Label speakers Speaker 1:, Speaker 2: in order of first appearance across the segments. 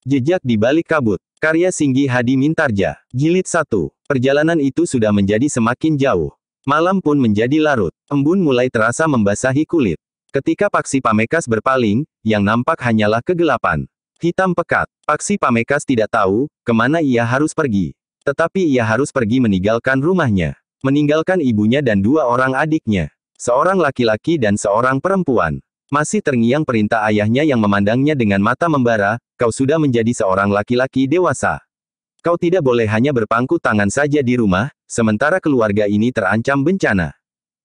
Speaker 1: Jejak di balik kabut. Karya Singgi Hadi Mintarja. Jilid 1. Perjalanan itu sudah menjadi semakin jauh. Malam pun menjadi larut. Embun mulai terasa membasahi kulit. Ketika Paksi Pamekas berpaling, yang nampak hanyalah kegelapan hitam pekat. Paksi Pamekas tidak tahu kemana ia harus pergi. Tetapi ia harus pergi meninggalkan rumahnya. Meninggalkan ibunya dan dua orang adiknya. Seorang laki-laki dan seorang perempuan. Masih terngiang perintah ayahnya yang memandangnya dengan mata membara, "Kau sudah menjadi seorang laki-laki dewasa. Kau tidak boleh hanya berpangku tangan saja di rumah, sementara keluarga ini terancam bencana."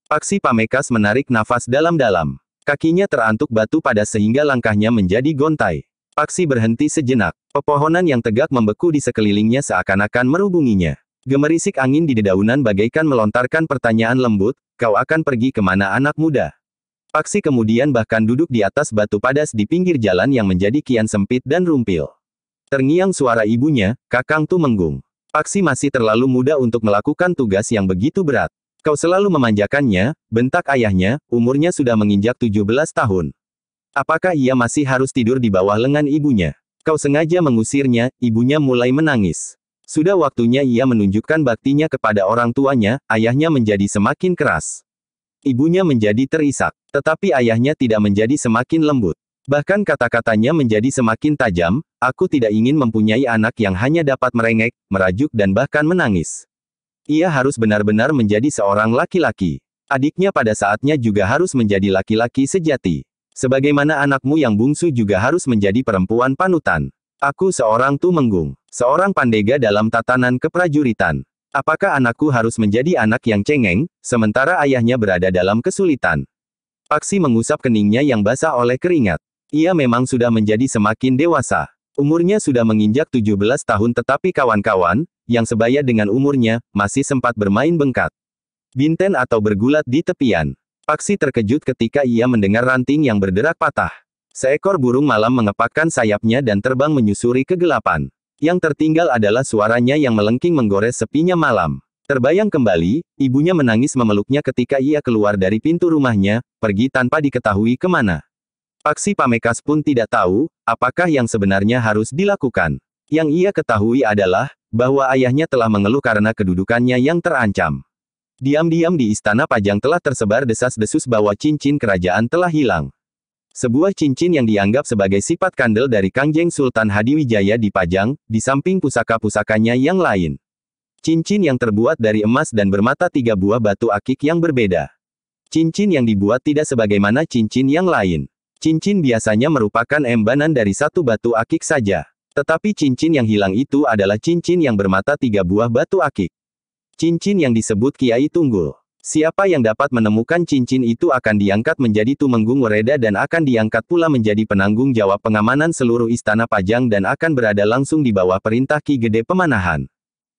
Speaker 1: Paksi Pamekas menarik nafas dalam-dalam. Kakinya terantuk batu padas sehingga langkahnya menjadi gontai. Paksi berhenti sejenak. Pepohonan yang tegak membeku di sekelilingnya seakan-akan merubunginya. Gemerisik angin di dedaunan bagaikan melontarkan pertanyaan lembut, "Kau akan pergi kemana anak muda?" Paksi kemudian bahkan duduk di atas batu padas di pinggir jalan yang menjadi kian sempit dan rumpil. Terngiang suara ibunya, "Kakang Tumenggung. Paksi masih terlalu muda untuk melakukan tugas yang begitu berat. Kau selalu memanjakannya," bentak ayahnya, "umurnya sudah menginjak 17 tahun. Apakah ia masih harus tidur di bawah lengan ibunya? Kau sengaja mengusirnya." Ibunya mulai menangis. Sudah waktunya ia menunjukkan baktinya kepada orang tuanya. Ayahnya menjadi semakin keras. Ibunya menjadi terisak. Tetapi ayahnya tidak menjadi semakin lembut. Bahkan kata-katanya menjadi semakin tajam, "Aku tidak ingin mempunyai anak yang hanya dapat merengek, merajuk dan bahkan menangis. Ia harus benar-benar menjadi seorang laki-laki. Adiknya pada saatnya juga harus menjadi laki-laki sejati. Sebagaimana anakmu yang bungsu juga harus menjadi perempuan panutan. Aku seorang Tumenggung, seorang pandega dalam tatanan keprajuritan. Apakah anakku harus menjadi anak yang cengeng, sementara ayahnya berada dalam kesulitan?" Paksi mengusap keningnya yang basah oleh keringat. Ia memang sudah menjadi semakin dewasa. Umurnya sudah menginjak 17 tahun tetapi kawan-kawan, yang sebaya dengan umurnya, masih sempat bermain bengkat binten atau bergulat di tepian. Paksi terkejut ketika ia mendengar ranting yang berderak patah. Seekor burung malam mengepakkan sayapnya dan terbang menyusuri kegelapan. Yang tertinggal adalah suaranya yang melengking menggores sepinya malam. Terbayang kembali, ibunya menangis memeluknya ketika ia keluar dari pintu rumahnya, pergi tanpa diketahui kemana. Paksi Pamekas pun tidak tahu, apakah yang sebenarnya harus dilakukan. Yang ia ketahui adalah, bahwa ayahnya telah mengeluh karena kedudukannya yang terancam. Diam-diam di Istana Pajang telah tersebar desas-desus bahwa cincin kerajaan telah hilang. Sebuah cincin yang dianggap sebagai sifat kandel dari Kangjeng Sultan Hadiwijaya dipajang, di samping pusaka-pusakanya yang lain. Cincin yang terbuat dari emas dan bermata 3 buah batu akik yang berbeda. Cincin yang dibuat tidak sebagaimana cincin yang lain. Cincin biasanya merupakan embanan dari 1 batu akik saja. Tetapi cincin yang hilang itu adalah cincin yang bermata 3 buah batu akik. Cincin yang disebut Kiai Tunggul. Siapa yang dapat menemukan cincin itu akan diangkat menjadi Tumenggung Wereda dan akan diangkat pula menjadi penanggung jawab pengamanan seluruh Istana Pajang dan akan berada langsung di bawah perintah Ki Gede Pemanahan.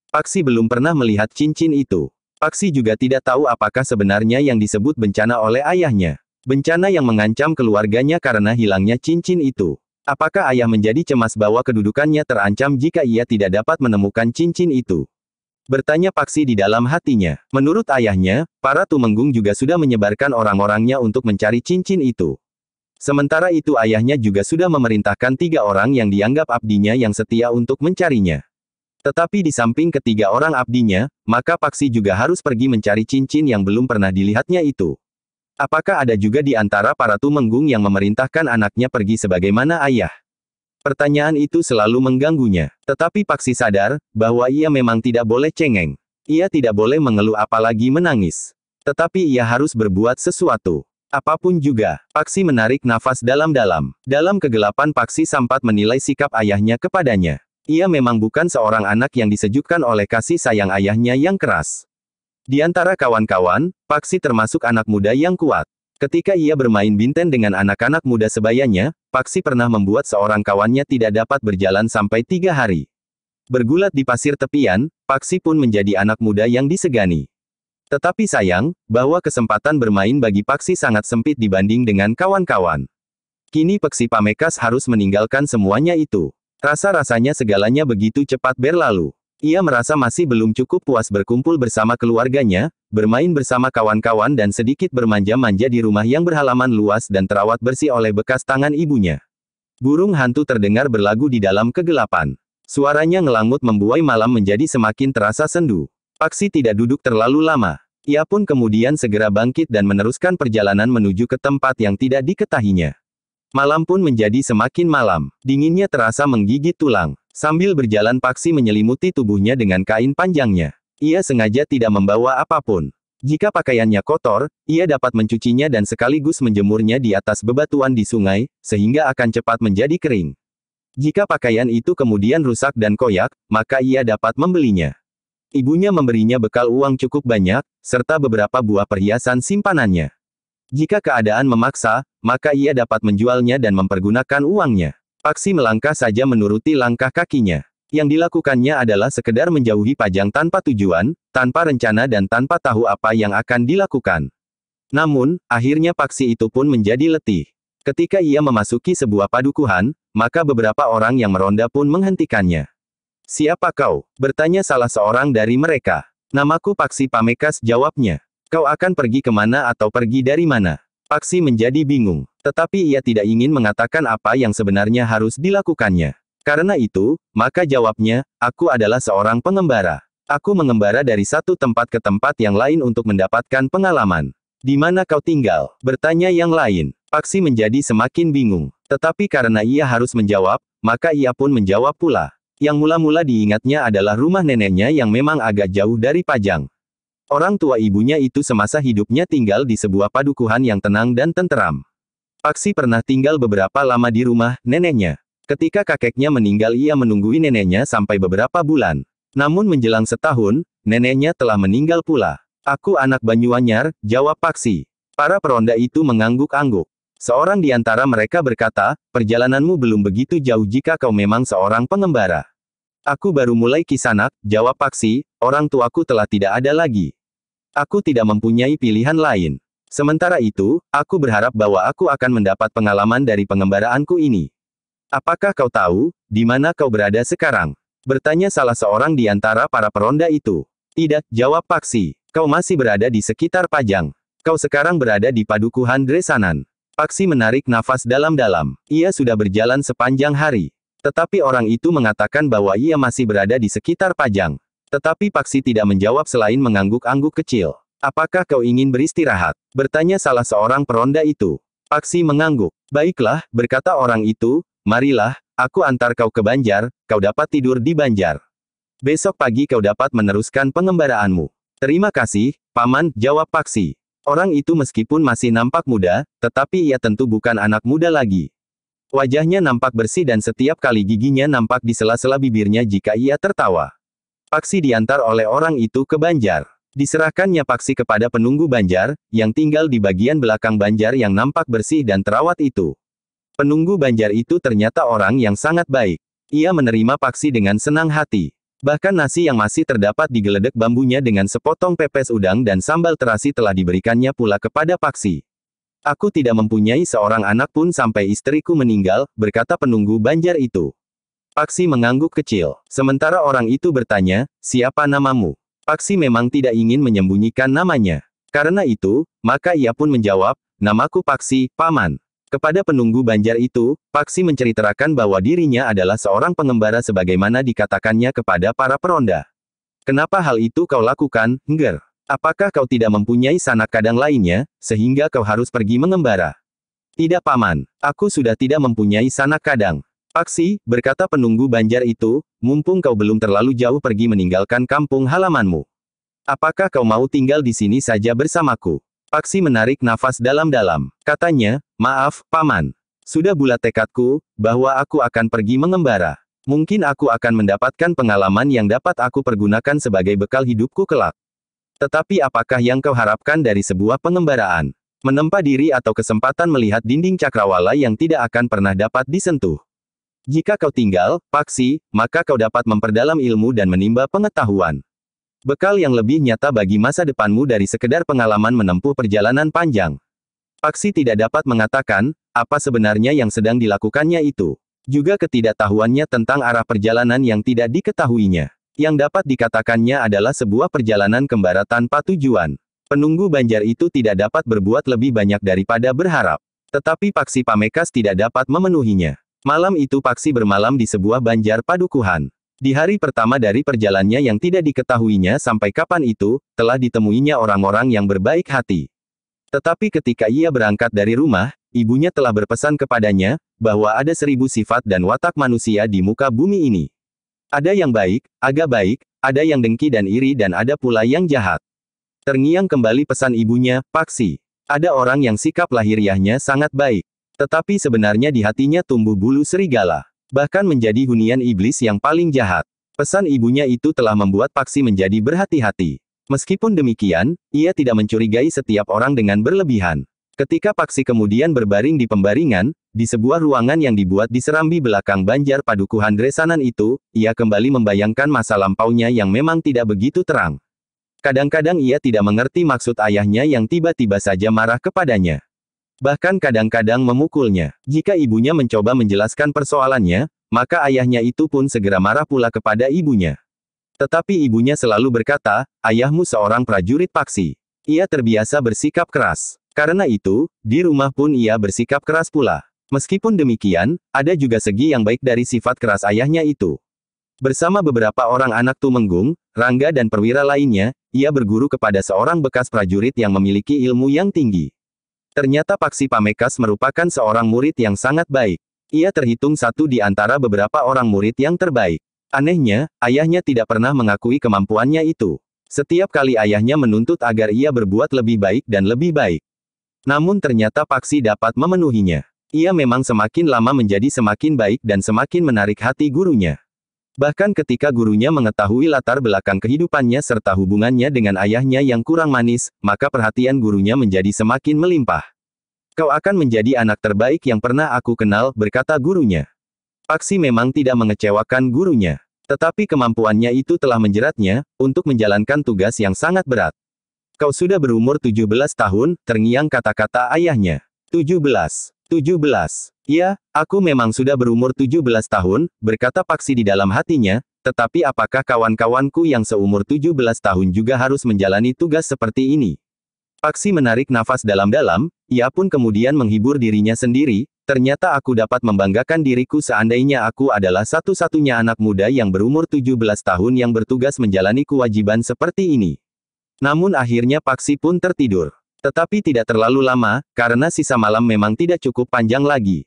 Speaker 1: Paksi belum pernah melihat cincin itu. Paksi juga tidak tahu apakah sebenarnya yang disebut bencana oleh ayahnya. Bencana yang mengancam keluarganya karena hilangnya cincin itu. Apakah ayah menjadi cemas bahwa kedudukannya terancam jika ia tidak dapat menemukan cincin itu? Bertanya Paksi di dalam hatinya. Menurut ayahnya, para Tumenggung juga sudah menyebarkan orang-orangnya untuk mencari cincin itu. Sementara itu ayahnya juga sudah memerintahkan 3 orang yang dianggap abdinya yang setia untuk mencarinya. Tetapi di samping ketiga orang abdinya, maka Paksi juga harus pergi mencari cincin yang belum pernah dilihatnya itu. Apakah ada juga di antara para Tumenggung yang memerintahkan anaknya pergi sebagaimana ayah? Pertanyaan itu selalu mengganggunya. Tetapi Paksi sadar, bahwa ia memang tidak boleh cengeng. Ia tidak boleh mengeluh apalagi menangis. Tetapi ia harus berbuat sesuatu. Apapun juga. Paksi menarik nafas dalam-dalam. Dalam kegelapan Paksi sempat menilai sikap ayahnya kepadanya. Ia memang bukan seorang anak yang disejukkan oleh kasih sayang ayahnya yang keras. Di antara kawan-kawan, Paksi termasuk anak muda yang kuat. Ketika ia bermain binten dengan anak-anak muda sebayanya, Paksi pernah membuat seorang kawannya tidak dapat berjalan sampai 3 hari. Bergulat di pasir tepian, Paksi pun menjadi anak muda yang disegani. Tetapi sayang, bahwa kesempatan bermain bagi Paksi sangat sempit dibanding dengan kawan-kawan. Kini Paksi Pamekas harus meninggalkan semuanya itu. Rasa-rasanya segalanya begitu cepat berlalu. Ia merasa masih belum cukup puas berkumpul bersama keluarganya, bermain bersama kawan-kawan dan sedikit bermanja-manja di rumah yang berhalaman luas dan terawat bersih oleh bekas tangan ibunya. Burung hantu terdengar berlagu di dalam kegelapan. Suaranya ngelangut membuai malam menjadi semakin terasa sendu. Paksi tidak duduk terlalu lama. Ia pun kemudian segera bangkit dan meneruskan perjalanan menuju ke tempat yang tidak diketahinya. Malam pun menjadi semakin malam. Dinginnya terasa menggigit tulang. Sambil berjalan Paksi menyelimuti tubuhnya dengan kain panjangnya. Ia sengaja tidak membawa apapun. Jika pakaiannya kotor, ia dapat mencucinya dan sekaligus menjemurnya di atas bebatuan di sungai, sehingga akan cepat menjadi kering. Jika pakaian itu kemudian rusak dan koyak, maka ia dapat membelinya. Ibunya memberinya bekal uang cukup banyak, serta beberapa buah perhiasan simpanannya. Jika keadaan memaksa, maka ia dapat menjualnya dan mempergunakan uangnya. Paksi melangkah saja menuruti langkah kakinya. Yang dilakukannya adalah sekedar menjauhi Pajang tanpa tujuan, tanpa rencana dan tanpa tahu apa yang akan dilakukan. Namun, akhirnya Paksi itu pun menjadi letih. Ketika ia memasuki sebuah padukuhan, maka beberapa orang yang meronda pun menghentikannya. "Siapa kau?" bertanya salah seorang dari mereka. "Namaku Paksi Pamekas," jawabnya. "Kau akan pergi kemana atau pergi dari mana?" Paksi menjadi bingung. Tetapi ia tidak ingin mengatakan apa yang sebenarnya harus dilakukannya. Karena itu, maka jawabnya, "Aku adalah seorang pengembara. Aku mengembara dari satu tempat ke tempat yang lain untuk mendapatkan pengalaman." "Di mana kau tinggal?" bertanya yang lain. Paksi menjadi semakin bingung. Tetapi karena ia harus menjawab, maka ia pun menjawab pula. Yang mula-mula diingatnya adalah rumah neneknya yang memang agak jauh dari Pajang. Orang tua ibunya itu semasa hidupnya tinggal di sebuah padukuhan yang tenang dan tenteram. Paksi pernah tinggal beberapa lama di rumah neneknya. Ketika kakeknya meninggal ia menunggui neneknya sampai beberapa bulan. Namun menjelang setahun, neneknya telah meninggal pula. "Aku anak Banyuanyar," jawab Paksi. Para peronda itu mengangguk-angguk. Seorang di antara mereka berkata, "Perjalananmu belum begitu jauh jika kau memang seorang pengembara." "Aku baru mulai Kisanak," jawab Paksi, "orang tuaku telah tidak ada lagi. Aku tidak mempunyai pilihan lain. Sementara itu, aku berharap bahwa aku akan mendapat pengalaman dari pengembaraanku ini." "Apakah kau tahu, di mana kau berada sekarang?" bertanya salah seorang di antara para peronda itu. "Tidak," jawab Paksi. "Kau masih berada di sekitar Pajang. Kau sekarang berada di padukuhan Dresanan." Paksi menarik nafas dalam-dalam. Ia sudah berjalan sepanjang hari. Tetapi orang itu mengatakan bahwa ia masih berada di sekitar Pajang. Tetapi Paksi tidak menjawab selain mengangguk-angguk kecil. "Apakah kau ingin beristirahat?" bertanya salah seorang peronda itu. Paksi mengangguk. "Baiklah," berkata orang itu, "marilah, aku antar kau ke Banjar, kau dapat tidur di Banjar. Besok pagi kau dapat meneruskan pengembaraanmu." "Terima kasih, Paman," jawab Paksi. Orang itu meskipun masih nampak muda, tetapi ia tentu bukan anak muda lagi. Wajahnya nampak bersih dan setiap kali giginya nampak di sela-sela bibirnya jika ia tertawa. Paksi diantar oleh orang itu ke Banjar. Diserahkannya Paksi kepada penunggu Banjar, yang tinggal di bagian belakang Banjar yang nampak bersih dan terawat itu. Penunggu Banjar itu ternyata orang yang sangat baik. Ia menerima Paksi dengan senang hati. Bahkan nasi yang masih terdapat di geledek bambunya dengan sepotong pepes udang dan sambal terasi telah diberikannya pula kepada Paksi. "Aku tidak mempunyai seorang anak pun sampai istriku meninggal," berkata penunggu Banjar itu. Paksi mengangguk kecil. Sementara orang itu bertanya, "Siapa namamu?" Paksi memang tidak ingin menyembunyikan namanya. Karena itu, maka ia pun menjawab, "Namaku Paksi, Paman." Kepada penunggu Banjar itu, Paksi menceritakan bahwa dirinya adalah seorang pengembara sebagaimana dikatakannya kepada para peronda. "Kenapa hal itu kau lakukan, Ngger? Apakah kau tidak mempunyai sanak kadang lainnya, sehingga kau harus pergi mengembara?" "Tidak Paman, aku sudah tidak mempunyai sanak kadang." "Paksi," berkata penunggu Banjar itu, "mumpung kau belum terlalu jauh pergi meninggalkan kampung halamanmu. Apakah kau mau tinggal di sini saja bersamaku?" Paksi menarik nafas dalam-dalam. Katanya, "Maaf, Paman. Sudah bulat tekadku, bahwa aku akan pergi mengembara. Mungkin aku akan mendapatkan pengalaman yang dapat aku pergunakan sebagai bekal hidupku kelak. Tetapi apakah yang kau harapkan dari sebuah pengembaraan? Menempa diri atau kesempatan melihat dinding cakrawala yang tidak akan pernah dapat disentuh? Jika kau tinggal, Paksi, maka kau dapat memperdalam ilmu dan menimba pengetahuan. Bekal yang lebih nyata bagi masa depanmu dari sekedar pengalaman menempuh perjalanan panjang." Paksi tidak dapat mengatakan, apa sebenarnya yang sedang dilakukannya itu. Juga ketidaktahuannya tentang arah perjalanan yang tidak diketahuinya. Yang dapat dikatakannya adalah sebuah perjalanan kembara tanpa tujuan. Penunggu Banjar itu tidak dapat berbuat lebih banyak daripada berharap. Tetapi Paksi Pamekas tidak dapat memenuhinya. Malam itu Paksi bermalam di sebuah banjar padukuhan. Di hari pertama dari perjalanannya yang tidak diketahuinya sampai kapan itu, telah ditemuinya orang-orang yang berbaik hati. Tetapi ketika ia berangkat dari rumah, ibunya telah berpesan kepadanya, bahwa ada 1000 sifat dan watak manusia di muka bumi ini. Ada yang baik, agak baik, ada yang dengki dan iri dan ada pula yang jahat. Terngiang kembali pesan ibunya, Paksi. Ada orang yang sikap lahiriahnya sangat baik. Tetapi sebenarnya di hatinya tumbuh bulu serigala. Bahkan menjadi hunian iblis yang paling jahat. Pesan ibunya itu telah membuat Paksi menjadi berhati-hati. Meskipun demikian, ia tidak mencurigai setiap orang dengan berlebihan. Ketika Paksi kemudian berbaring di pembaringan, di sebuah ruangan yang dibuat di serambi belakang banjar padukuhan Dresanan itu, ia kembali membayangkan masa lampaunya yang memang tidak begitu terang. Kadang-kadang ia tidak mengerti maksud ayahnya yang tiba-tiba saja marah kepadanya. Bahkan kadang-kadang memukulnya. Jika ibunya mencoba menjelaskan persoalannya, maka ayahnya itu pun segera marah pula kepada ibunya. Tetapi ibunya selalu berkata, ayahmu seorang prajurit Paksi. Ia terbiasa bersikap keras. Karena itu, di rumah pun ia bersikap keras pula. Meskipun demikian, ada juga segi yang baik dari sifat keras ayahnya itu. Bersama beberapa orang anak Tumenggung, Rangga dan perwira lainnya, ia berguru kepada seorang bekas prajurit yang memiliki ilmu yang tinggi. Ternyata Paksi Pamekas merupakan seorang murid yang sangat baik. Ia terhitung satu di antara beberapa orang murid yang terbaik. Anehnya, ayahnya tidak pernah mengakui kemampuannya itu. Setiap kali ayahnya menuntut agar ia berbuat lebih baik dan lebih baik. Namun ternyata Paksi dapat memenuhinya. Ia memang semakin lama menjadi semakin baik dan semakin menarik hati gurunya. Bahkan ketika gurunya mengetahui latar belakang kehidupannya serta hubungannya dengan ayahnya yang kurang manis, maka perhatian gurunya menjadi semakin melimpah. Kau akan menjadi anak terbaik yang pernah aku kenal, berkata gurunya. Paksi memang tidak mengecewakan gurunya. Tetapi kemampuannya itu telah menjeratnya, untuk menjalankan tugas yang sangat berat. Kau sudah berumur 17 tahun, terngiang kata-kata ayahnya. 17. Ya, aku memang sudah berumur 17 tahun, berkata Paksi di dalam hatinya, tetapi apakah kawan-kawanku yang seumur 17 tahun juga harus menjalani tugas seperti ini? Paksi menarik nafas dalam-dalam, ia pun kemudian menghibur dirinya sendiri, ternyata aku dapat membanggakan diriku seandainya aku adalah satu-satunya anak muda yang berumur 17 tahun yang bertugas menjalani kewajiban seperti ini. Namun akhirnya Paksi pun tertidur. Tetapi tidak terlalu lama, karena sisa malam memang tidak cukup panjang lagi.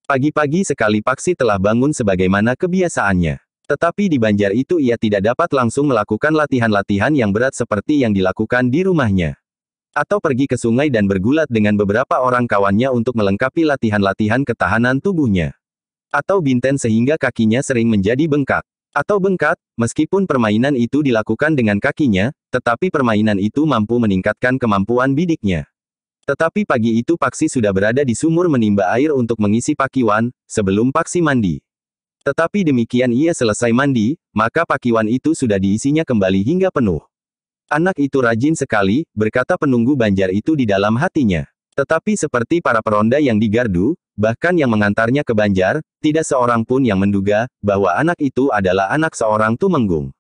Speaker 1: Pagi-pagi sekali Paksi telah bangun sebagaimana kebiasaannya. Tetapi di banjar itu ia tidak dapat langsung melakukan latihan-latihan yang berat seperti yang dilakukan di rumahnya. Atau pergi ke sungai dan bergulat dengan beberapa orang kawannya untuk melengkapi latihan-latihan ketahanan tubuhnya. Atau binten sehingga kakinya sering menjadi bengkak. Atau bengkak, meskipun permainan itu dilakukan dengan kakinya, tetapi permainan itu mampu meningkatkan kemampuan bidiknya. Tetapi pagi itu Paksi sudah berada di sumur menimba air untuk mengisi pakiwan, sebelum Paksi mandi. Tetapi demikian ia selesai mandi, maka pakiwan itu sudah diisinya kembali hingga penuh. Anak itu rajin sekali, berkata penunggu banjar itu di dalam hatinya. Tetapi seperti para peronda yang di gardu, bahkan yang mengantarnya ke banjar, tidak seorang pun yang menduga, bahwa anak itu adalah anak seorang Tumenggung.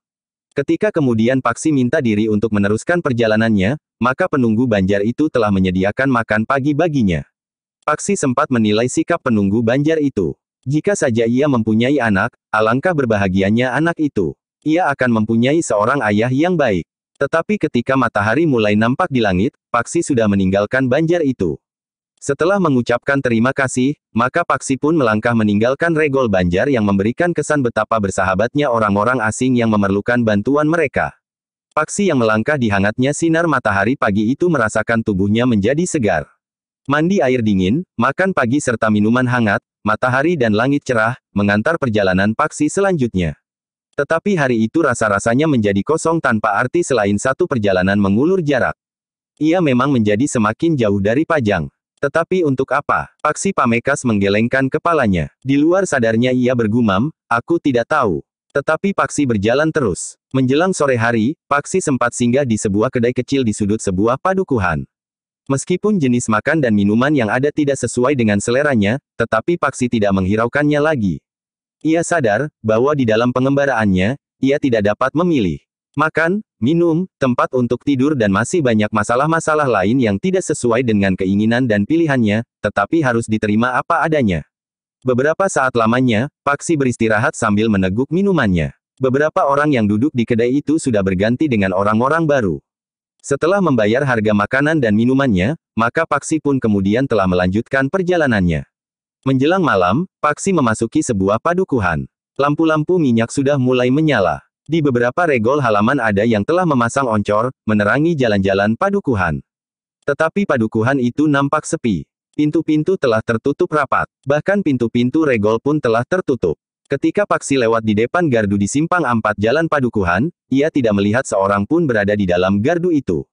Speaker 1: Ketika kemudian Paksi minta diri untuk meneruskan perjalanannya, maka penunggu banjar itu telah menyediakan makan pagi baginya. Paksi sempat menilai sikap penunggu banjar itu. Jika saja ia mempunyai anak, alangkah berbahagianya anak itu. Ia akan mempunyai seorang ayah yang baik. Tetapi ketika matahari mulai nampak di langit, Paksi sudah meninggalkan banjar itu. Setelah mengucapkan terima kasih, maka Paksi pun melangkah meninggalkan regol banjar yang memberikan kesan betapa bersahabatnya orang-orang asing yang memerlukan bantuan mereka. Paksi yang melangkah di hangatnya sinar matahari pagi itu merasakan tubuhnya menjadi segar. Mandi air dingin, makan pagi serta minuman hangat, matahari dan langit cerah, mengantar perjalanan Paksi selanjutnya. Tetapi hari itu rasa-rasanya menjadi kosong tanpa arti selain satu perjalanan mengulur jarak. Ia memang menjadi semakin jauh dari Pajang. Tetapi untuk apa? Paksi Pamekas menggelengkan kepalanya. Di luar sadarnya ia bergumam, aku tidak tahu. Tetapi Paksi berjalan terus. Menjelang sore hari, Paksi sempat singgah di sebuah kedai kecil di sudut sebuah padukuhan. Meskipun jenis makan dan minuman yang ada tidak sesuai dengan seleranya, tetapi Paksi tidak menghiraukannya lagi. Ia sadar, bahwa di dalam pengembaraannya, ia tidak dapat memilih. Makan, minum, tempat untuk tidur dan masih banyak masalah-masalah lain yang tidak sesuai dengan keinginan dan pilihannya, tetapi harus diterima apa adanya. Beberapa saat lamanya, Paksi beristirahat sambil meneguk minumannya. Beberapa orang yang duduk di kedai itu sudah berganti dengan orang-orang baru. Setelah membayar harga makanan dan minumannya, maka Paksi pun kemudian telah melanjutkan perjalanannya. Menjelang malam, Paksi memasuki sebuah padukuhan. Lampu-lampu minyak sudah mulai menyala. Di beberapa regol halaman ada yang telah memasang oncor, menerangi jalan-jalan padukuhan. Tetapi padukuhan itu nampak sepi. Pintu-pintu telah tertutup rapat. Bahkan pintu-pintu regol pun telah tertutup. Ketika Paksi lewat di depan gardu di simpang 4 jalan padukuhan, ia tidak melihat seorang pun berada di dalam gardu itu.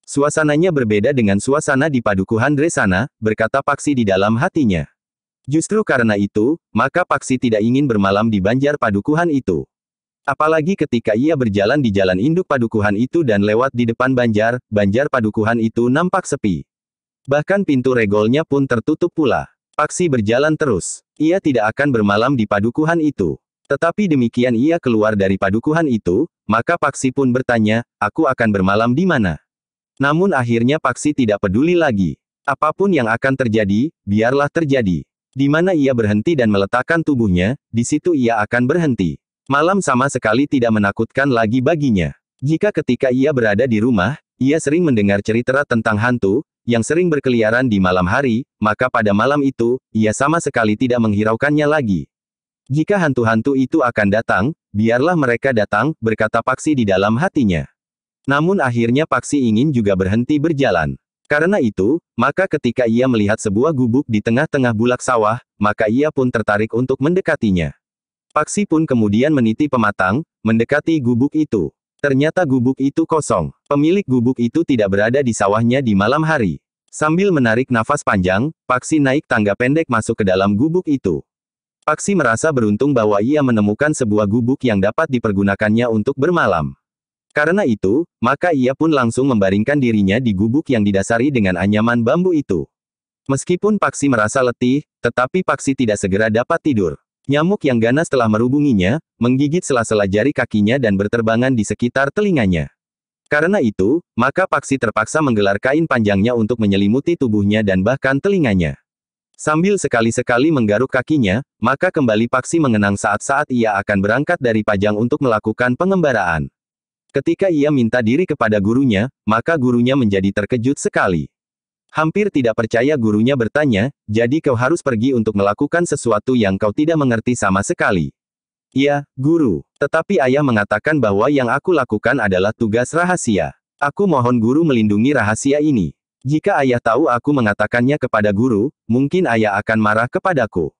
Speaker 1: Suasananya berbeda dengan suasana di padukuhan Dresana, berkata Paksi di dalam hatinya. Justru karena itu, maka Paksi tidak ingin bermalam di banjar padukuhan itu. Apalagi ketika ia berjalan di jalan induk padukuhan itu dan lewat di depan banjar padukuhan itu nampak sepi. Bahkan pintu regolnya pun tertutup pula. Paksi berjalan terus. Ia tidak akan bermalam di padukuhan itu. Tetapi demikian ia keluar dari padukuhan itu, maka Paksi pun bertanya, aku akan bermalam di mana? Namun akhirnya Paksi tidak peduli lagi. Apapun yang akan terjadi, biarlah terjadi. Di mana ia berhenti dan meletakkan tubuhnya, di situ ia akan berhenti. Malam sama sekali tidak menakutkan lagi baginya. Jika ketika ia berada di rumah, ia sering mendengar cerita tentang hantu, yang sering berkeliaran di malam hari, maka pada malam itu, ia sama sekali tidak menghiraukannya lagi. Jika hantu-hantu itu akan datang, biarlah mereka datang, berkata Paksi di dalam hatinya. Namun akhirnya Paksi ingin juga berhenti berjalan. Karena itu, maka ketika ia melihat sebuah gubuk di tengah-tengah bulak sawah, maka ia pun tertarik untuk mendekatinya. Paksi pun kemudian meniti pematang, mendekati gubuk itu. Ternyata gubuk itu kosong. Pemilik gubuk itu tidak berada di sawahnya di malam hari. Sambil menarik nafas panjang, Paksi naik tangga pendek masuk ke dalam gubuk itu. Paksi merasa beruntung bahwa ia menemukan sebuah gubuk yang dapat dipergunakannya untuk bermalam. Karena itu, maka ia pun langsung membaringkan dirinya di gubuk yang didasari dengan anyaman bambu itu. Meskipun Paksi merasa letih, tetapi Paksi tidak segera dapat tidur. Nyamuk yang ganas telah merubunginya, menggigit sela-sela jari kakinya dan berterbangan di sekitar telinganya. Karena itu, maka Paksi terpaksa menggelar kain panjangnya untuk menyelimuti tubuhnya dan bahkan telinganya. Sambil sekali-sekali menggaruk kakinya, maka kembali Paksi mengenang saat-saat ia akan berangkat dari Pajang untuk melakukan pengembaraan. Ketika ia minta diri kepada gurunya, maka gurunya menjadi terkejut sekali. Hampir tidak percaya gurunya bertanya, jadi kau harus pergi untuk melakukan sesuatu yang kau tidak mengerti sama sekali. Iya, guru. Tetapi ayah mengatakan bahwa yang aku lakukan adalah tugas rahasia. Aku mohon guru melindungi rahasia ini. Jika ayah tahu aku mengatakannya kepada guru, mungkin ayah akan marah kepadaku.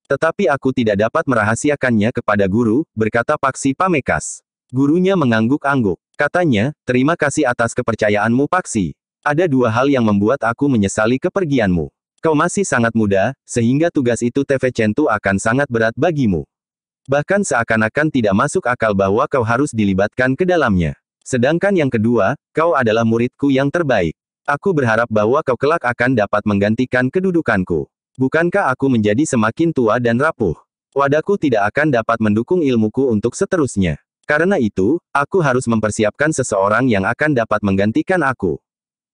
Speaker 1: Tetapi aku tidak dapat merahasiakannya kepada guru, berkata Paksi Pamekas. Gurunya mengangguk-angguk. Katanya, terima kasih atas kepercayaanmu Paksi. Ada dua hal yang membuat aku menyesali kepergianmu. Kau masih sangat muda, sehingga tugas itu TV Centu akan sangat berat bagimu. Bahkan seakan-akan tidak masuk akal bahwa kau harus dilibatkan ke dalamnya. Sedangkan yang kedua, kau adalah muridku yang terbaik. Aku berharap bahwa kau kelak akan dapat menggantikan kedudukanku. Bukankah aku menjadi semakin tua dan rapuh? Wadahku tidak akan dapat mendukung ilmuku untuk seterusnya. Karena itu, aku harus mempersiapkan seseorang yang akan dapat menggantikan aku.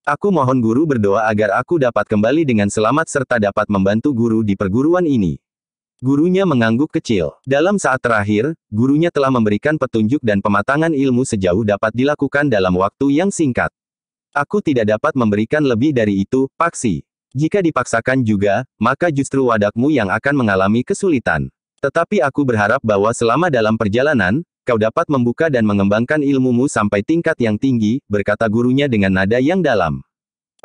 Speaker 1: Aku mohon guru berdoa agar aku dapat kembali dengan selamat serta dapat membantu guru di perguruan ini. Gurunya mengangguk kecil. Dalam saat terakhir, gurunya telah memberikan petunjuk dan pematangan ilmu sejauh dapat dilakukan dalam waktu yang singkat. Aku tidak dapat memberikan lebih dari itu, Paksi. Jika dipaksakan juga, maka justru wadakmu yang akan mengalami kesulitan. Tetapi aku berharap bahwa selama dalam perjalanan, kau dapat membuka dan mengembangkan ilmumu sampai tingkat yang tinggi, berkata gurunya dengan nada yang dalam.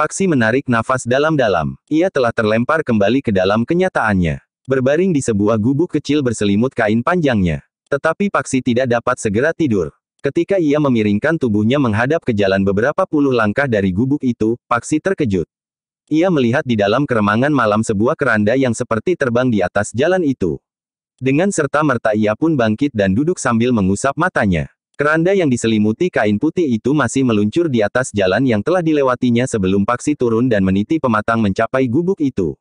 Speaker 1: Paksi menarik nafas dalam-dalam. Ia telah terlempar kembali ke dalam kenyataannya. Berbaring di sebuah gubuk kecil berselimut kain panjangnya. Tetapi Paksi tidak dapat segera tidur. Ketika ia memiringkan tubuhnya menghadap ke jalan beberapa puluh langkah dari gubuk itu, Paksi terkejut. Ia melihat di dalam keremangan malam sebuah keranda yang seperti terbang di atas jalan itu. Dengan serta-merta ia pun bangkit dan duduk sambil mengusap matanya. Keranda yang diselimuti kain putih itu masih meluncur di atas jalan yang telah dilewatinya sebelum Paksi turun dan meniti pematang mencapai gubuk itu.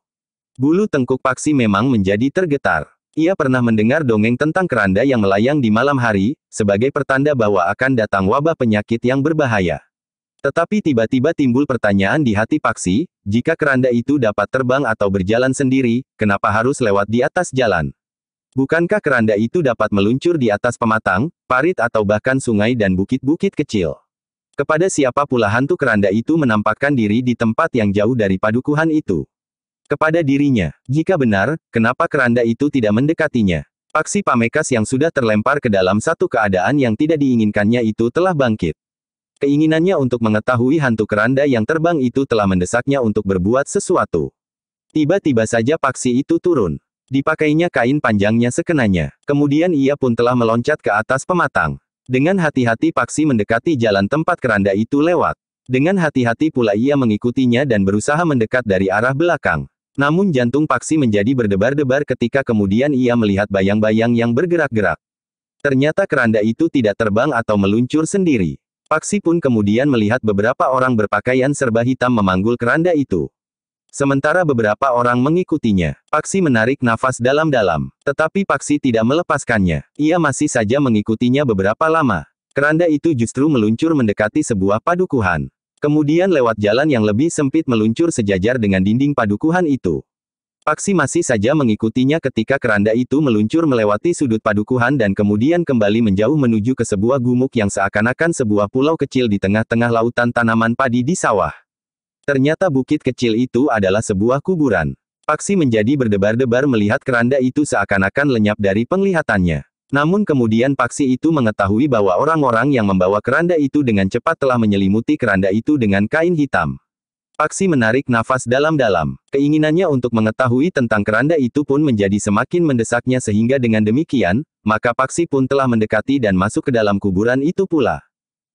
Speaker 1: Bulu tengkuk Paksi memang menjadi tergetar. Ia pernah mendengar dongeng tentang keranda yang melayang di malam hari, sebagai pertanda bahwa akan datang wabah penyakit yang berbahaya. Tetapi tiba-tiba timbul pertanyaan di hati Paksi, jika keranda itu dapat terbang atau berjalan sendiri, kenapa harus lewat di atas jalan? Bukankah keranda itu dapat meluncur di atas pematang, parit atau bahkan sungai dan bukit-bukit kecil? Kepada siapa pula hantu keranda itu menampakkan diri di tempat yang jauh dari padukuhan itu? Kepada dirinya. Jika benar, kenapa keranda itu tidak mendekatinya? Paksi Pamekas yang sudah terlempar ke dalam satu keadaan yang tidak diinginkannya itu telah bangkit. Keinginannya untuk mengetahui hantu keranda yang terbang itu telah mendesaknya untuk berbuat sesuatu. Tiba-tiba saja Paksi itu turun. Dipakainya kain panjangnya sekenanya. Kemudian ia pun telah meloncat ke atas pematang. Dengan hati-hati Paksi mendekati jalan tempat keranda itu lewat. Dengan hati-hati pula ia mengikutinya dan berusaha mendekat dari arah belakang. Namun jantung Paksi menjadi berdebar-debar ketika kemudian ia melihat bayang-bayang yang bergerak-gerak. Ternyata keranda itu tidak terbang atau meluncur sendiri. Paksi pun kemudian melihat beberapa orang berpakaian serba hitam memanggul keranda itu. Sementara beberapa orang mengikutinya. Paksi menarik nafas dalam-dalam. Tetapi Paksi tidak melepaskannya. Ia masih saja mengikutinya beberapa lama. Keranda itu justru meluncur mendekati sebuah padukuhan. Kemudian lewat jalan yang lebih sempit meluncur sejajar dengan dinding padukuhan itu. Paksi masih saja mengikutinya ketika keranda itu meluncur melewati sudut padukuhan dan kemudian kembali menjauh menuju ke sebuah gumuk yang seakan-akan sebuah pulau kecil di tengah-tengah lautan tanaman padi di sawah. Ternyata bukit kecil itu adalah sebuah kuburan. Paksi menjadi berdebar-debar melihat keranda itu seakan-akan lenyap dari penglihatannya. Namun kemudian Paksi itu mengetahui bahwa orang-orang yang membawa keranda itu dengan cepat telah menyelimuti keranda itu dengan kain hitam. Paksi menarik nafas dalam-dalam. Keinginannya untuk mengetahui tentang keranda itu pun menjadi semakin mendesaknya sehingga dengan demikian, maka Paksi pun telah mendekati dan masuk ke dalam kuburan itu pula.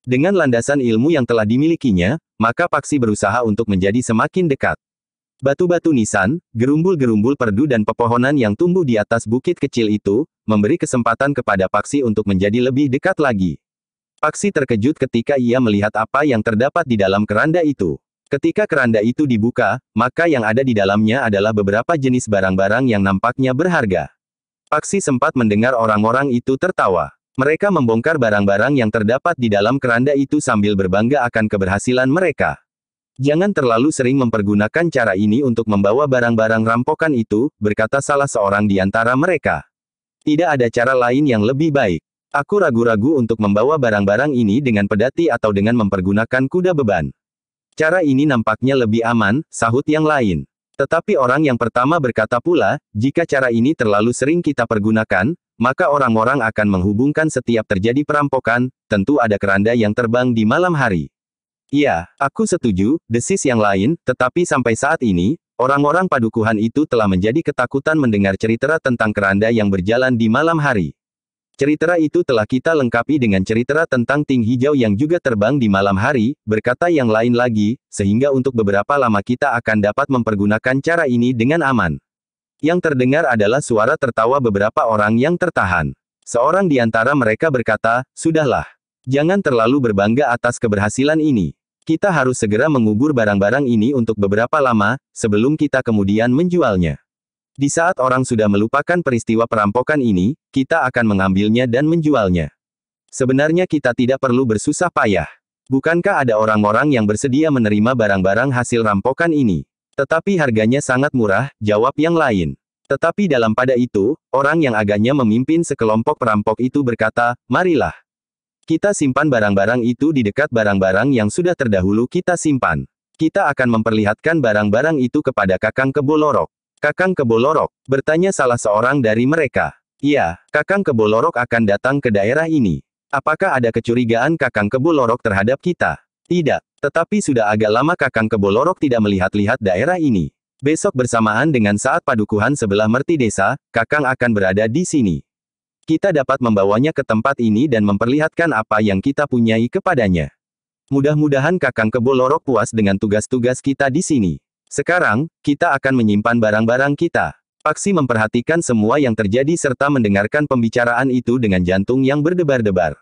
Speaker 1: Dengan landasan ilmu yang telah dimilikinya, maka Paksi berusaha untuk menjadi semakin dekat. Batu-batu nisan, gerumbul-gerumbul perdu dan pepohonan yang tumbuh di atas bukit kecil itu, memberi kesempatan kepada Paksi untuk menjadi lebih dekat lagi. Paksi terkejut ketika ia melihat apa yang terdapat di dalam keranda itu. Ketika keranda itu dibuka, maka yang ada di dalamnya adalah beberapa jenis barang-barang yang nampaknya berharga. Paksi sempat mendengar orang-orang itu tertawa. Mereka membongkar barang-barang yang terdapat di dalam keranda itu sambil berbangga akan keberhasilan mereka. Jangan terlalu sering mempergunakan cara ini untuk membawa barang-barang rampokan itu, berkata salah seorang di antara mereka. Tidak ada cara lain yang lebih baik. Aku ragu-ragu untuk membawa barang-barang ini dengan pedati atau dengan mempergunakan kuda beban. Cara ini nampaknya lebih aman, sahut yang lain. Tetapi orang yang pertama berkata pula, jika cara ini terlalu sering kita pergunakan, maka orang-orang akan menghubungkan setiap terjadi perampokan, tentu ada keranda yang terbang di malam hari. Iya, aku setuju, desis yang lain, tetapi sampai saat ini, orang-orang padukuhan itu telah menjadi ketakutan mendengar cerita tentang keranda yang berjalan di malam hari. Cerita itu telah kita lengkapi dengan cerita tentang ting hijau yang juga terbang di malam hari, berkata yang lain lagi, sehingga untuk beberapa lama kita akan dapat mempergunakan cara ini dengan aman. Yang terdengar adalah suara tertawa beberapa orang yang tertahan. Seorang di antara mereka berkata, sudahlah. Jangan terlalu berbangga atas keberhasilan ini. Kita harus segera mengubur barang-barang ini untuk beberapa lama, sebelum kita kemudian menjualnya. Di saat orang sudah melupakan peristiwa perampokan ini, kita akan mengambilnya dan menjualnya. Sebenarnya kita tidak perlu bersusah payah. Bukankah ada orang-orang yang bersedia menerima barang-barang hasil rampokan ini? Tetapi harganya sangat murah, jawab yang lain. Tetapi dalam pada itu, orang yang agaknya memimpin sekelompok perampok itu berkata, marilah. Kita simpan barang-barang itu di dekat barang-barang yang sudah terdahulu kita simpan. Kita akan memperlihatkan barang-barang itu kepada Kakang Kebolorok. Kakang Kebolorok, bertanya salah seorang dari mereka. Iya, Kakang Kebolorok akan datang ke daerah ini. Apakah ada kecurigaan Kakang Kebolorok terhadap kita? Tidak, tetapi sudah agak lama Kakang Kebolorok tidak melihat-lihat daerah ini. Besok bersamaan dengan saat padukuhan sebelah Merti Desa, Kakang akan berada di sini. Kita dapat membawanya ke tempat ini dan memperlihatkan apa yang kita punyai kepadanya. Mudah-mudahan Kakang Kebolorok puas dengan tugas-tugas kita di sini. Sekarang, kita akan menyimpan barang-barang kita. Paksi memperhatikan semua yang terjadi serta mendengarkan pembicaraan itu dengan jantung yang berdebar-debar.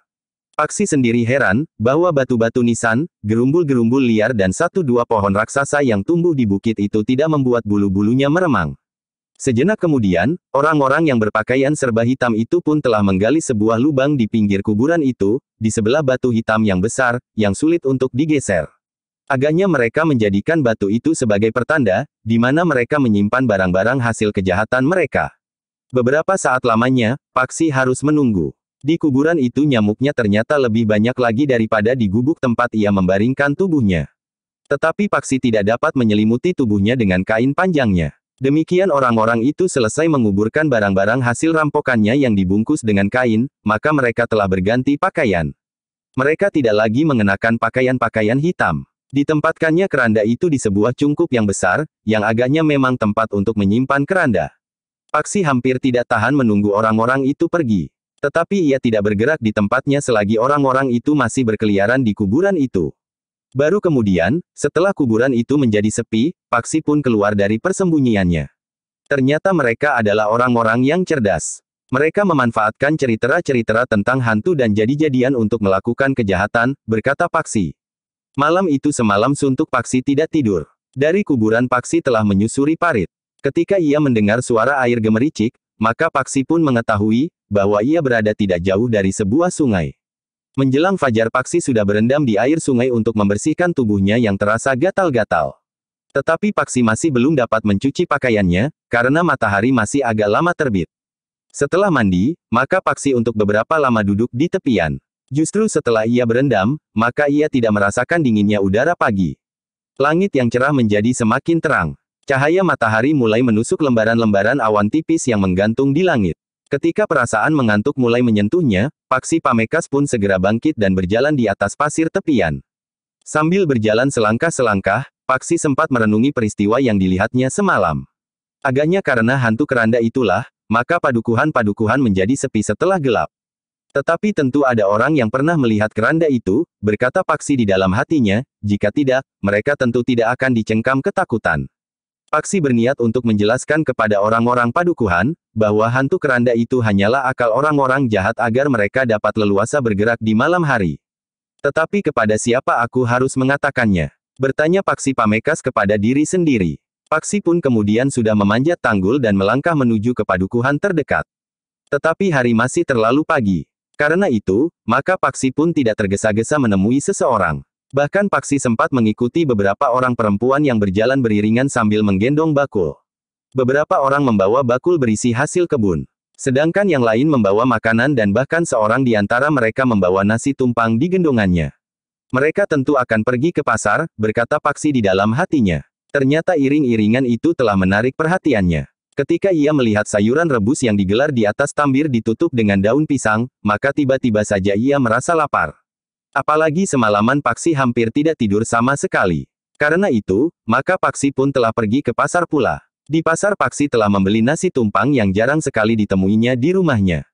Speaker 1: Paksi sendiri heran, bahwa batu-batu nisan, gerumbul-gerumbul liar dan satu dua pohon raksasa yang tumbuh di bukit itu tidak membuat bulu-bulunya meremang. Sejenak kemudian, orang-orang yang berpakaian serba hitam itu pun telah menggali sebuah lubang di pinggir kuburan itu, di sebelah batu hitam yang besar, yang sulit untuk digeser. Agaknya mereka menjadikan batu itu sebagai pertanda, di mana mereka menyimpan barang-barang hasil kejahatan mereka. Beberapa saat lamanya, Paksi harus menunggu. Di kuburan itu nyamuknya ternyata lebih banyak lagi daripada di gubuk tempat ia membaringkan tubuhnya. Tetapi Paksi tidak dapat menyelimuti tubuhnya dengan kain panjangnya. Demikian orang-orang itu selesai menguburkan barang-barang hasil rampokannya yang dibungkus dengan kain, maka mereka telah berganti pakaian. Mereka tidak lagi mengenakan pakaian-pakaian hitam. Ditempatkannya keranda itu di sebuah cungkup yang besar, yang agaknya memang tempat untuk menyimpan keranda. Paksi hampir tidak tahan menunggu orang-orang itu pergi. Tetapi ia tidak bergerak di tempatnya selagi orang-orang itu masih berkeliaran di kuburan itu. Baru kemudian, setelah kuburan itu menjadi sepi, Paksi pun keluar dari persembunyiannya. Ternyata mereka adalah orang-orang yang cerdas. Mereka memanfaatkan cerita-cerita tentang hantu dan jadi-jadian untuk melakukan kejahatan, berkata Paksi. Malam itu semalam suntuk Paksi tidak tidur. Dari kuburan Paksi telah menyusuri parit. Ketika ia mendengar suara air gemericik, maka Paksi pun mengetahui bahwa ia berada tidak jauh dari sebuah sungai. Menjelang fajar Paksi sudah berendam di air sungai untuk membersihkan tubuhnya yang terasa gatal-gatal. Tetapi Paksi masih belum dapat mencuci pakaiannya, karena matahari masih agak lama terbit. Setelah mandi, maka Paksi untuk beberapa lama duduk di tepian. Justru setelah ia berendam, maka ia tidak merasakan dinginnya udara pagi. Langit yang cerah menjadi semakin terang. Cahaya matahari mulai menusuk lembaran-lembaran awan tipis yang menggantung di langit. Ketika perasaan mengantuk mulai menyentuhnya, Paksi Pamekas pun segera bangkit dan berjalan di atas pasir tepian. Sambil berjalan selangkah-selangkah, Paksi sempat merenungi peristiwa yang dilihatnya semalam. Agaknya karena hantu keranda itulah, maka padukuhan-padukuhan menjadi sepi setelah gelap. Tetapi tentu ada orang yang pernah melihat keranda itu, berkata Paksi di dalam hatinya, jika tidak, mereka tentu tidak akan dicengkam ketakutan. Paksi berniat untuk menjelaskan kepada orang-orang padukuhan, bahwa hantu keranda itu hanyalah akal orang-orang jahat agar mereka dapat leluasa bergerak di malam hari. Tetapi kepada siapa aku harus mengatakannya? Bertanya Paksi Pamekas kepada diri sendiri. Paksi pun kemudian sudah memanjat tanggul dan melangkah menuju ke padukuhan terdekat. Tetapi hari masih terlalu pagi. Karena itu, maka Paksi pun tidak tergesa-gesa menemui seseorang. Bahkan Paksi sempat mengikuti beberapa orang perempuan yang berjalan beriringan sambil menggendong bakul. Beberapa orang membawa bakul berisi hasil kebun. Sedangkan yang lain membawa makanan dan bahkan seorang di antara mereka membawa nasi tumpang di gendongannya. Mereka tentu akan pergi ke pasar, berkata Paksi di dalam hatinya. Ternyata iring-iringan itu telah menarik perhatiannya. Ketika ia melihat sayuran rebus yang digelar di atas tambir ditutup dengan daun pisang, maka tiba-tiba saja ia merasa lapar. Apalagi semalaman Paksi hampir tidak tidur sama sekali. Karena itu, maka Paksi pun telah pergi ke pasar pula. Di pasar Paksi telah membeli nasi tumpang yang jarang sekali ditemuinya di rumahnya.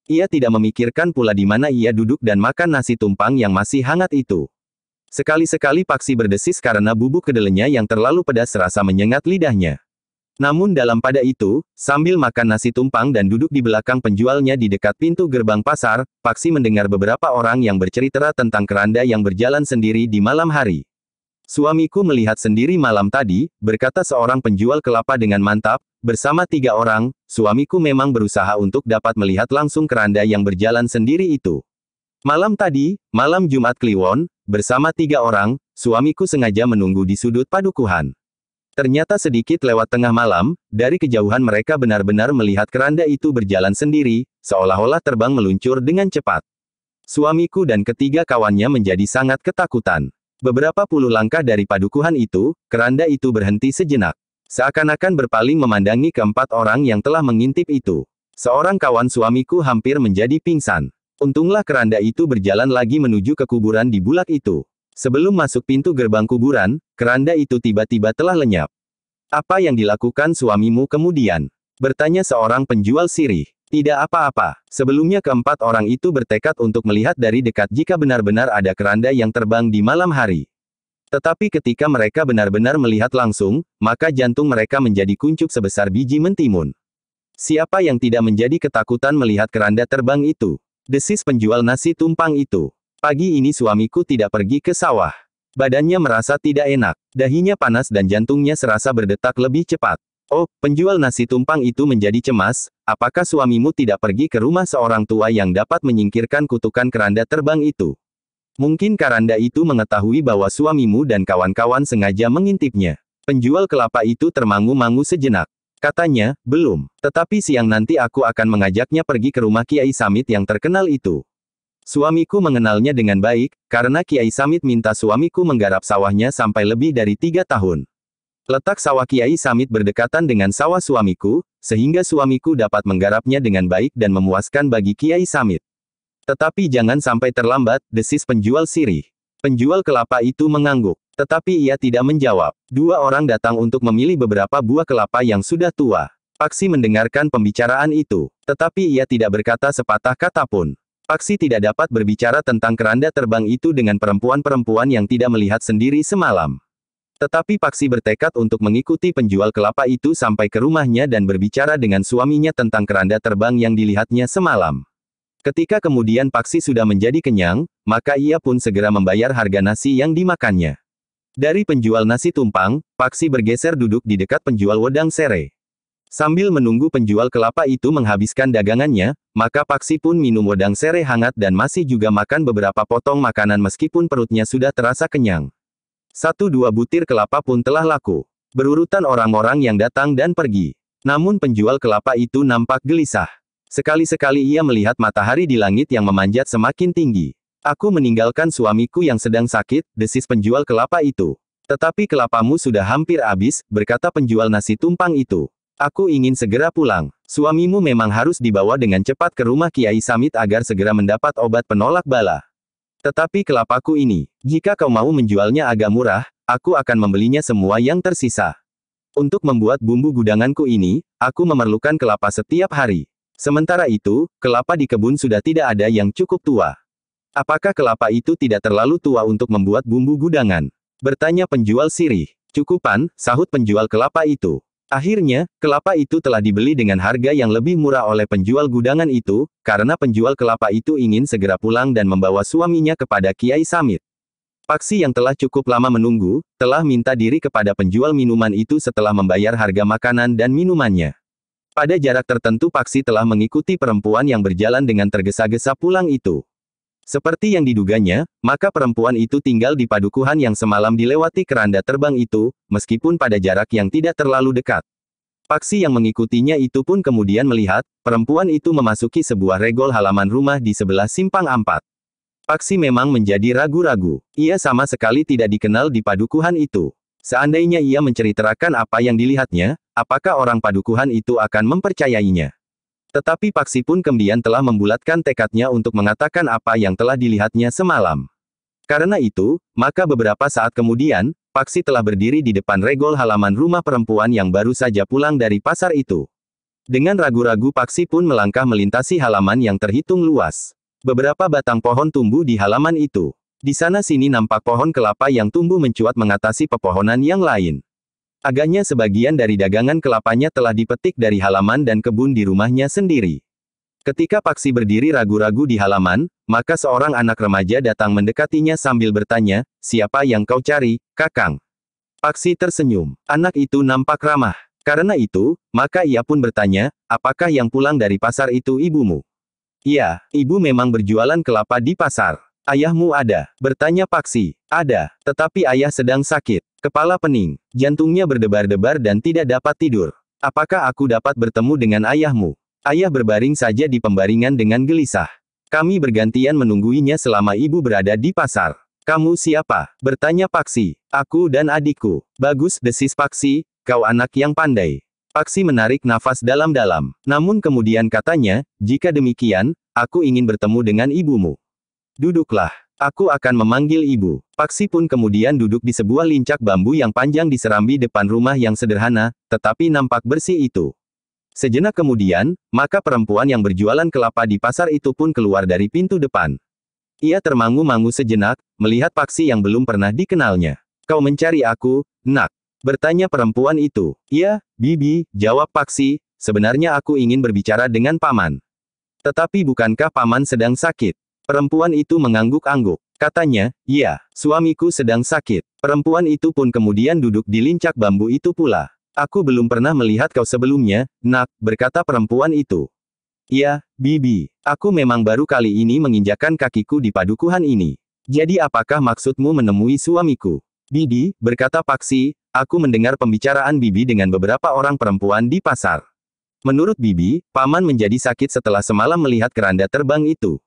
Speaker 1: Ia tidak memikirkan pula di mana ia duduk dan makan nasi tumpang yang masih hangat itu. Sekali-sekali Paksi berdesis karena bubuk kedelainya yang terlalu pedas serasa menyengat lidahnya. Namun dalam pada itu, sambil makan nasi tumpang dan duduk di belakang penjualnya di dekat pintu gerbang pasar, Paksi mendengar beberapa orang yang bercerita tentang keranda yang berjalan sendiri di malam hari. Suamiku melihat sendiri malam tadi, berkata seorang penjual kelapa dengan mantap, bersama 3 orang, suamiku memang berusaha untuk dapat melihat langsung keranda yang berjalan sendiri itu. Malam tadi, malam Jumat Kliwon, bersama 3 orang, suamiku sengaja menunggu di sudut padukuhan. Ternyata sedikit lewat tengah malam, dari kejauhan mereka benar-benar melihat keranda itu berjalan sendiri, seolah-olah terbang meluncur dengan cepat. Suamiku dan ketiga kawannya menjadi sangat ketakutan. Beberapa puluh langkah dari padukuhan itu, keranda itu berhenti sejenak. Seakan-akan berpaling memandangi keempat orang yang telah mengintip itu. Seorang kawan suamiku hampir menjadi pingsan. Untunglah keranda itu berjalan lagi menuju ke kuburan di bulak itu. Sebelum masuk pintu gerbang kuburan, keranda itu tiba-tiba telah lenyap. Apa yang dilakukan suamimu kemudian? Bertanya seorang penjual sirih. Tidak apa-apa. Sebelumnya keempat orang itu bertekad untuk melihat dari dekat jika benar-benar ada keranda yang terbang di malam hari. Tetapi ketika mereka benar-benar melihat langsung, maka jantung mereka menjadi kuncup sebesar biji mentimun. Siapa yang tidak menjadi ketakutan melihat keranda terbang itu? Desis penjual nasi tumpang itu. Pagi ini suamiku tidak pergi ke sawah. Badannya merasa tidak enak. Dahinya panas dan jantungnya serasa berdetak lebih cepat. Oh, penjual nasi tumpang itu menjadi cemas, apakah suamimu tidak pergi ke rumah seorang tua yang dapat menyingkirkan kutukan keranda terbang itu? Mungkin keranda itu mengetahui bahwa suamimu dan kawan-kawan sengaja mengintipnya. Penjual kelapa itu termangu-mangu sejenak. Katanya, belum. Tetapi siang nanti aku akan mengajaknya pergi ke rumah Kiai Samit yang terkenal itu. Suamiku mengenalnya dengan baik, karena Kiai Samit minta suamiku menggarap sawahnya sampai lebih dari 3 tahun. Letak sawah Kiai Samit berdekatan dengan sawah suamiku, sehingga suamiku dapat menggarapnya dengan baik dan memuaskan bagi Kiai Samit. Tetapi jangan sampai terlambat, desis penjual sirih. Penjual kelapa itu mengangguk, tetapi ia tidak menjawab. 2 orang datang untuk memilih beberapa buah kelapa yang sudah tua. Paksi mendengarkan pembicaraan itu, tetapi ia tidak berkata sepatah kata pun. Paksi tidak dapat berbicara tentang keranda terbang itu dengan perempuan-perempuan yang tidak melihat sendiri semalam. Tetapi Paksi bertekad untuk mengikuti penjual kelapa itu sampai ke rumahnya dan berbicara dengan suaminya tentang keranda terbang yang dilihatnya semalam. Ketika kemudian Paksi sudah menjadi kenyang, maka ia pun segera membayar harga nasi yang dimakannya. Dari penjual nasi tumpang, Paksi bergeser duduk di dekat penjual wedang sere. Sambil menunggu penjual kelapa itu menghabiskan dagangannya, maka Paksi pun minum wedang sere hangat dan masih juga makan beberapa potong makanan meskipun perutnya sudah terasa kenyang. 1-2 butir kelapa pun telah laku. Berurutan orang-orang yang datang dan pergi. Namun penjual kelapa itu nampak gelisah. Sekali-sekali ia melihat matahari di langit yang memanjat semakin tinggi. Aku meninggalkan suamiku yang sedang sakit, desis penjual kelapa itu. Tetapi kelapamu sudah hampir habis, berkata penjual nasi tumpang itu. Aku ingin segera pulang. Suamimu memang harus dibawa dengan cepat ke rumah Kiai Samit agar segera mendapat obat penolak bala. Tetapi kelapaku ini, jika kau mau menjualnya agak murah, aku akan membelinya semua yang tersisa. Untuk membuat bumbu gudanganku ini, aku memerlukan kelapa setiap hari. Sementara itu, kelapa di kebun sudah tidak ada yang cukup tua. Apakah kelapa itu tidak terlalu tua untuk membuat bumbu gudangan? Bertanya penjual sirih. Cukupan, sahut penjual kelapa itu. Akhirnya, kelapa itu telah dibeli dengan harga yang lebih murah oleh penjual gudangan itu, karena penjual kelapa itu ingin segera pulang dan membawa suaminya kepada Kiai Samit. Paksi yang telah cukup lama menunggu, telah minta diri kepada penjual minuman itu setelah membayar harga makanan dan minumannya. Pada jarak tertentu Paksi telah mengikuti perempuan yang berjalan dengan tergesa-gesa pulang itu. Seperti yang diduganya, maka perempuan itu tinggal di padukuhan yang semalam dilewati keranda terbang itu, meskipun pada jarak yang tidak terlalu dekat. Paksi yang mengikutinya itu pun kemudian melihat, perempuan itu memasuki sebuah regol halaman rumah di sebelah simpang Ampat. Paksi memang menjadi ragu-ragu. Ia sama sekali tidak dikenal di padukuhan itu. Seandainya ia menceritakan apa yang dilihatnya, apakah orang padukuhan itu akan mempercayainya? Tetapi Paksi pun kemudian telah membulatkan tekadnya untuk mengatakan apa yang telah dilihatnya semalam. Karena itu, maka beberapa saat kemudian, Paksi telah berdiri di depan regol halaman rumah perempuan yang baru saja pulang dari pasar itu. Dengan ragu-ragu Paksi pun melangkah melintasi halaman yang terhitung luas. Beberapa batang pohon tumbuh di halaman itu. Di sana-sini nampak pohon kelapa yang tumbuh mencuat mengatasi pepohonan yang lain. Agaknya sebagian dari dagangan kelapanya telah dipetik dari halaman dan kebun di rumahnya sendiri. Ketika Paksi berdiri ragu-ragu di halaman, maka seorang anak remaja datang mendekatinya sambil bertanya, "Siapa yang kau cari, Kakang?" Paksi tersenyum. Anak itu nampak ramah. Karena itu, maka ia pun bertanya, "Apakah yang pulang dari pasar itu ibumu?" "Iya, ibu memang berjualan kelapa di pasar." "Ayahmu ada?" bertanya Paksi. "Ada, tetapi ayah sedang sakit. Kepala pening, jantungnya berdebar-debar dan tidak dapat tidur. Apakah aku dapat bertemu dengan ayahmu?" Ayah berbaring saja di pembaringan dengan gelisah. "Kami bergantian menungguinya selama ibu berada di pasar." "Kamu siapa?" bertanya Paksi. "Aku dan adikku." "Bagus," desis Paksi, "kau anak yang pandai." Paksi menarik nafas dalam-dalam. Namun kemudian katanya, "Jika demikian, aku ingin bertemu dengan ibumu." "Duduklah. Aku akan memanggil ibu." Paksi pun kemudian duduk di sebuah lincak bambu yang panjang di serambi depan rumah yang sederhana, tetapi nampak bersih itu. Sejenak kemudian, maka perempuan yang berjualan kelapa di pasar itu pun keluar dari pintu depan. Ia termangu-mangu sejenak, melihat Paksi yang belum pernah dikenalnya. "Kau mencari aku, Nak?" bertanya perempuan itu. "Iya, Bibi," jawab Paksi, "sebenarnya aku ingin berbicara dengan Paman." "Tetapi bukankah Paman sedang sakit?" Perempuan itu mengangguk-angguk. Katanya, "Iya, suamiku sedang sakit." Perempuan itu pun kemudian duduk di lincak bambu itu pula. Aku belum pernah melihat kau sebelumnya, Nak, berkata perempuan itu. Ya, Bibi. Aku memang baru kali ini menginjakkan kakiku di padukuhan ini. Jadi apakah maksudmu menemui suamiku? Bibi, berkata Paksi, aku mendengar pembicaraan Bibi dengan beberapa orang perempuan di pasar. Menurut Bibi, Paman menjadi sakit setelah semalam melihat keranda terbang itu.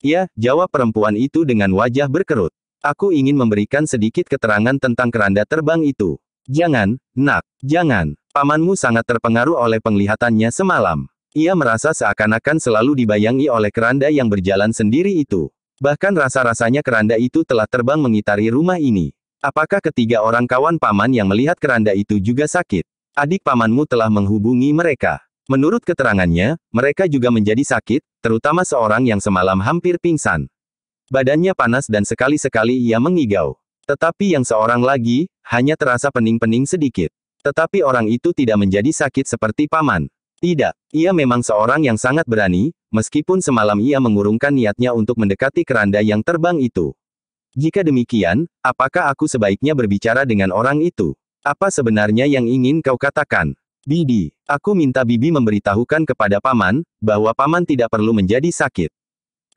Speaker 1: Ya, jawab perempuan itu dengan wajah berkerut. Aku ingin memberikan sedikit keterangan tentang keranda terbang itu. Jangan, Nak, jangan. Pamanmu sangat terpengaruh oleh penglihatannya semalam. Ia merasa seakan-akan selalu dibayangi oleh keranda yang berjalan sendiri itu. Bahkan rasa-rasanya keranda itu telah terbang mengitari rumah ini. Apakah ketiga orang kawan paman yang melihat keranda itu juga sakit? Adik pamanmu telah menghubungi mereka. Menurut keterangannya, mereka juga menjadi sakit, terutama seorang yang semalam hampir pingsan. Badannya panas dan sekali-sekali ia mengigau. Tetapi yang seorang lagi, hanya terasa pening-pening sedikit. Tetapi orang itu tidak menjadi sakit seperti paman. Tidak, ia memang seorang yang sangat berani, meskipun semalam ia mengurungkan niatnya untuk mendekati keranda yang terbang itu. Jika demikian, apakah aku sebaiknya berbicara dengan orang itu? Apa sebenarnya yang ingin kau katakan? Bibi, aku minta Bibi memberitahukan kepada Paman, bahwa Paman tidak perlu menjadi sakit.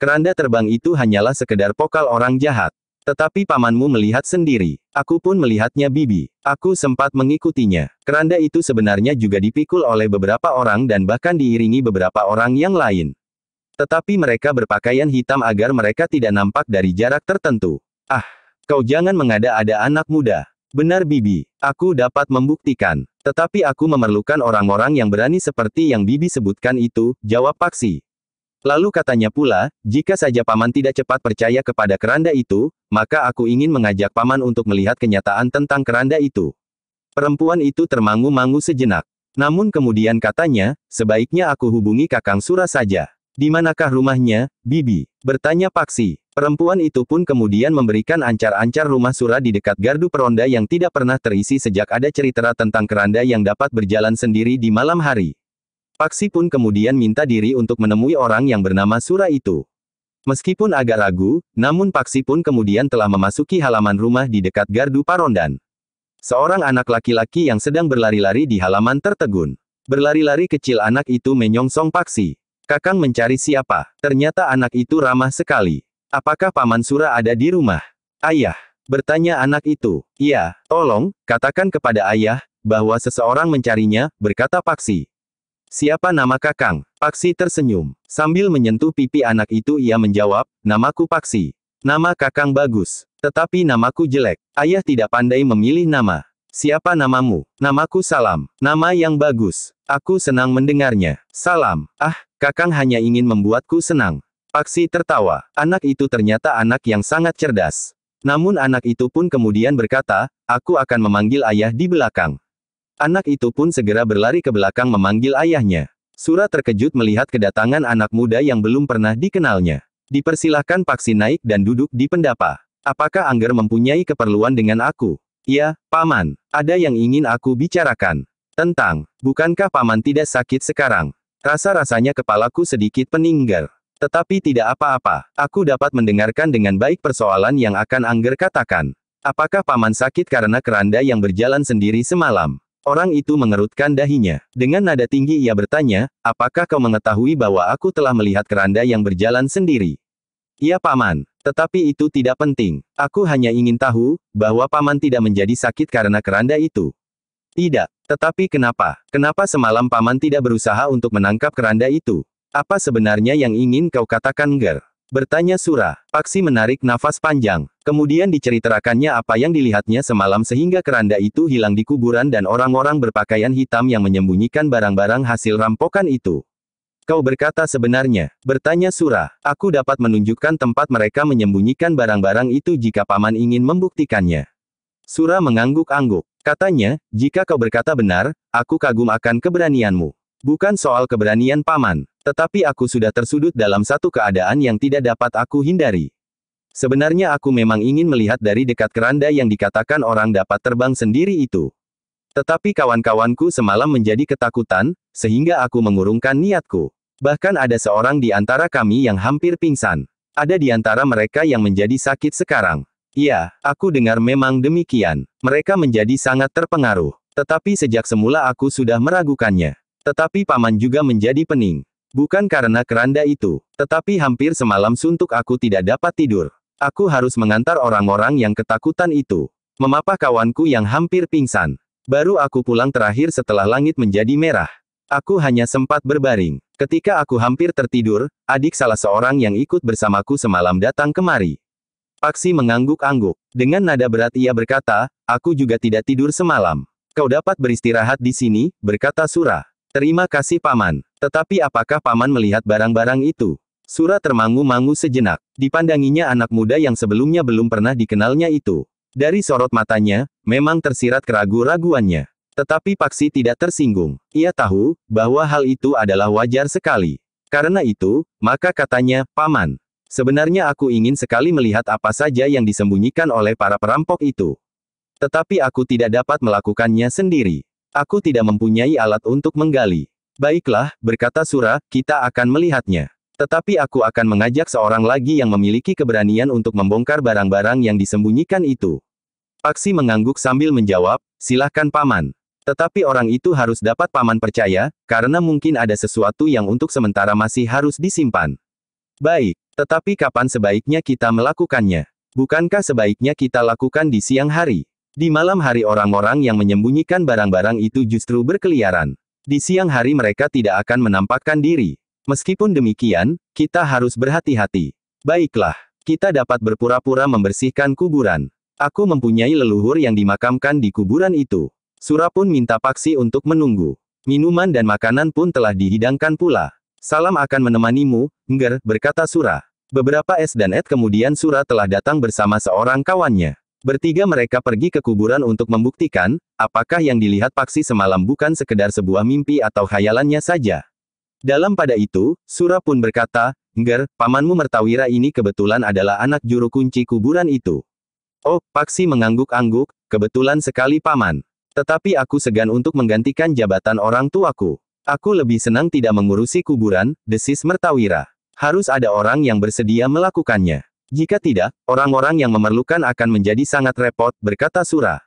Speaker 1: Keranda terbang itu hanyalah sekedar pokal orang jahat. Tetapi Pamanmu melihat sendiri. Aku pun melihatnya Bibi. Aku sempat mengikutinya. Keranda itu sebenarnya juga dipikul oleh beberapa orang dan bahkan diiringi beberapa orang yang lain. Tetapi mereka berpakaian hitam agar mereka tidak nampak dari jarak tertentu. Ah, kau jangan mengada-ada anak muda. Benar Bibi, aku dapat membuktikan. Tetapi aku memerlukan orang-orang yang berani seperti yang Bibi sebutkan itu, jawab Paksi. Lalu katanya pula, jika saja Paman tidak cepat percaya kepada keranda itu, maka aku ingin mengajak Paman untuk melihat kenyataan tentang keranda itu. Perempuan itu termangu-mangu sejenak. Namun kemudian katanya, sebaiknya aku hubungi Kakang Sura saja. Di manakah rumahnya, Bibi? Bertanya Paksi. Perempuan itu pun kemudian memberikan ancar-ancar rumah Sura di dekat gardu peronda yang tidak pernah terisi sejak ada cerita tentang keranda yang dapat berjalan sendiri di malam hari. Paksi pun kemudian minta diri untuk menemui orang yang bernama Sura itu. Meskipun agak ragu, namun Paksi pun kemudian telah memasuki halaman rumah di dekat gardu parondan. Seorang anak laki-laki yang sedang berlari-lari di halaman tertegun. Berlari-lari kecil anak itu menyongsong Paksi. Kakang mencari siapa? Ternyata anak itu ramah sekali. Apakah Paman Sura ada di rumah? Ayah, bertanya anak itu. Iya, tolong, katakan kepada ayah, bahwa seseorang mencarinya, berkata Paksi. Siapa nama Kakang? Paksi tersenyum. Sambil menyentuh pipi anak itu ia menjawab, namaku Paksi. Nama Kakang bagus. Tetapi namaku jelek. Ayah tidak pandai memilih nama. Siapa namamu? Namaku Salam. Nama yang bagus. Aku senang mendengarnya. Salam. Ah, Kakang hanya ingin membuatku senang. Paksi tertawa. Anak itu ternyata anak yang sangat cerdas. Namun anak itu pun kemudian berkata, aku akan memanggil ayah di belakang. Anak itu pun segera berlari ke belakang memanggil ayahnya. Sura terkejut melihat kedatangan anak muda yang belum pernah dikenalnya. Dipersilahkan Paksi naik dan duduk di pendapa. Apakah Angger mempunyai keperluan dengan aku? Ya, Paman. Ada yang ingin aku bicarakan. Tentang, bukankah Paman tidak sakit sekarang? Rasa-rasanya kepalaku sedikit peninggal. Tetapi tidak apa-apa, aku dapat mendengarkan dengan baik persoalan yang akan Angger katakan. Apakah Paman sakit karena keranda yang berjalan sendiri semalam? Orang itu mengerutkan dahinya. Dengan nada tinggi ia bertanya, apakah kau mengetahui bahwa aku telah melihat keranda yang berjalan sendiri? Iya Paman, tetapi itu tidak penting. Aku hanya ingin tahu, bahwa Paman tidak menjadi sakit karena keranda itu. Tidak, tetapi kenapa? Kenapa semalam Paman tidak berusaha untuk menangkap keranda itu? Apa sebenarnya yang ingin kau katakan Nger? Bertanya Sura. Paksi menarik nafas panjang. Kemudian diceritakannya apa yang dilihatnya semalam sehingga keranda itu hilang di kuburan dan orang-orang berpakaian hitam yang menyembunyikan barang-barang hasil rampokan itu. Kau berkata sebenarnya, bertanya Sura. Aku dapat menunjukkan tempat mereka menyembunyikan barang-barang itu jika Paman ingin membuktikannya. Sura mengangguk-angguk. Katanya, jika kau berkata benar, aku kagum akan keberanianmu. Bukan soal keberanian Paman, tetapi aku sudah tersudut dalam satu keadaan yang tidak dapat aku hindari. Sebenarnya aku memang ingin melihat dari dekat keranda yang dikatakan orang dapat terbang sendiri itu. Tetapi kawan-kawanku semalam menjadi ketakutan, sehingga aku mengurungkan niatku. Bahkan ada seorang di antara kami yang hampir pingsan. Ada di antara mereka yang menjadi sakit sekarang. Iya, aku dengar memang demikian. Mereka menjadi sangat terpengaruh. Tetapi sejak semula aku sudah meragukannya. Tetapi paman juga menjadi pening. Bukan karena keranda itu, tetapi hampir semalam suntuk aku tidak dapat tidur. Aku harus mengantar orang-orang yang ketakutan itu. Memapah kawanku yang hampir pingsan. Baru aku pulang terakhir setelah langit menjadi merah. Aku hanya sempat berbaring. Ketika aku hampir tertidur, adik salah seorang yang ikut bersamaku semalam datang kemari. Paksi mengangguk-angguk. Dengan nada berat ia berkata, aku juga tidak tidur semalam. Kau dapat beristirahat di sini, berkata Sura. Terima kasih paman. Tetapi apakah paman melihat barang-barang itu? Sura termangu-mangu sejenak. Dipandanginya anak muda yang sebelumnya belum pernah dikenalnya itu. Dari sorot matanya, memang tersirat keraguan-raguannya. Tetapi Paksi tidak tersinggung. Ia tahu, bahwa hal itu adalah wajar sekali. Karena itu, maka katanya, paman. Sebenarnya aku ingin sekali melihat apa saja yang disembunyikan oleh para perampok itu. Tetapi aku tidak dapat melakukannya sendiri. Aku tidak mempunyai alat untuk menggali. Baiklah, berkata Sura, kita akan melihatnya. Tetapi aku akan mengajak seorang lagi yang memiliki keberanian untuk membongkar barang-barang yang disembunyikan itu. Paksi mengangguk sambil menjawab, silahkan paman. Tetapi orang itu harus dapat paman percaya, karena mungkin ada sesuatu yang untuk sementara masih harus disimpan. Baik, tetapi kapan sebaiknya kita melakukannya? Bukankah sebaiknya kita lakukan di siang hari? Di malam hari orang-orang yang menyembunyikan barang-barang itu justru berkeliaran. Di siang hari mereka tidak akan menampakkan diri. Meskipun demikian, kita harus berhati-hati. Baiklah, kita dapat berpura-pura membersihkan kuburan. Aku mempunyai leluhur yang dimakamkan di kuburan itu. Sura pun minta Paksi untuk menunggu. Minuman dan makanan pun telah dihidangkan pula. Salam akan menemanimu, Ngger, berkata Sura. Beberapa es dan et kemudian Sura telah datang bersama seorang kawannya. Bertiga mereka pergi ke kuburan untuk membuktikan, apakah yang dilihat Paksi semalam bukan sekedar sebuah mimpi atau khayalannya saja. Dalam pada itu, Sura pun berkata, Ngger, pamanmu Mertawira ini kebetulan adalah anak juru kunci kuburan itu. Oh, Paksi mengangguk-angguk, kebetulan sekali paman. Tetapi aku segan untuk menggantikan jabatan orang tuaku. Aku lebih senang tidak mengurusi kuburan, desis Mertawira. Harus ada orang yang bersedia melakukannya. Jika tidak, orang-orang yang memerlukan akan menjadi sangat repot, berkata Sura.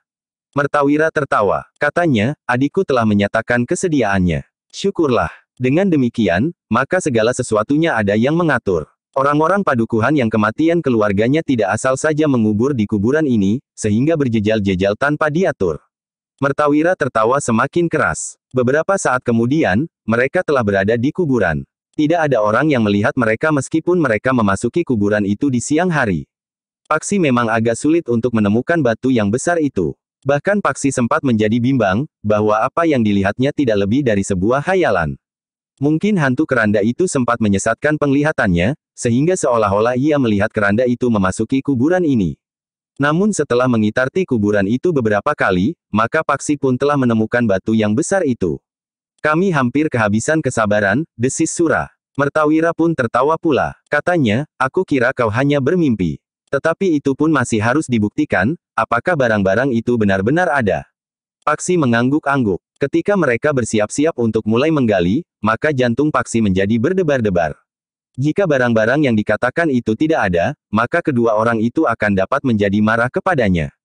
Speaker 1: Mertawira tertawa. Katanya, adikku telah menyatakan kesediaannya. Syukurlah. Dengan demikian, maka segala sesuatunya ada yang mengatur. Orang-orang padukuhan yang kematian keluarganya tidak asal saja mengubur di kuburan ini, sehingga berjejal-jejal tanpa diatur. Mertawira tertawa semakin keras. Beberapa saat kemudian, mereka telah berada di kuburan. Tidak ada orang yang melihat mereka meskipun mereka memasuki kuburan itu di siang hari. Paksi memang agak sulit untuk menemukan batu yang besar itu. Bahkan Paksi sempat menjadi bimbang, bahwa apa yang dilihatnya tidak lebih dari sebuah khayalan. Mungkin hantu keranda itu sempat menyesatkan penglihatannya, sehingga seolah-olah ia melihat keranda itu memasuki kuburan ini. Namun setelah mengitari kuburan itu beberapa kali, maka Paksi pun telah menemukan batu yang besar itu. Kami hampir kehabisan kesabaran, desis Sura. Mertawira pun tertawa pula. Katanya, aku kira kau hanya bermimpi. Tetapi itu pun masih harus dibuktikan, apakah barang-barang itu benar-benar ada. Paksi mengangguk-angguk. Ketika mereka bersiap-siap untuk mulai menggali, maka jantung Paksi menjadi berdebar-debar. Jika barang-barang yang dikatakan itu tidak ada, maka kedua orang itu akan dapat menjadi marah kepadanya.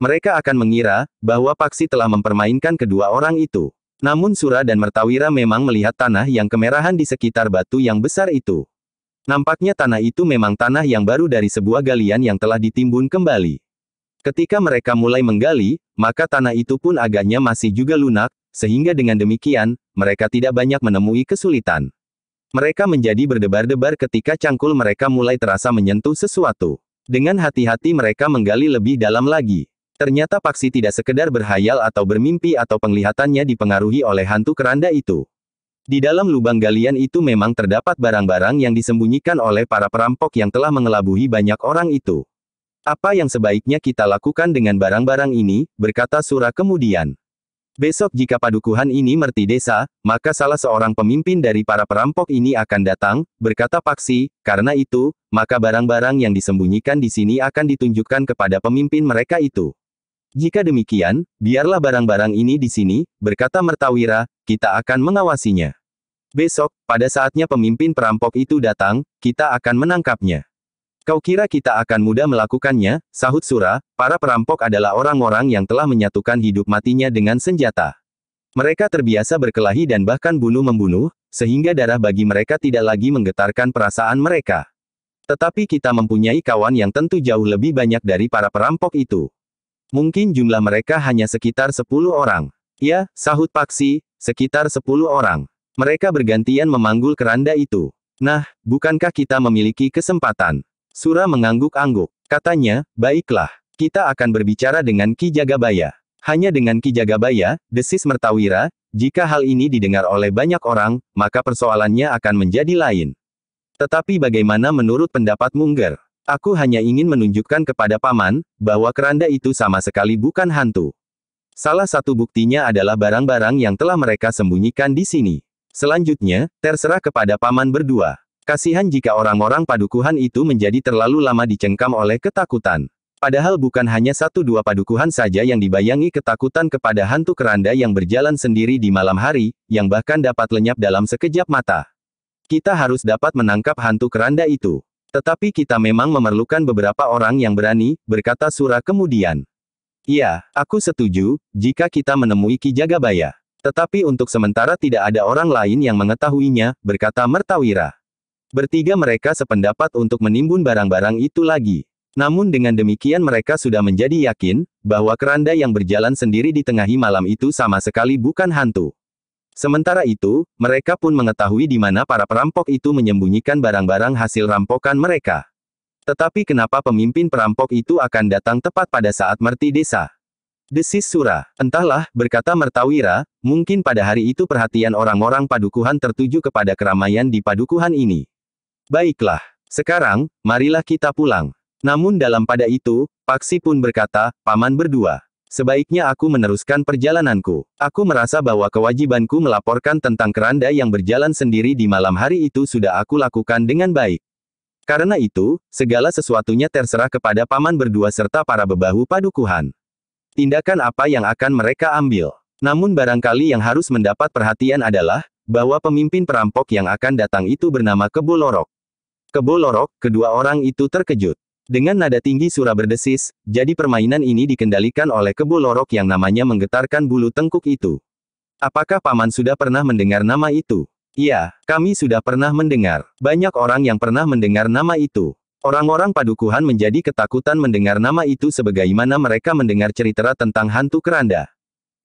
Speaker 1: Mereka akan mengira, bahwa Paksi telah mempermainkan kedua orang itu. Namun Sura dan Mertawira memang melihat tanah yang kemerahan di sekitar batu yang besar itu. Nampaknya tanah itu memang tanah yang baru dari sebuah galian yang telah ditimbun kembali. Ketika mereka mulai menggali, maka tanah itu pun agaknya masih juga lunak, sehingga dengan demikian, mereka tidak banyak menemui kesulitan. Mereka menjadi berdebar-debar ketika cangkul mereka mulai terasa menyentuh sesuatu. Dengan hati-hati mereka menggali lebih dalam lagi. Ternyata Paksi tidak sekedar berhayal atau bermimpi atau penglihatannya dipengaruhi oleh hantu keranda itu. Di dalam lubang galian itu memang terdapat barang-barang yang disembunyikan oleh para perampok yang telah mengelabuhi banyak orang itu. Apa yang sebaiknya kita lakukan dengan barang-barang ini, berkata Sura kemudian. Besok jika padukuhan ini merti desa, maka salah seorang pemimpin dari para perampok ini akan datang, berkata Paksi, karena itu, maka barang-barang yang disembunyikan di sini akan ditunjukkan kepada pemimpin mereka itu. Jika demikian, biarlah barang-barang ini di sini, berkata Mertawira, kita akan mengawasinya. Besok, pada saatnya pemimpin perampok itu datang, kita akan menangkapnya. Kau kira kita akan mudah melakukannya? Sahut Sura, para perampok adalah orang-orang yang telah menyatukan hidup matinya dengan senjata. Mereka terbiasa berkelahi dan bahkan bunuh-membunuh, sehingga darah bagi mereka tidak lagi menggetarkan perasaan mereka. Tetapi kita mempunyai kawan yang tentu jauh lebih banyak dari para perampok itu. Mungkin jumlah mereka hanya sekitar 10 orang. Ya, sahut Paksi, sekitar 10 orang. Mereka bergantian memanggul keranda itu. Nah, bukankah kita memiliki kesempatan? Sura mengangguk-angguk. Katanya, baiklah, kita akan berbicara dengan Ki Jagabaya. Hanya dengan Ki Jagabaya, desis Mertawira, jika hal ini didengar oleh banyak orang, maka persoalannya akan menjadi lain. Tetapi bagaimana menurut pendapatmu, Ngger? Aku hanya ingin menunjukkan kepada Paman, bahwa keranda itu sama sekali bukan hantu. Salah satu buktinya adalah barang-barang yang telah mereka sembunyikan di sini. Selanjutnya, terserah kepada Paman berdua. Kasihan jika orang-orang padukuhan itu menjadi terlalu lama dicengkam oleh ketakutan. Padahal bukan hanya 1-2 padukuhan saja yang dibayangi ketakutan kepada hantu keranda yang berjalan sendiri di malam hari, yang bahkan dapat lenyap dalam sekejap mata. Kita harus dapat menangkap hantu keranda itu. Tetapi kita memang memerlukan beberapa orang yang berani, berkata Sura kemudian. Iya, aku setuju, jika kita menemui Ki Jagabaya. Tetapi untuk sementara tidak ada orang lain yang mengetahuinya, berkata Mertawira. Bertiga mereka sependapat untuk menimbun barang-barang itu lagi. Namun dengan demikian mereka sudah menjadi yakin, bahwa keranda yang berjalan sendiri di tengah malam itu sama sekali bukan hantu. Sementara itu, mereka pun mengetahui di mana para perampok itu menyembunyikan barang-barang hasil rampokan mereka. Tetapi kenapa pemimpin perampok itu akan datang tepat pada saat merti desa? Desis Sura. Entahlah, berkata Mertawira, mungkin pada hari itu perhatian orang-orang padukuhan tertuju kepada keramaian di padukuhan ini. Baiklah, sekarang, marilah kita pulang. Namun dalam pada itu, Paksi pun berkata, Paman berdua. Sebaiknya aku meneruskan perjalananku. Aku merasa bahwa kewajibanku melaporkan tentang keranda yang berjalan sendiri di malam hari itu sudah aku lakukan dengan baik. Karena itu, segala sesuatunya terserah kepada Paman berdua serta para bebahu padukuhan. Tindakan apa yang akan mereka ambil. Namun barangkali yang harus mendapat perhatian adalah, bahwa pemimpin perampok yang akan datang itu bernama Kebo Lorok. Kebo Lorok, kedua orang itu terkejut. Dengan nada tinggi Sura berdesis, jadi permainan ini dikendalikan oleh Kebo Lorok yang namanya menggetarkan bulu tengkuk itu. Apakah Paman sudah pernah mendengar nama itu? Iya, kami sudah pernah mendengar. Banyak orang yang pernah mendengar nama itu. Orang-orang padukuhan menjadi ketakutan mendengar nama itu sebagaimana mereka mendengar cerita tentang hantu keranda.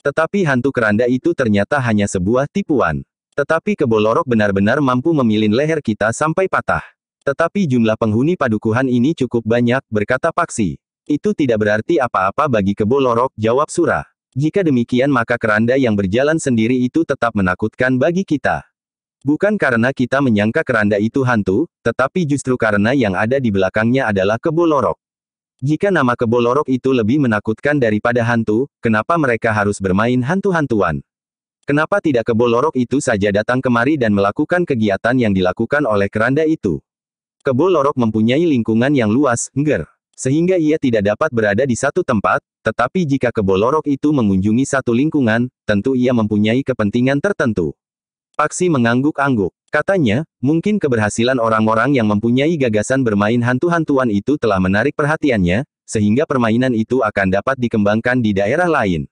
Speaker 1: Tetapi hantu keranda itu ternyata hanya sebuah tipuan. Tetapi Kebo Lorok benar-benar mampu memilin leher kita sampai patah. Tetapi jumlah penghuni padukuhan ini cukup banyak, berkata Paksi. Itu tidak berarti apa-apa bagi Kebo Lorok, jawab Sura. Jika demikian maka keranda yang berjalan sendiri itu tetap menakutkan bagi kita. Bukan karena kita menyangka keranda itu hantu, tetapi justru karena yang ada di belakangnya adalah Kebo Lorok. Jika nama Kebo Lorok itu lebih menakutkan daripada hantu, kenapa mereka harus bermain hantu-hantuan? Kenapa tidak Kebo Lorok itu saja datang kemari dan melakukan kegiatan yang dilakukan oleh keranda itu? Kebo Lorok mempunyai lingkungan yang luas, Ngger. Sehingga ia tidak dapat berada di satu tempat, tetapi jika Kebo Lorok itu mengunjungi satu lingkungan, tentu ia mempunyai kepentingan tertentu. Paksi mengangguk-angguk. Katanya, mungkin keberhasilan orang-orang yang mempunyai gagasan bermain hantu-hantuan itu telah menarik perhatiannya, sehingga permainan itu akan dapat dikembangkan di daerah lain.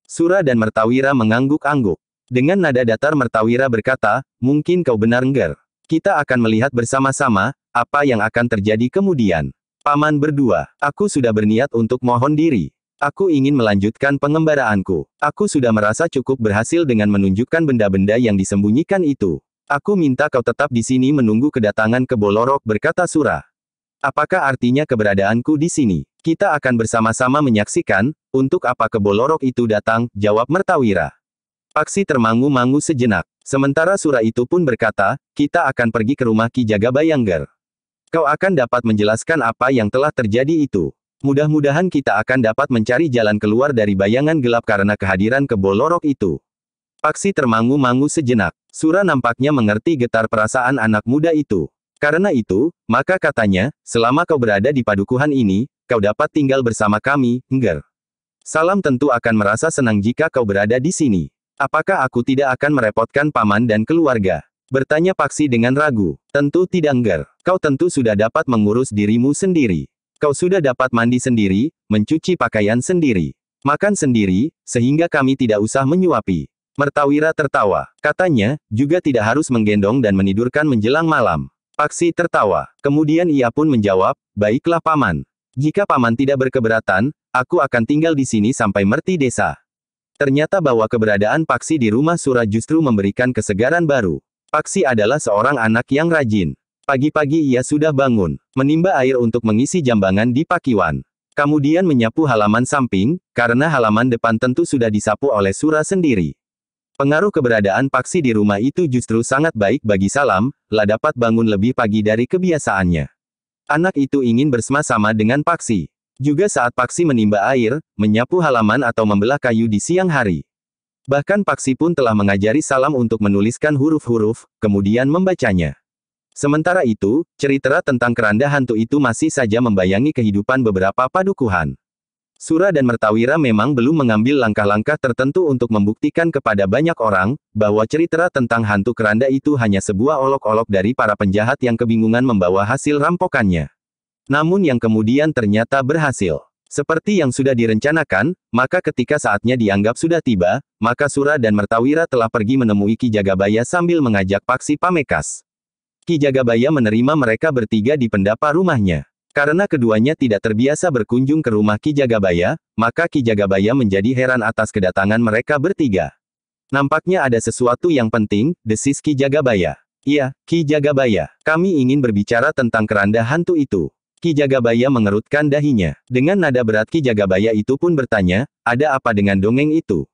Speaker 1: Sura dan Mertawira mengangguk-angguk. Dengan nada datar Mertawira berkata, mungkin kau benar Ngger. Kita akan melihat bersama-sama, apa yang akan terjadi kemudian. Paman berdua, aku sudah berniat untuk mohon diri. Aku ingin melanjutkan pengembaraanku. Aku sudah merasa cukup berhasil dengan menunjukkan benda-benda yang disembunyikan itu. Aku minta kau tetap di sini menunggu kedatangan Kebo Lorok, berkata Sura. Apakah artinya keberadaanku di sini? Kita akan bersama-sama menyaksikan, untuk apa Kebo Lorok itu datang, jawab Mertawira. Paksi termangu-mangu sejenak. Sementara Sura itu pun berkata, kita akan pergi ke rumah Ki Jagabaya Ngger. Kau akan dapat menjelaskan apa yang telah terjadi itu. Mudah-mudahan kita akan dapat mencari jalan keluar dari bayangan gelap karena kehadiran Kebo Lorok itu. Paksi termangu-mangu sejenak. Sura nampaknya mengerti getar perasaan anak muda itu. Karena itu, maka katanya, selama kau berada di padukuhan ini, kau dapat tinggal bersama kami, Ngger. Salam tentu akan merasa senang jika kau berada di sini. Apakah aku tidak akan merepotkan Paman dan keluarga? Bertanya Paksi dengan ragu. Tentu tidak enggar. Kau tentu sudah dapat mengurus dirimu sendiri. Kau sudah dapat mandi sendiri, mencuci pakaian sendiri, makan sendiri, sehingga kami tidak usah menyuapi. Mertawira tertawa. Katanya, juga tidak harus menggendong dan menidurkan menjelang malam. Paksi tertawa. Kemudian ia pun menjawab, baiklah Paman. Jika Paman tidak berkeberatan, aku akan tinggal di sini sampai merti desa. Ternyata bahwa keberadaan Paksi di rumah Sura justru memberikan kesegaran baru. Paksi adalah seorang anak yang rajin. Pagi-pagi ia sudah bangun, menimba air untuk mengisi jambangan di pakiwan. Kemudian menyapu halaman samping, karena halaman depan tentu sudah disapu oleh Sura sendiri. Pengaruh keberadaan Paksi di rumah itu justru sangat baik bagi Salam, lah dapat bangun lebih pagi dari kebiasaannya. Anak itu ingin bersama-sama dengan Paksi. Juga saat Paksi menimba air, menyapu halaman atau membelah kayu di siang hari. Bahkan Paksi pun telah mengajari Salam untuk menuliskan huruf-huruf, kemudian membacanya. Sementara itu, cerita tentang keranda hantu itu masih saja membayangi kehidupan beberapa padukuhan. Sura dan Mertawira memang belum mengambil langkah-langkah tertentu untuk membuktikan kepada banyak orang, bahwa cerita tentang hantu keranda itu hanya sebuah olok-olok dari para penjahat yang kebingungan membawa hasil rampokannya. Namun yang kemudian ternyata berhasil. Seperti yang sudah direncanakan, maka ketika saatnya dianggap sudah tiba, maka Sura dan Mertawira telah pergi menemui Ki Jagabaya sambil mengajak Paksi Pamekas. Ki Jagabaya menerima mereka bertiga di pendapa rumahnya. Karena keduanya tidak terbiasa berkunjung ke rumah Ki Jagabaya, maka Ki Jagabaya menjadi heran atas kedatangan mereka bertiga. Nampaknya ada sesuatu yang penting, desis Ki Jagabaya. Iya, Ki Jagabaya, kami ingin berbicara tentang keranda hantu itu. Ki Jagabaya mengerutkan dahinya. Dengan nada berat Ki Jagabaya itu pun bertanya, ada apa dengan dongeng itu?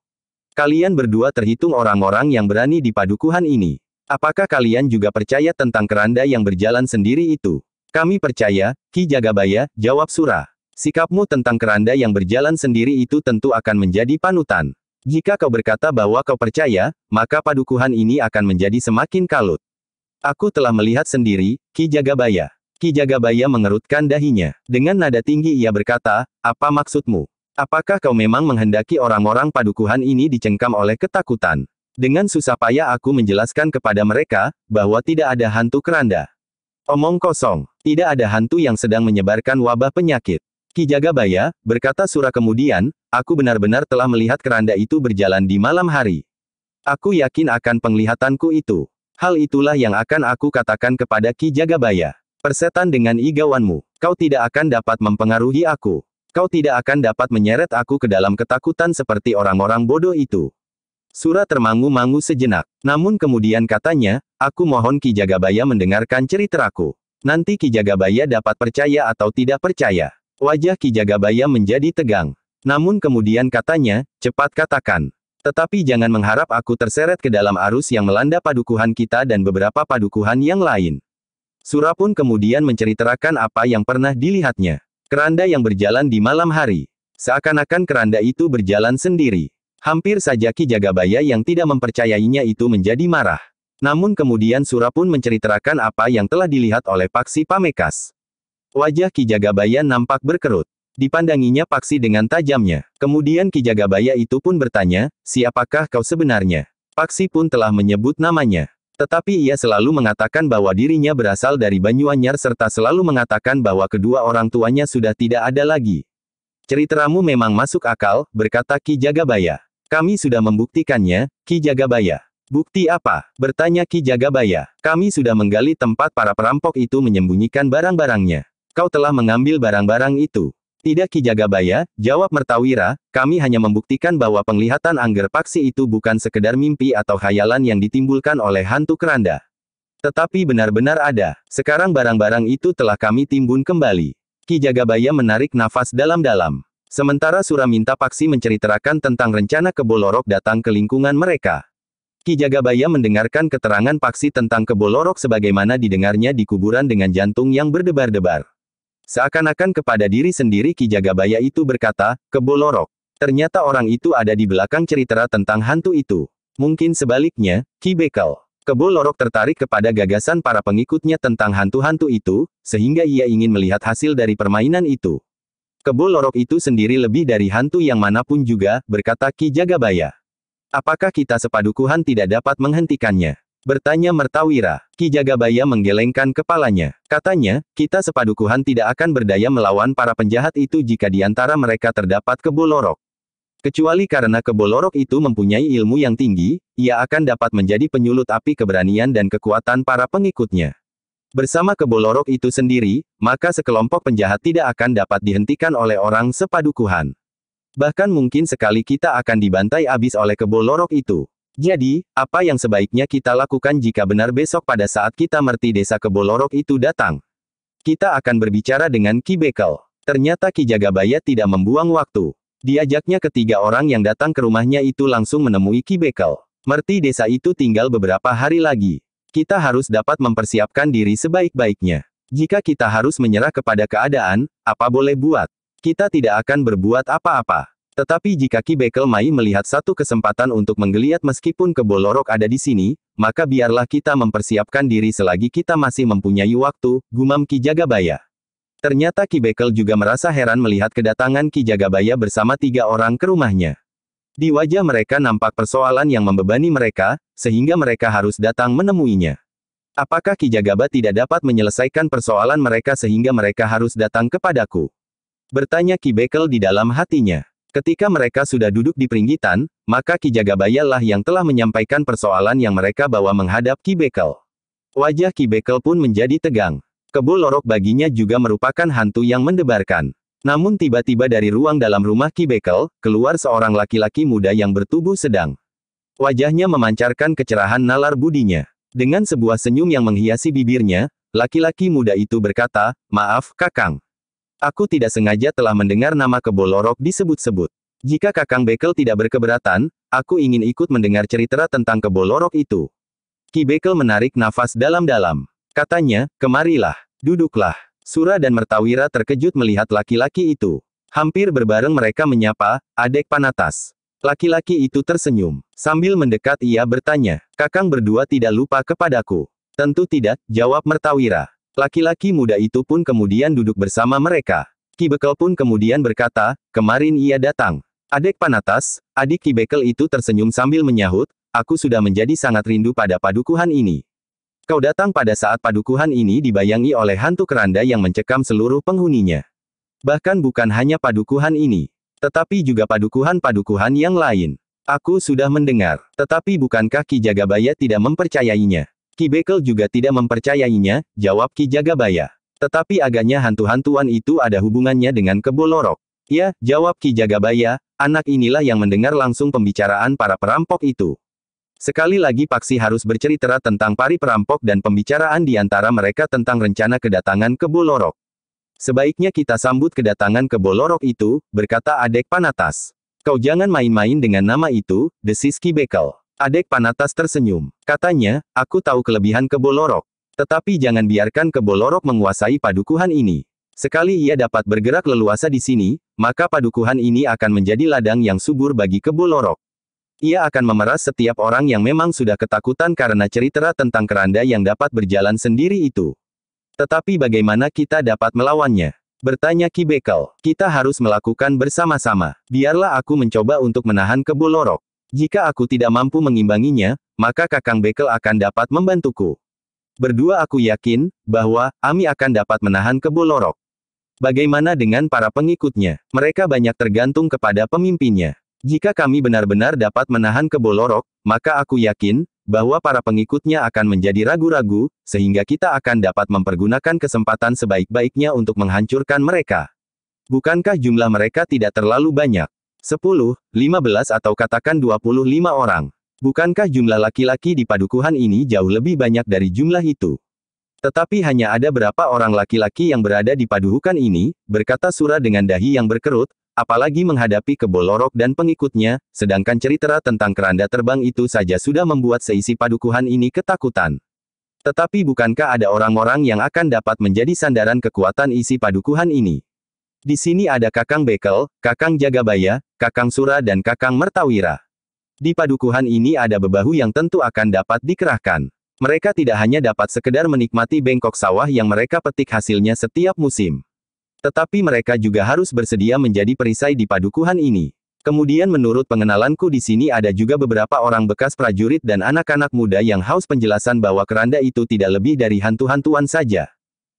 Speaker 1: Kalian berdua terhitung orang-orang yang berani di padukuhan ini. Apakah kalian juga percaya tentang keranda yang berjalan sendiri itu? Kami percaya, Ki Jagabaya, jawab Sura. Sikapmu tentang keranda yang berjalan sendiri itu tentu akan menjadi panutan. Jika kau berkata bahwa kau percaya, maka padukuhan ini akan menjadi semakin kalut. Aku telah melihat sendiri, Ki Jagabaya. Ki Jagabaya mengerutkan dahinya. Dengan nada tinggi ia berkata, apa maksudmu? Apakah kau memang menghendaki orang-orang padukuhan ini dicengkam oleh ketakutan? Dengan susah payah aku menjelaskan kepada mereka, bahwa tidak ada hantu keranda. Omong kosong. Tidak ada hantu yang sedang menyebarkan wabah penyakit. Ki Jagabaya, berkata Sura kemudian, aku benar-benar telah melihat keranda itu berjalan di malam hari. Aku yakin akan penglihatanku itu. Hal itulah yang akan aku katakan kepada Ki Jagabaya. Persetan dengan igawanmu, kau tidak akan dapat mempengaruhi aku. Kau tidak akan dapat menyeret aku ke dalam ketakutan seperti orang-orang bodoh itu. Sura termangu-mangu sejenak. Namun kemudian katanya, aku mohon Ki Jagabaya mendengarkan ceritaku. Nanti Ki Jagabaya dapat percaya atau tidak percaya. Wajah Ki Jagabaya menjadi tegang. Namun kemudian katanya, cepat katakan. Tetapi jangan mengharap aku terseret ke dalam arus yang melanda padukuhan kita dan beberapa padukuhan yang lain. Sura pun kemudian menceritakan apa yang pernah dilihatnya. Keranda yang berjalan di malam hari. Seakan-akan keranda itu berjalan sendiri. Hampir saja Ki Jagabaya yang tidak mempercayainya itu menjadi marah. Namun kemudian Sura pun menceritakan apa yang telah dilihat oleh Paksi Pamekas. Wajah Ki Jagabaya nampak berkerut. Dipandanginya Paksi dengan tajamnya. Kemudian Ki Jagabaya itu pun bertanya, siapakah kau sebenarnya? Paksi pun telah menyebut namanya. Tetapi ia selalu mengatakan bahwa dirinya berasal dari Banyuanyar serta selalu mengatakan bahwa kedua orang tuanya sudah tidak ada lagi. Ceritamu memang masuk akal, berkata Ki Jagabaya. Kami sudah membuktikannya, Ki Jagabaya. Bukti apa? Bertanya Ki Jagabaya. Kami sudah menggali tempat para perampok itu menyembunyikan barang-barangnya. Kau telah mengambil barang-barang itu. Tidak Ki Jagabaya, jawab Mertawira, kami hanya membuktikan bahwa penglihatan Angger Paksi itu bukan sekedar mimpi atau khayalan yang ditimbulkan oleh hantu keranda. Tetapi benar-benar ada. Sekarang barang-barang itu telah kami timbun kembali. Ki Jagabaya menarik nafas dalam-dalam. Sementara Sura minta Paksi menceritakan tentang rencana Kebo Lorok datang ke lingkungan mereka. Ki Jagabaya mendengarkan keterangan Paksi tentang Kebo Lorok sebagaimana didengarnya di kuburan dengan jantung yang berdebar-debar. Seakan-akan kepada diri sendiri Ki Jagabaya itu berkata, Kebo Lorok. Ternyata orang itu ada di belakang cerita tentang hantu itu. Mungkin sebaliknya, Ki Bekel. Kebo Lorok tertarik kepada gagasan para pengikutnya tentang hantu-hantu itu, sehingga ia ingin melihat hasil dari permainan itu. Kebo Lorok itu sendiri lebih dari hantu yang manapun juga, berkata Ki Jagabaya. Apakah kita sepadukuhan tidak dapat menghentikannya? Bertanya Mertawira. Ki Jagabaya menggelengkan kepalanya. Katanya, kita sepadukuhan tidak akan berdaya melawan para penjahat itu jika di antara mereka terdapat Kebo Lorok. Kecuali karena Kebo Lorok itu mempunyai ilmu yang tinggi, ia akan dapat menjadi penyulut api keberanian dan kekuatan para pengikutnya. Bersama Kebo Lorok itu sendiri, maka sekelompok penjahat tidak akan dapat dihentikan oleh orang sepadukuhan. Bahkan mungkin sekali kita akan dibantai habis oleh Kebo Lorok itu. Jadi, apa yang sebaiknya kita lakukan jika benar besok pada saat kita merti desa Kebo Lorok itu datang? Kita akan berbicara dengan Ki Bekel. Ternyata Ki Jagabaya tidak membuang waktu. Diajaknya ketiga orang yang datang ke rumahnya itu langsung menemui Ki Bekel. Merti desa itu tinggal beberapa hari lagi. Kita harus dapat mempersiapkan diri sebaik-baiknya. Jika kita harus menyerah kepada keadaan, apa boleh buat? Kita tidak akan berbuat apa-apa. Tetapi jika Ki Bekel Mai melihat satu kesempatan untuk menggeliat meskipun Kebo Lorok ada di sini, maka biarlah kita mempersiapkan diri selagi kita masih mempunyai waktu, gumam Ki Jagabaya. Ternyata Ki Bekel juga merasa heran melihat kedatangan Ki Jagabaya bersama tiga orang ke rumahnya. Di wajah mereka nampak persoalan yang membebani mereka, sehingga mereka harus datang menemuinya. Apakah Ki Jagaba tidak dapat menyelesaikan persoalan mereka sehingga mereka harus datang kepadaku? Bertanya Ki Bekel di dalam hatinya. Ketika mereka sudah duduk di peringgitan, maka Ki Jagabaya lah yang telah menyampaikan persoalan yang mereka bawa menghadap Ki Bekel. Wajah Ki Bekel pun menjadi tegang. Kebo Lorok baginya juga merupakan hantu yang mendebarkan. Namun tiba-tiba dari ruang dalam rumah Ki Bekel, keluar seorang laki-laki muda yang bertubuh sedang. Wajahnya memancarkan kecerahan nalar budinya. Dengan sebuah senyum yang menghiasi bibirnya, laki-laki muda itu berkata, "Maaf, Kakang. Aku tidak sengaja telah mendengar nama Kebo Lorok disebut-sebut. Jika Kakang Bekel tidak berkeberatan, aku ingin ikut mendengar cerita tentang Kebo Lorok itu." Ki Bekel menarik nafas dalam-dalam. Katanya, "Kemarilah, duduklah." Sura dan Mertawira terkejut melihat laki-laki itu. Hampir berbareng mereka menyapa, "Adek Panatas." Laki-laki itu tersenyum. Sambil mendekat ia bertanya, "Kakang berdua tidak lupa kepadaku?" "Tentu tidak," jawab Mertawira. Laki-laki muda itu pun kemudian duduk bersama mereka. Ki Bekel pun kemudian berkata, "Kemarin ia datang." Adek Panatas, adik Ki Bekel itu tersenyum sambil menyahut, "Aku sudah menjadi sangat rindu pada padukuhan ini. Kau datang pada saat padukuhan ini dibayangi oleh hantu keranda yang mencekam seluruh penghuninya. Bahkan bukan hanya padukuhan ini, tetapi juga padukuhan-padukuhan yang lain. Aku sudah mendengar, tetapi bukankah Ki Jagabaya tidak mempercayainya?" Ki Bekel juga tidak mempercayainya, jawab Ki Jagabaya. "Tetapi agaknya hantu-hantuan itu ada hubungannya dengan Kebo Lorok." "Ya," jawab Ki Jagabaya, "anak inilah yang mendengar langsung pembicaraan para perampok itu." Sekali lagi Paksi harus bercerita tentang pari perampok dan pembicaraan di antara mereka tentang rencana kedatangan Kebo Lorok. "Sebaiknya kita sambut kedatangan Kebo Lorok itu," berkata Adek Panatas. "Kau jangan main-main dengan nama itu," desis Ki Bekel. Adek Panatas tersenyum. Katanya, "Aku tahu kelebihan Kebo Lorok. Tetapi jangan biarkan Kebo Lorok menguasai padukuhan ini. Sekali ia dapat bergerak leluasa di sini, maka padukuhan ini akan menjadi ladang yang subur bagi Kebo Lorok. Ia akan memeras setiap orang yang memang sudah ketakutan karena cerita tentang keranda yang dapat berjalan sendiri itu. Tetapi bagaimana kita dapat melawannya?" Bertanya Ki Bekel. "Kita harus melakukan bersama-sama. Biarlah aku mencoba untuk menahan Kebo Lorok. Jika aku tidak mampu mengimbanginya, maka Kakang Bekel akan dapat membantuku. Berdua aku yakin, bahwa, Ami akan dapat menahan Kebo Lorok. Bagaimana dengan para pengikutnya? Mereka banyak tergantung kepada pemimpinnya. Jika kami benar-benar dapat menahan Kebo Lorok, maka aku yakin, bahwa para pengikutnya akan menjadi ragu-ragu, sehingga kita akan dapat mempergunakan kesempatan sebaik-baiknya untuk menghancurkan mereka. Bukankah jumlah mereka tidak terlalu banyak? 10, 15 atau katakan 25 orang. Bukankah jumlah laki-laki di padukuhan ini jauh lebih banyak dari jumlah itu? Tetapi hanya ada berapa orang laki-laki yang berada di padukuhan ini, berkata Sura dengan dahi yang berkerut, apalagi menghadapi Kebo Lorok dan pengikutnya, sedangkan cerita tentang keranda terbang itu saja sudah membuat seisi padukuhan ini ketakutan. Tetapi bukankah ada orang-orang yang akan dapat menjadi sandaran kekuatan isi padukuhan ini? Di sini ada Kakang Bekel, Kakang Jagabaya, Kakang Sura dan Kakang Mertawira. Di padukuhan ini ada bebahu yang tentu akan dapat dikerahkan. Mereka tidak hanya dapat sekedar menikmati bengkok sawah yang mereka petik hasilnya setiap musim. Tetapi mereka juga harus bersedia menjadi perisai di padukuhan ini. Kemudian menurut pengenalanku di sini ada juga beberapa orang bekas prajurit dan anak-anak muda yang haus penjelasan bahwa keranda itu tidak lebih dari hantu-hantuan saja.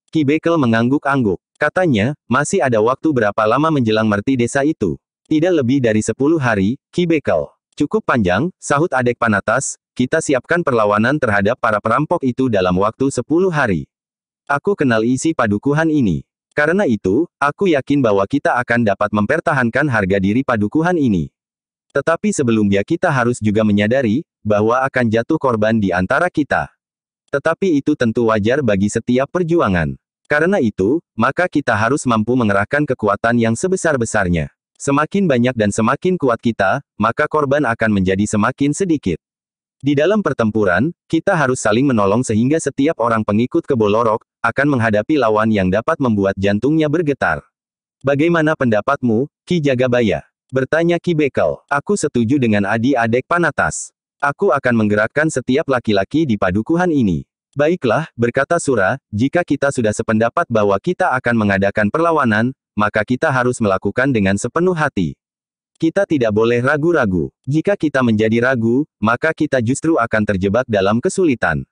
Speaker 1: Ki Bekel mengangguk-angguk. Katanya, masih ada waktu berapa lama menjelang merti desa itu? Tidak lebih dari 10 hari, Ki Bekel. Cukup panjang, sahut Adek Panatas, kita siapkan perlawanan terhadap para perampok itu dalam waktu 10 hari. Aku kenal isi padukuhan ini. Karena itu, aku yakin bahwa kita akan dapat mempertahankan harga diri padukuhan ini. Tetapi sebelumnya kita harus juga menyadari, bahwa akan jatuh korban di antara kita. Tetapi itu tentu wajar bagi setiap perjuangan. Karena itu, maka kita harus mampu mengerahkan kekuatan yang sebesar-besarnya. Semakin banyak dan semakin kuat kita, maka korban akan menjadi semakin sedikit. Di dalam pertempuran, kita harus saling menolong sehingga setiap orang pengikut Kebolorok akan menghadapi lawan yang dapat membuat jantungnya bergetar. Bagaimana pendapatmu, Ki Jagabaya? Bertanya Ki Bekel. Aku setuju dengan Adek Panatas. Aku akan menggerakkan setiap laki-laki di padukuhan ini. Baiklah, berkata Sura, jika kita sudah sependapat bahwa kita akan mengadakan perlawanan, maka kita harus melakukan dengan sepenuh hati. Kita tidak boleh ragu-ragu. Jika kita menjadi ragu, maka kita justru akan terjebak dalam kesulitan.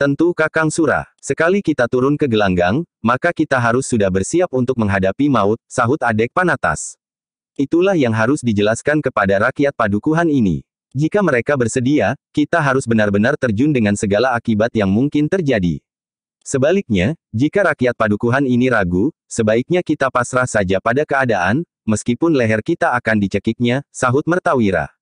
Speaker 1: Tentu Kakang Sura, sekali kita turun ke gelanggang, maka kita harus sudah bersiap untuk menghadapi maut, sahut Adek Panatas. Itulah yang harus dijelaskan kepada rakyat padukuhan ini. Jika mereka bersedia, kita harus benar-benar terjun dengan segala akibat yang mungkin terjadi. Sebaliknya, jika rakyat padukuhan ini ragu, sebaiknya kita pasrah saja pada keadaan, meskipun leher kita akan dicekiknya, sahut Mertawira.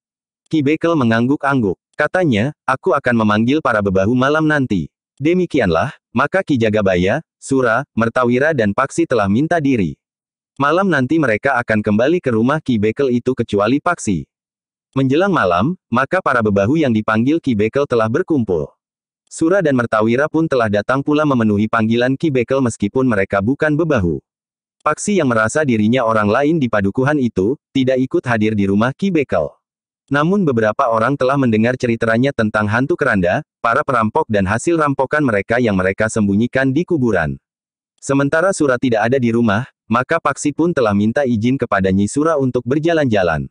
Speaker 1: Ki Bekel mengangguk-angguk. Katanya, aku akan memanggil para bebahu malam nanti. Demikianlah, maka Ki Jagabaya, Sura, Mertawira dan Paksi telah minta diri. Malam nanti mereka akan kembali ke rumah Ki Bekel itu kecuali Paksi. Menjelang malam, maka para bebahu yang dipanggil Ki Bekel telah berkumpul. Sura dan Mertawira pun telah datang pula memenuhi panggilan Ki Bekel meskipun mereka bukan bebahu. Paksi yang merasa dirinya orang lain di padukuhan itu, tidak ikut hadir di rumah Ki Bekel. Namun beberapa orang telah mendengar ceritanya tentang hantu keranda, para perampok dan hasil rampokan mereka yang mereka sembunyikan di kuburan. Sementara Sura tidak ada di rumah, maka Paksi pun telah minta izin kepada Nyi Sura untuk berjalan-jalan.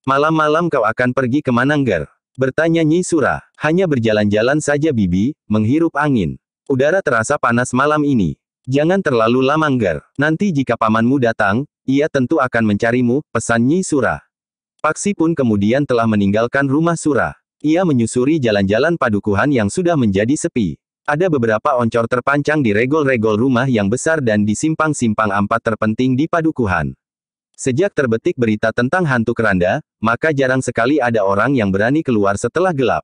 Speaker 1: Malam-malam kau akan pergi ke Manangger? Bertanya Nyi Sura. Hanya berjalan-jalan saja Bibi, menghirup angin. Udara terasa panas malam ini. Jangan terlalu lama Ngger. Nanti jika pamanmu datang, ia tentu akan mencarimu, pesan Nyi Sura. Paksi pun kemudian telah meninggalkan rumah Sura. Ia menyusuri jalan-jalan padukuhan yang sudah menjadi sepi. Ada beberapa oncor terpancang di regol-regol rumah yang besar dan di simpang-simpang ampat terpenting di padukuhan. Sejak terbetik berita tentang hantu keranda, maka jarang sekali ada orang yang berani keluar setelah gelap.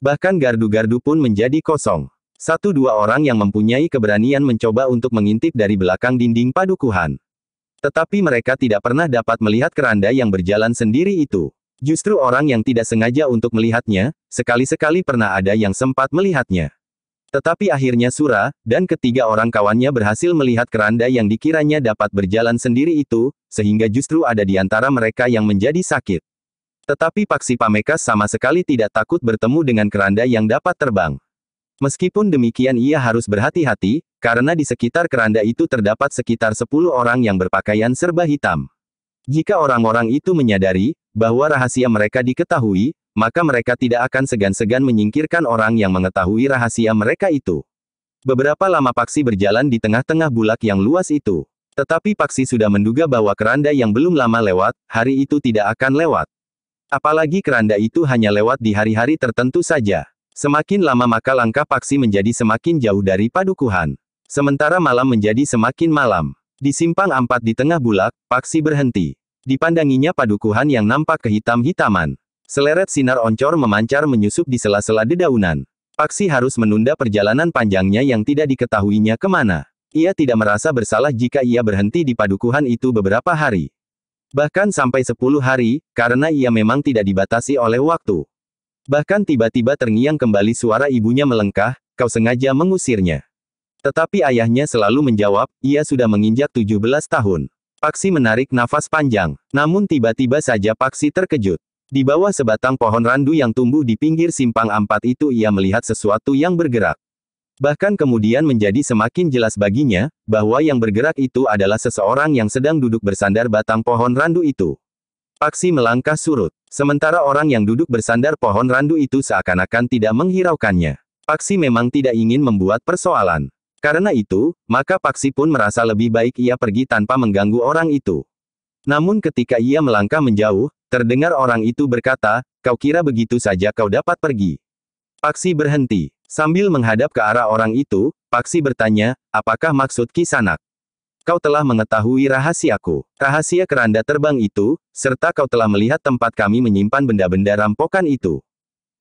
Speaker 1: Bahkan gardu-gardu pun menjadi kosong. 1-2 orang yang mempunyai keberanian mencoba untuk mengintip dari belakang dinding padukuhan. Tetapi mereka tidak pernah dapat melihat keranda yang berjalan sendiri itu. Justru orang yang tidak sengaja untuk melihatnya, sekali-sekali pernah ada yang sempat melihatnya. Tetapi akhirnya Sura, dan ketiga orang kawannya berhasil melihat keranda yang dikiranya dapat berjalan sendiri itu, sehingga justru ada di antara mereka yang menjadi sakit. Tetapi Paksi Pamekas sama sekali tidak takut bertemu dengan keranda yang dapat terbang. Meskipun demikian ia harus berhati-hati, karena di sekitar keranda itu terdapat sekitar 10 orang yang berpakaian serba hitam. Jika orang-orang itu menyadari, bahwa rahasia mereka diketahui, maka mereka tidak akan segan-segan menyingkirkan orang yang mengetahui rahasia mereka itu. Beberapa lama Paksi berjalan di tengah-tengah bulak yang luas itu. Tetapi Paksi sudah menduga bahwa keranda yang belum lama lewat, hari itu tidak akan lewat. Apalagi keranda itu hanya lewat di hari-hari tertentu saja. Semakin lama maka langkah Paksi menjadi semakin jauh dari padukuhan. Sementara malam menjadi semakin malam. Di simpang ampat di tengah bulak, Paksi berhenti. Dipandanginya padukuhan yang nampak kehitam-hitaman. Seleret sinar oncor memancar menyusup di sela-sela dedaunan. Paksi harus menunda perjalanan panjangnya yang tidak diketahuinya kemana. Ia tidak merasa bersalah jika ia berhenti di padukuhan itu beberapa hari. Bahkan sampai 10 hari, karena ia memang tidak dibatasi oleh waktu. Bahkan tiba-tiba terngiang kembali suara ibunya melengkah, kau sengaja mengusirnya. Tetapi ayahnya selalu menjawab, ia sudah menginjak 17 tahun. Paksi menarik nafas panjang. Namun tiba-tiba saja Paksi terkejut. Di bawah sebatang pohon randu yang tumbuh di pinggir simpang ampat itu ia melihat sesuatu yang bergerak. Bahkan kemudian menjadi semakin jelas baginya, bahwa yang bergerak itu adalah seseorang yang sedang duduk bersandar batang pohon randu itu. Paksi melangkah surut. Sementara orang yang duduk bersandar pohon randu itu seakan-akan tidak menghiraukannya. Paksi memang tidak ingin membuat persoalan. Karena itu, maka Paksi pun merasa lebih baik ia pergi tanpa mengganggu orang itu. Namun ketika ia melangkah menjauh, terdengar orang itu berkata, "Kau kira begitu saja kau dapat pergi?" Paksi berhenti. Sambil menghadap ke arah orang itu, Paksi bertanya, "Apakah maksud Kisanak? Kau telah mengetahui rahasiaku, rahasia keranda terbang itu, serta kau telah melihat tempat kami menyimpan benda-benda rampokan itu."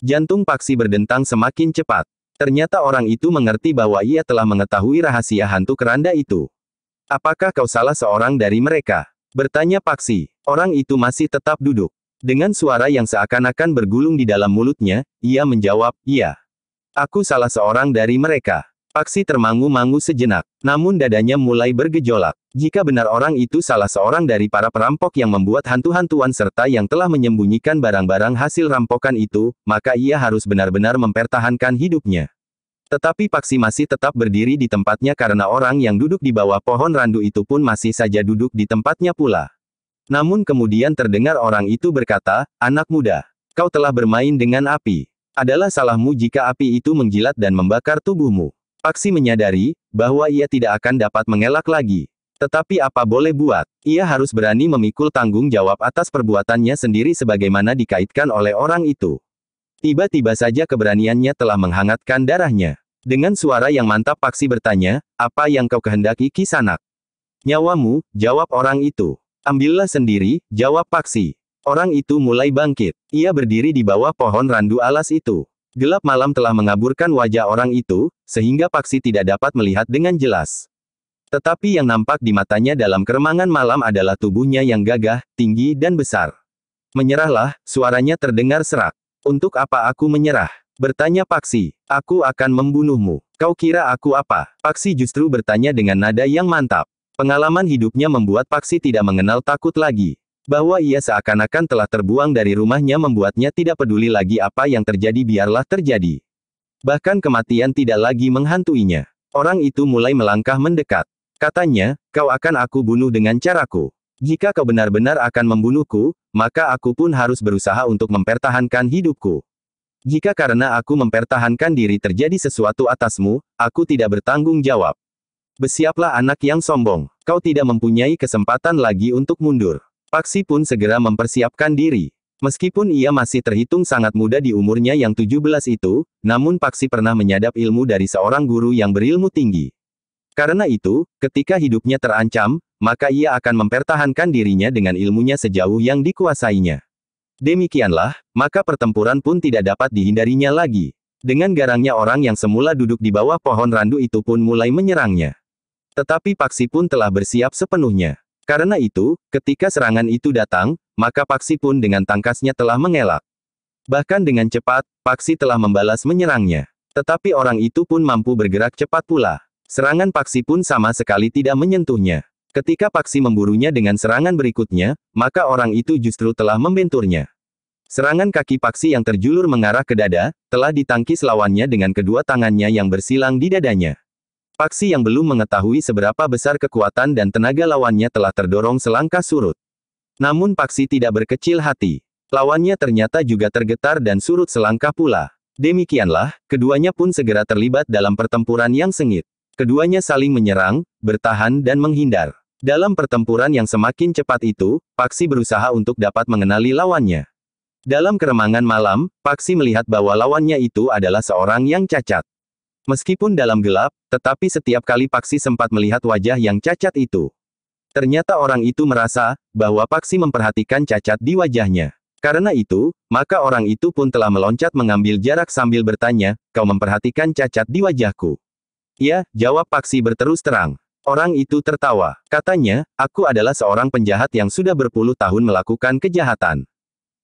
Speaker 1: Jantung Paksi berdentang semakin cepat. Ternyata orang itu mengerti bahwa ia telah mengetahui rahasia hantu keranda itu. "Apakah kau salah seorang dari mereka?" bertanya Paksi. Orang itu masih tetap duduk. Dengan suara yang seakan-akan bergulung di dalam mulutnya, ia menjawab, "Iya. Aku salah seorang dari mereka." Paksi termangu-mangu sejenak. Namun dadanya mulai bergejolak. Jika benar orang itu salah seorang dari para perampok yang membuat hantu-hantuan serta yang telah menyembunyikan barang-barang hasil rampokan itu, maka ia harus benar-benar mempertahankan hidupnya. Tetapi Paksi masih tetap berdiri di tempatnya karena orang yang duduk di bawah pohon randu itu pun masih saja duduk di tempatnya pula. Namun kemudian terdengar orang itu berkata, "Anak muda, kau telah bermain dengan api. Adalah salahmu jika api itu menjilat dan membakar tubuhmu." Paksi menyadari bahwa ia tidak akan dapat mengelak lagi. Tetapi apa boleh buat, ia harus berani memikul tanggung jawab atas perbuatannya sendiri sebagaimana dikaitkan oleh orang itu. Tiba-tiba saja keberaniannya telah menghangatkan darahnya. Dengan suara yang mantap Paksi bertanya, "Apa yang kau kehendaki Kisanak?" "Nyawamu," jawab orang itu. "Ambillah sendiri," jawab Paksi. Orang itu mulai bangkit. Ia berdiri di bawah pohon randu alas itu. Gelap malam telah mengaburkan wajah orang itu, sehingga Paksi tidak dapat melihat dengan jelas. Tetapi yang nampak di matanya dalam keremangan malam adalah tubuhnya yang gagah, tinggi dan besar. "Menyerahlah," suaranya terdengar serak. "Untuk apa aku menyerah?" bertanya Paksi. "Aku akan membunuhmu. Kau kira aku apa?" Paksi justru bertanya dengan nada yang mantap. Pengalaman hidupnya membuat Paksi tidak mengenal takut lagi. Bahwa ia seakan-akan telah terbuang dari rumahnya membuatnya tidak peduli lagi apa yang terjadi biarlah terjadi. Bahkan kematian tidak lagi menghantuinya. Orang itu mulai melangkah mendekat. Katanya, "Kau akan aku bunuh dengan caraku. Jika kau benar-benar akan membunuhku, maka aku pun harus berusaha untuk mempertahankan hidupku. Jika karena aku mempertahankan diri terjadi sesuatu atasmu, aku tidak bertanggung jawab. Bersiaplah anak yang sombong. Kau tidak mempunyai kesempatan lagi untuk mundur." Paksi pun segera mempersiapkan diri. Meskipun ia masih terhitung sangat muda di umurnya yang 17 itu, namun Paksi pernah menyadap ilmu dari seorang guru yang berilmu tinggi. Karena itu, ketika hidupnya terancam, maka ia akan mempertahankan dirinya dengan ilmunya sejauh yang dikuasainya. Demikianlah, maka pertempuran pun tidak dapat dihindarinya lagi. Dengan garangnya orang yang semula duduk di bawah pohon randu itu pun mulai menyerangnya. Tetapi Paksi pun telah bersiap sepenuhnya. Karena itu, ketika serangan itu datang, maka Paksi pun dengan tangkasnya telah mengelak. Bahkan dengan cepat, Paksi telah membalas menyerangnya. Tetapi orang itu pun mampu bergerak cepat pula. Serangan Paksi pun sama sekali tidak menyentuhnya. Ketika Paksi memburunya dengan serangan berikutnya, maka orang itu justru telah membenturnya. Serangan kaki Paksi yang terjulur mengarah ke dada, telah ditangkis lawannya dengan kedua tangannya yang bersilang di dadanya. Paksi yang belum mengetahui seberapa besar kekuatan dan tenaga lawannya telah terdorong selangkah surut. Namun Paksi tidak berkecil hati. Lawannya ternyata juga tergetar dan surut selangkah pula. Demikianlah, keduanya pun segera terlibat dalam pertempuran yang sengit. Keduanya saling menyerang, bertahan dan menghindar. Dalam pertempuran yang semakin cepat itu, Paksi berusaha untuk dapat mengenali lawannya. Dalam keremangan malam, Paksi melihat bahwa lawannya itu adalah seorang yang cacat. Meskipun dalam gelap, tetapi setiap kali Paksi sempat melihat wajah yang cacat itu. Ternyata orang itu merasa bahwa Paksi memperhatikan cacat di wajahnya. Karena itu, maka orang itu pun telah meloncat mengambil jarak sambil bertanya, "Kau memperhatikan cacat di wajahku?" "Ya," jawab Paksi berterus terang. Orang itu tertawa. Katanya, "Aku adalah seorang penjahat yang sudah berpuluh tahun melakukan kejahatan.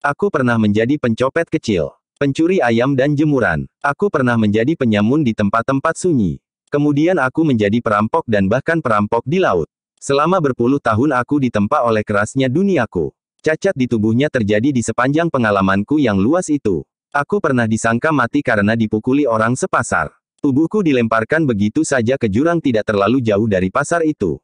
Speaker 1: Aku pernah menjadi pencopet kecil. Pencuri ayam dan jemuran. Aku pernah menjadi penyamun di tempat-tempat sunyi. Kemudian aku menjadi perampok dan bahkan perampok di laut. Selama berpuluh tahun aku ditempa oleh kerasnya duniaku. Cacat di tubuhnya terjadi di sepanjang pengalamanku yang luas itu. Aku pernah disangka mati karena dipukuli orang sepasar. Tubuhku dilemparkan begitu saja ke jurang tidak terlalu jauh dari pasar itu."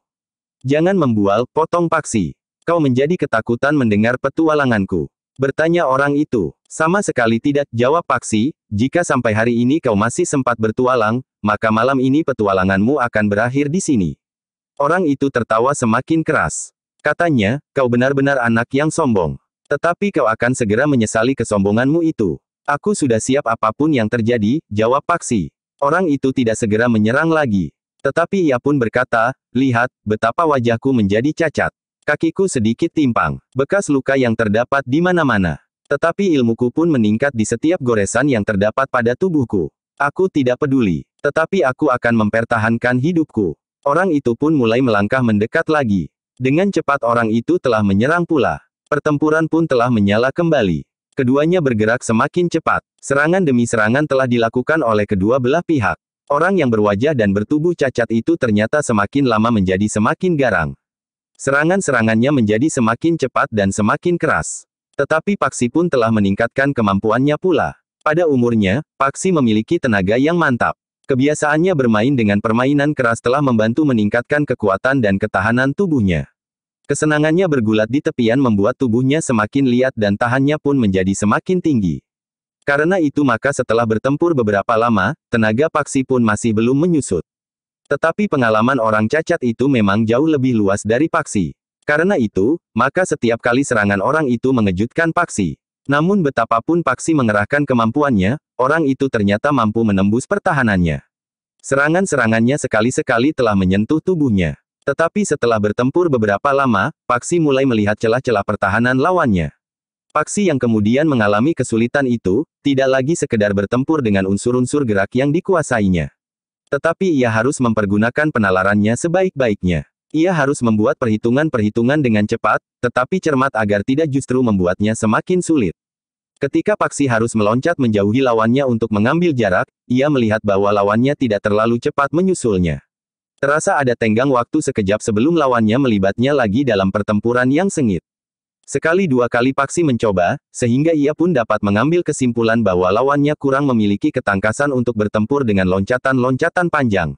Speaker 1: "Jangan membual," potong Paksi. Kau menjadi ketakutan mendengar petualanganku. Bertanya orang itu. Sama sekali tidak, jawab Paksi. Jika sampai hari ini kau masih sempat bertualang, maka malam ini petualanganmu akan berakhir di sini. Orang itu tertawa semakin keras. Katanya, kau benar-benar anak yang sombong. Tetapi kau akan segera menyesali kesombonganmu itu. Aku sudah siap apapun yang terjadi, jawab Paksi. Orang itu tidak segera menyerang lagi. Tetapi ia pun berkata, lihat, betapa wajahku menjadi cacat. Kakiku sedikit timpang, bekas luka yang terdapat di mana-mana. Tetapi ilmuku pun meningkat di setiap goresan yang terdapat pada tubuhku. Aku tidak peduli, tetapi aku akan mempertahankan hidupku. Orang itu pun mulai melangkah mendekat lagi. Dengan cepat orang itu telah menyerang pula. Pertempuran pun telah menyala kembali. Keduanya bergerak semakin cepat. Serangan demi serangan telah dilakukan oleh kedua belah pihak. Orang yang berwajah dan bertubuh cacat itu ternyata semakin lama menjadi semakin garang. Serangan-serangannya menjadi semakin cepat dan semakin keras. Tetapi Paksi pun telah meningkatkan kemampuannya pula. Pada umurnya, Paksi memiliki tenaga yang mantap. Kebiasaannya bermain dengan permainan keras telah membantu meningkatkan kekuatan dan ketahanan tubuhnya. Kesenangannya bergulat di tepian membuat tubuhnya semakin liat dan tahannya pun menjadi semakin tinggi. Karena itu maka setelah bertempur beberapa lama, tenaga Paksi pun masih belum menyusut. Tetapi pengalaman orang cacat itu memang jauh lebih luas dari Paksi. Karena itu, maka setiap kali serangan orang itu mengejutkan Paksi. Namun betapapun Paksi mengerahkan kemampuannya, orang itu ternyata mampu menembus pertahanannya. Serangan-serangannya sekali-sekali telah menyentuh tubuhnya. Tetapi setelah bertempur beberapa lama, Paksi mulai melihat celah-celah pertahanan lawannya. Paksi yang kemudian mengalami kesulitan itu, tidak lagi sekedar bertempur dengan unsur-unsur gerak yang dikuasainya. Tetapi ia harus mempergunakan penalarannya sebaik-baiknya. Ia harus membuat perhitungan-perhitungan dengan cepat, tetapi cermat agar tidak justru membuatnya semakin sulit. Ketika Paksi harus meloncat menjauhi lawannya untuk mengambil jarak, ia melihat bahwa lawannya tidak terlalu cepat menyusulnya. Terasa ada tenggang waktu sekejap sebelum lawannya melibatnya lagi dalam pertempuran yang sengit. Sekali dua kali Paksi mencoba, sehingga ia pun dapat mengambil kesimpulan bahwa lawannya kurang memiliki ketangkasan untuk bertempur dengan loncatan-loncatan panjang.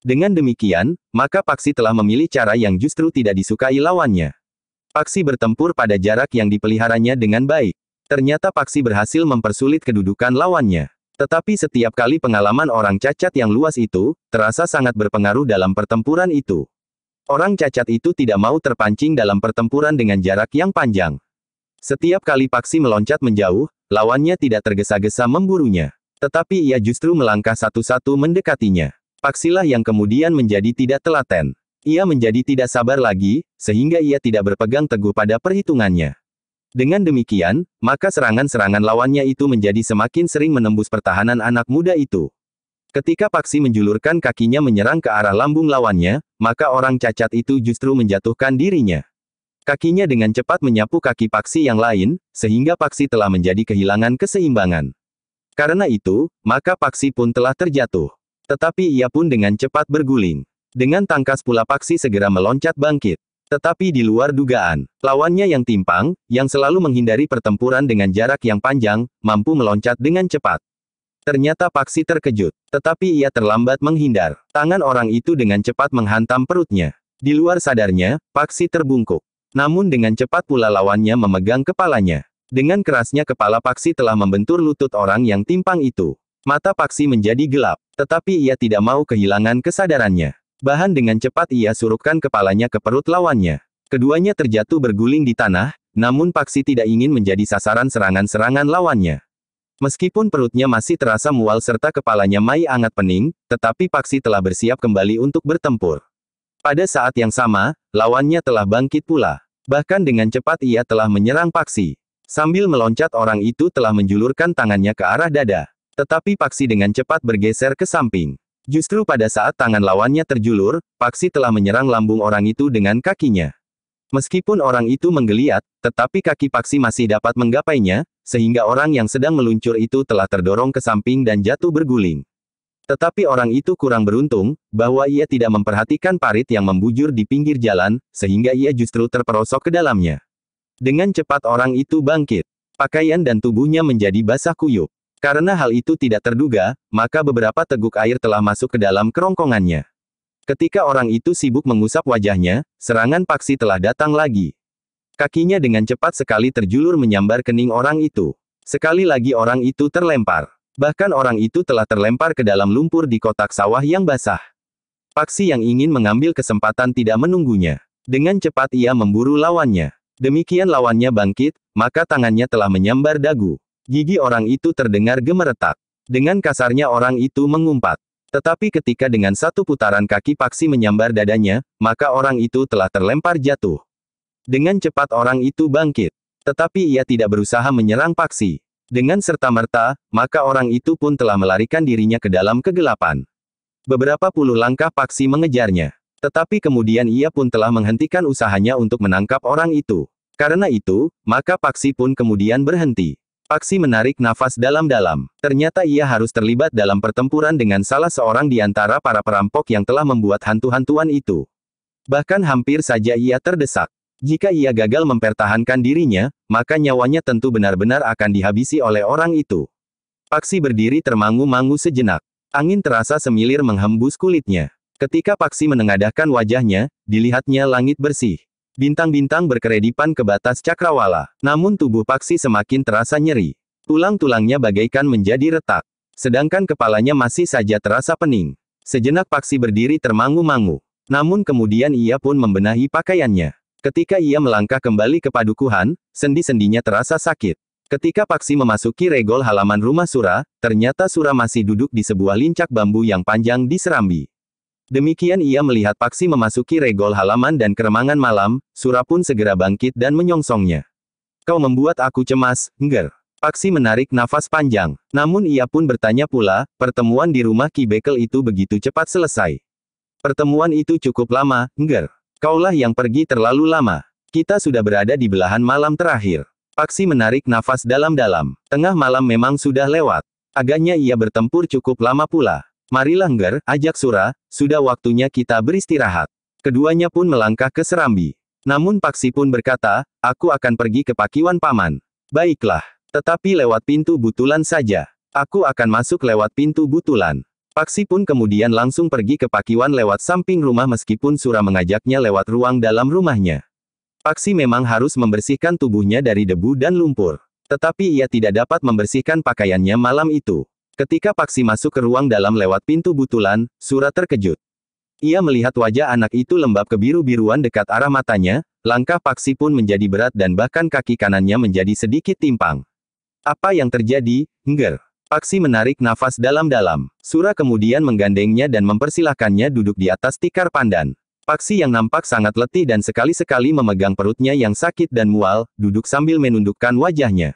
Speaker 1: Dengan demikian, maka Paksi telah memilih cara yang justru tidak disukai lawannya. Paksi bertempur pada jarak yang dipeliharanya dengan baik. Ternyata Paksi berhasil mempersulit kedudukan lawannya. Tetapi setiap kali pengalaman orang cacat yang luas itu, terasa sangat berpengaruh dalam pertempuran itu. Orang cacat itu tidak mau terpancing dalam pertempuran dengan jarak yang panjang. Setiap kali Paksi meloncat menjauh, lawannya tidak tergesa-gesa memburunya. Tetapi ia justru melangkah satu-satu mendekatinya. Paksilah yang kemudian menjadi tidak telaten. Ia menjadi tidak sabar lagi, sehingga ia tidak berpegang teguh pada perhitungannya. Dengan demikian, maka serangan-serangan lawannya itu menjadi semakin sering menembus pertahanan anak muda itu. Ketika Paksi menjulurkan kakinya menyerang ke arah lambung lawannya, maka orang cacat itu justru menjatuhkan dirinya. Kakinya dengan cepat menyapu kaki Paksi yang lain, sehingga Paksi telah menjadi kehilangan keseimbangan. Karena itu, maka Paksi pun telah terjatuh. Tetapi ia pun dengan cepat berguling. Dengan tangkas pula Paksi segera meloncat bangkit. Tetapi di luar dugaan, lawannya yang timpang, yang selalu menghindari pertempuran dengan jarak yang panjang, mampu meloncat dengan cepat. Ternyata Paksi terkejut, tetapi ia terlambat menghindar. Tangan orang itu dengan cepat menghantam perutnya. Di luar sadarnya, Paksi terbungkuk. Namun dengan cepat pula lawannya memegang kepalanya. Dengan kerasnya kepala Paksi telah membentur lutut orang yang timpang itu. Mata Paksi menjadi gelap, tetapi ia tidak mau kehilangan kesadarannya. Bahkan dengan cepat ia surupkan kepalanya ke perut lawannya. Keduanya terjatuh berguling di tanah, namun Paksi tidak ingin menjadi sasaran serangan-serangan lawannya. Meskipun perutnya masih terasa mual serta kepalanya mai angat pening, tetapi Paksi telah bersiap kembali untuk bertempur. Pada saat yang sama, lawannya telah bangkit pula. Bahkan dengan cepat ia telah menyerang Paksi. Sambil meloncat orang itu telah menjulurkan tangannya ke arah dada. Tetapi Paksi dengan cepat bergeser ke samping. Justru pada saat tangan lawannya terjulur, Paksi telah menyerang lambung orang itu dengan kakinya. Meskipun orang itu menggeliat, tetapi kaki Paksi masih dapat menggapainya, sehingga orang yang sedang meluncur itu telah terdorong ke samping dan jatuh berguling. Tetapi orang itu kurang beruntung, bahwa ia tidak memperhatikan parit yang membujur di pinggir jalan, sehingga ia justru terperosok ke dalamnya. Dengan cepat orang itu bangkit. Pakaian dan tubuhnya menjadi basah kuyup. Karena hal itu tidak terduga, maka beberapa teguk air telah masuk ke dalam kerongkongannya. Ketika orang itu sibuk mengusap wajahnya, serangan Paksi telah datang lagi. Kakinya dengan cepat sekali terjulur menyambar kening orang itu. Sekali lagi orang itu terlempar. Bahkan orang itu telah terlempar ke dalam lumpur di kotak sawah yang basah. Paksi yang ingin mengambil kesempatan tidak menunggunya. Dengan cepat ia memburu lawannya. Demikian lawannya bangkit, maka tangannya telah menyambar dagu. Gigi orang itu terdengar gemeretak. Dengan kasarnya orang itu mengumpat. Tetapi ketika dengan satu putaran kaki Paksi menyambar dadanya, maka orang itu telah terlempar jatuh. Dengan cepat orang itu bangkit. Tetapi ia tidak berusaha menyerang Paksi. Dengan serta-merta, maka orang itu pun telah melarikan dirinya ke dalam kegelapan. Beberapa puluh langkah Paksi mengejarnya. Tetapi kemudian ia pun telah menghentikan usahanya untuk menangkap orang itu. Karena itu, maka Paksi pun kemudian berhenti. Paksi menarik nafas dalam-dalam. Ternyata ia harus terlibat dalam pertempuran dengan salah seorang di antara para perampok yang telah membuat hantu-hantuan itu. Bahkan hampir saja ia terdesak. Jika ia gagal mempertahankan dirinya, maka nyawanya tentu benar-benar akan dihabisi oleh orang itu. Paksi berdiri termangu-mangu sejenak. Angin terasa semilir menghembus kulitnya. Ketika Paksi menengadahkan wajahnya, dilihatnya langit bersih. Bintang-bintang berkeredipan ke batas cakrawala. Namun tubuh Paksi semakin terasa nyeri. Tulang-tulangnya bagaikan menjadi retak. Sedangkan kepalanya masih saja terasa pening. Sejenak Paksi berdiri termangu-mangu. Namun kemudian ia pun membenahi pakaiannya. Ketika ia melangkah kembali ke padukuhan, sendi-sendinya terasa sakit. Ketika Paksi memasuki regol halaman rumah Sura, ternyata Sura masih duduk di sebuah lincak bambu yang panjang di serambi. Demikian ia melihat Paksi memasuki regol halaman dan keremangan malam, Sura pun segera bangkit dan menyongsongnya. Kau membuat aku cemas, Ngger. Paksi menarik nafas panjang. Namun ia pun bertanya pula, pertemuan di rumah Ki Bekel itu begitu cepat selesai. Pertemuan itu cukup lama, Ngger. Kaulah yang pergi terlalu lama. Kita sudah berada di belahan malam terakhir. Paksi menarik nafas dalam-dalam. Tengah malam memang sudah lewat. Agaknya ia bertempur cukup lama pula. Marilah Ngger, ajak Sura, sudah waktunya kita beristirahat. Keduanya pun melangkah ke serambi. Namun Paksi pun berkata, aku akan pergi ke Pakiwan Paman. Baiklah. Tetapi lewat pintu butulan saja. Aku akan masuk lewat pintu butulan. Paksi pun kemudian langsung pergi ke Pakiwan lewat samping rumah meskipun Sura mengajaknya lewat ruang dalam rumahnya. Paksi memang harus membersihkan tubuhnya dari debu dan lumpur. Tetapi ia tidak dapat membersihkan pakaiannya malam itu. Ketika Paksi masuk ke ruang dalam lewat pintu butulan, Sura terkejut. Ia melihat wajah anak itu lembab kebiru-biruan dekat arah matanya, langkah Paksi pun menjadi berat dan bahkan kaki kanannya menjadi sedikit timpang. Apa yang terjadi, Ngger? Paksi menarik nafas dalam-dalam. Sura kemudian menggandengnya dan mempersilahkannya duduk di atas tikar pandan. Paksi yang nampak sangat letih dan sekali-sekali memegang perutnya yang sakit dan mual, duduk sambil menundukkan wajahnya.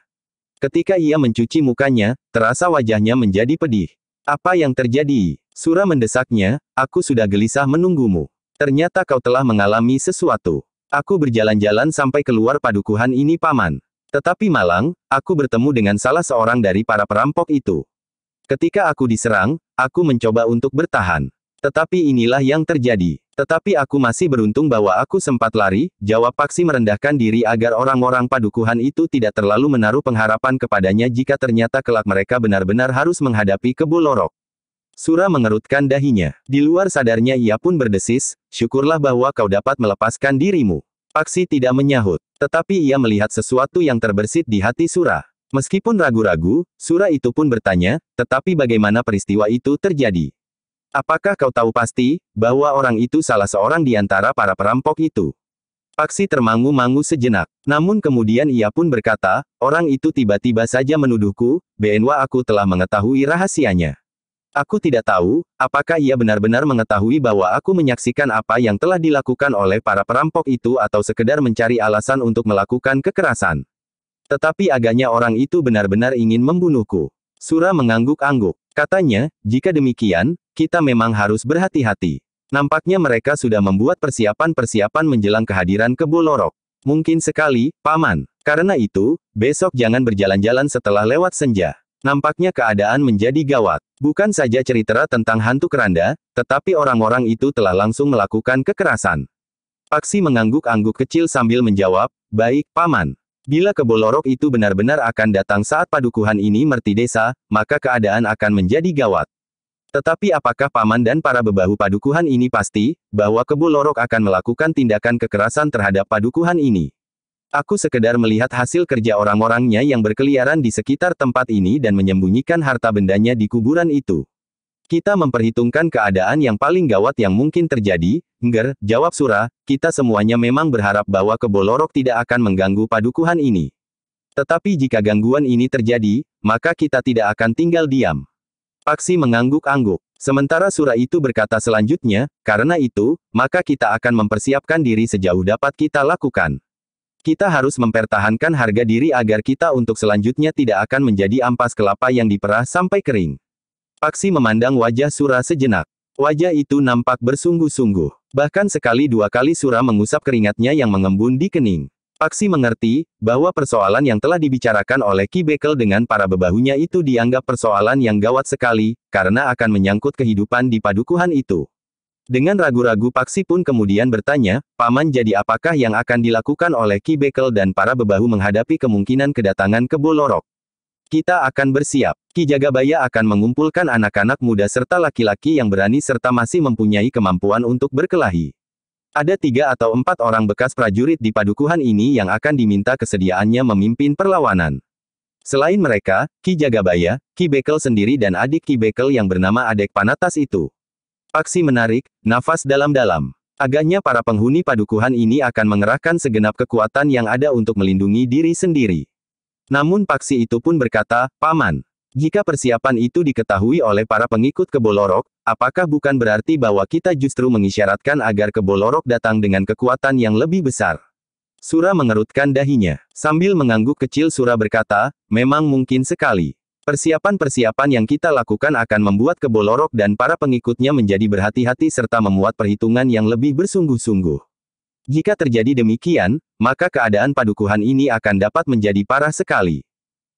Speaker 1: Ketika ia mencuci mukanya, terasa wajahnya menjadi pedih. Apa yang terjadi? Sura mendesaknya, aku sudah gelisah menunggumu. Ternyata kau telah mengalami sesuatu. Aku berjalan-jalan sampai keluar padukuhan ini Paman. Tetapi malang, aku bertemu dengan salah seorang dari para perampok itu. Ketika aku diserang, aku mencoba untuk bertahan. Tetapi inilah yang terjadi. Tetapi aku masih beruntung bahwa aku sempat lari, jawab Paksi merendahkan diri agar orang-orang padukuhan itu tidak terlalu menaruh pengharapan kepadanya jika ternyata kelak mereka benar-benar harus menghadapi Kebo Lorok. Sura mengerutkan dahinya. Di luar sadarnya ia pun berdesis, syukurlah bahwa kau dapat melepaskan dirimu. Paksi tidak menyahut. Tetapi ia melihat sesuatu yang terbersit di hati Sura. Meskipun ragu-ragu, Sura itu pun bertanya, tetapi bagaimana peristiwa itu terjadi? Apakah kau tahu pasti, bahwa orang itu salah seorang di antara para perampok itu? Paksi termangu-mangu sejenak. Namun kemudian ia pun berkata, orang itu tiba-tiba saja menuduhku, bahwa aku telah mengetahui rahasianya. Aku tidak tahu, apakah ia benar-benar mengetahui bahwa aku menyaksikan apa yang telah dilakukan oleh para perampok itu atau sekedar mencari alasan untuk melakukan kekerasan. Tetapi agaknya orang itu benar-benar ingin membunuhku. Sura mengangguk-angguk. Katanya, jika demikian, kita memang harus berhati-hati. Nampaknya mereka sudah membuat persiapan-persiapan menjelang kehadiran Kebo Lorok. Mungkin sekali, Paman. Karena itu, besok jangan berjalan-jalan setelah lewat senja. Nampaknya keadaan menjadi gawat. Bukan saja cerita tentang hantu keranda, tetapi orang-orang itu telah langsung melakukan kekerasan. Paksi mengangguk-angguk kecil sambil menjawab, baik, Paman. Bila Kebo Lorok itu benar-benar akan datang saat padukuhan ini merti desa, maka keadaan akan menjadi gawat. Tetapi apakah Paman dan para bebahu padukuhan ini pasti, bahwa Kebo Lorok akan melakukan tindakan kekerasan terhadap padukuhan ini? Aku sekedar melihat hasil kerja orang-orangnya yang berkeliaran di sekitar tempat ini dan menyembunyikan harta bendanya di kuburan itu. Kita memperhitungkan keadaan yang paling gawat yang mungkin terjadi, Ngger, jawab Sura, kita semuanya memang berharap bahwa Kebo Lorok tidak akan mengganggu padukuhan ini. Tetapi jika gangguan ini terjadi, maka kita tidak akan tinggal diam. Paksi mengangguk-angguk. Sementara Sura itu berkata selanjutnya, karena itu, maka kita akan mempersiapkan diri sejauh dapat kita lakukan. Kita harus mempertahankan harga diri agar kita untuk selanjutnya tidak akan menjadi ampas kelapa yang diperah sampai kering. Paksi memandang wajah Sura sejenak. Wajah itu nampak bersungguh-sungguh. Bahkan sekali dua kali Sura mengusap keringatnya yang mengembun di kening. Paksi mengerti, bahwa persoalan yang telah dibicarakan oleh Ki Bekel dengan para bebahunya itu dianggap persoalan yang gawat sekali, karena akan menyangkut kehidupan di padukuhan itu. Dengan ragu-ragu Paksi pun kemudian bertanya, Paman, jadi apakah yang akan dilakukan oleh Ki Bekel dan para bebahu menghadapi kemungkinan kedatangan Kebo Lorok? Kita akan bersiap. Ki Jagabaya akan mengumpulkan anak-anak muda serta laki-laki yang berani serta masih mempunyai kemampuan untuk berkelahi. Ada 3 atau 4 orang bekas prajurit di padukuhan ini yang akan diminta kesediaannya memimpin perlawanan. Selain mereka, Ki Jagabaya, Ki Bekel sendiri dan adik Ki Bekel yang bernama Adek Panatas itu. Paksi menarik nafas dalam-dalam. Agaknya para penghuni padukuhan ini akan mengerahkan segenap kekuatan yang ada untuk melindungi diri sendiri. Namun Paksi itu pun berkata, Paman, jika persiapan itu diketahui oleh para pengikut Kebo Lorok, apakah bukan berarti bahwa kita justru mengisyaratkan agar Kebo Lorok datang dengan kekuatan yang lebih besar? Sura mengerutkan dahinya. Sambil mengangguk kecil Sura berkata, memang mungkin sekali. Persiapan-persiapan yang kita lakukan akan membuat Kebo Lorok dan para pengikutnya menjadi berhati-hati serta memuat perhitungan yang lebih bersungguh-sungguh. Jika terjadi demikian, maka keadaan padukuhan ini akan dapat menjadi parah sekali.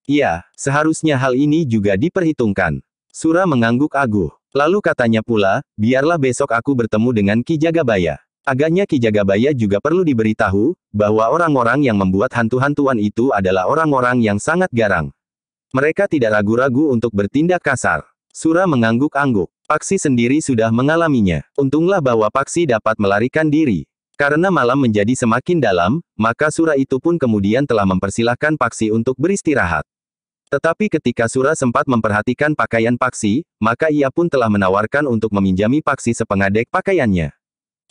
Speaker 1: Iya, seharusnya hal ini juga diperhitungkan. Sura mengangguk aguh. Lalu katanya pula, biarlah besok aku bertemu dengan Ki Jagabaya. Agaknya Ki Jagabaya juga perlu diberitahu, bahwa orang-orang yang membuat hantu-hantuan itu adalah orang-orang yang sangat garang. Mereka tidak ragu-ragu untuk bertindak kasar. Sura mengangguk-angguk. Paksi sendiri sudah mengalaminya. Untunglah bahwa Paksi dapat melarikan diri. Karena malam menjadi semakin dalam, maka Sura itu pun kemudian telah mempersilahkan Paksi untuk beristirahat. Tetapi ketika Sura sempat memperhatikan pakaian Paksi, maka ia pun telah menawarkan untuk meminjami Paksi sepengadek pakaiannya.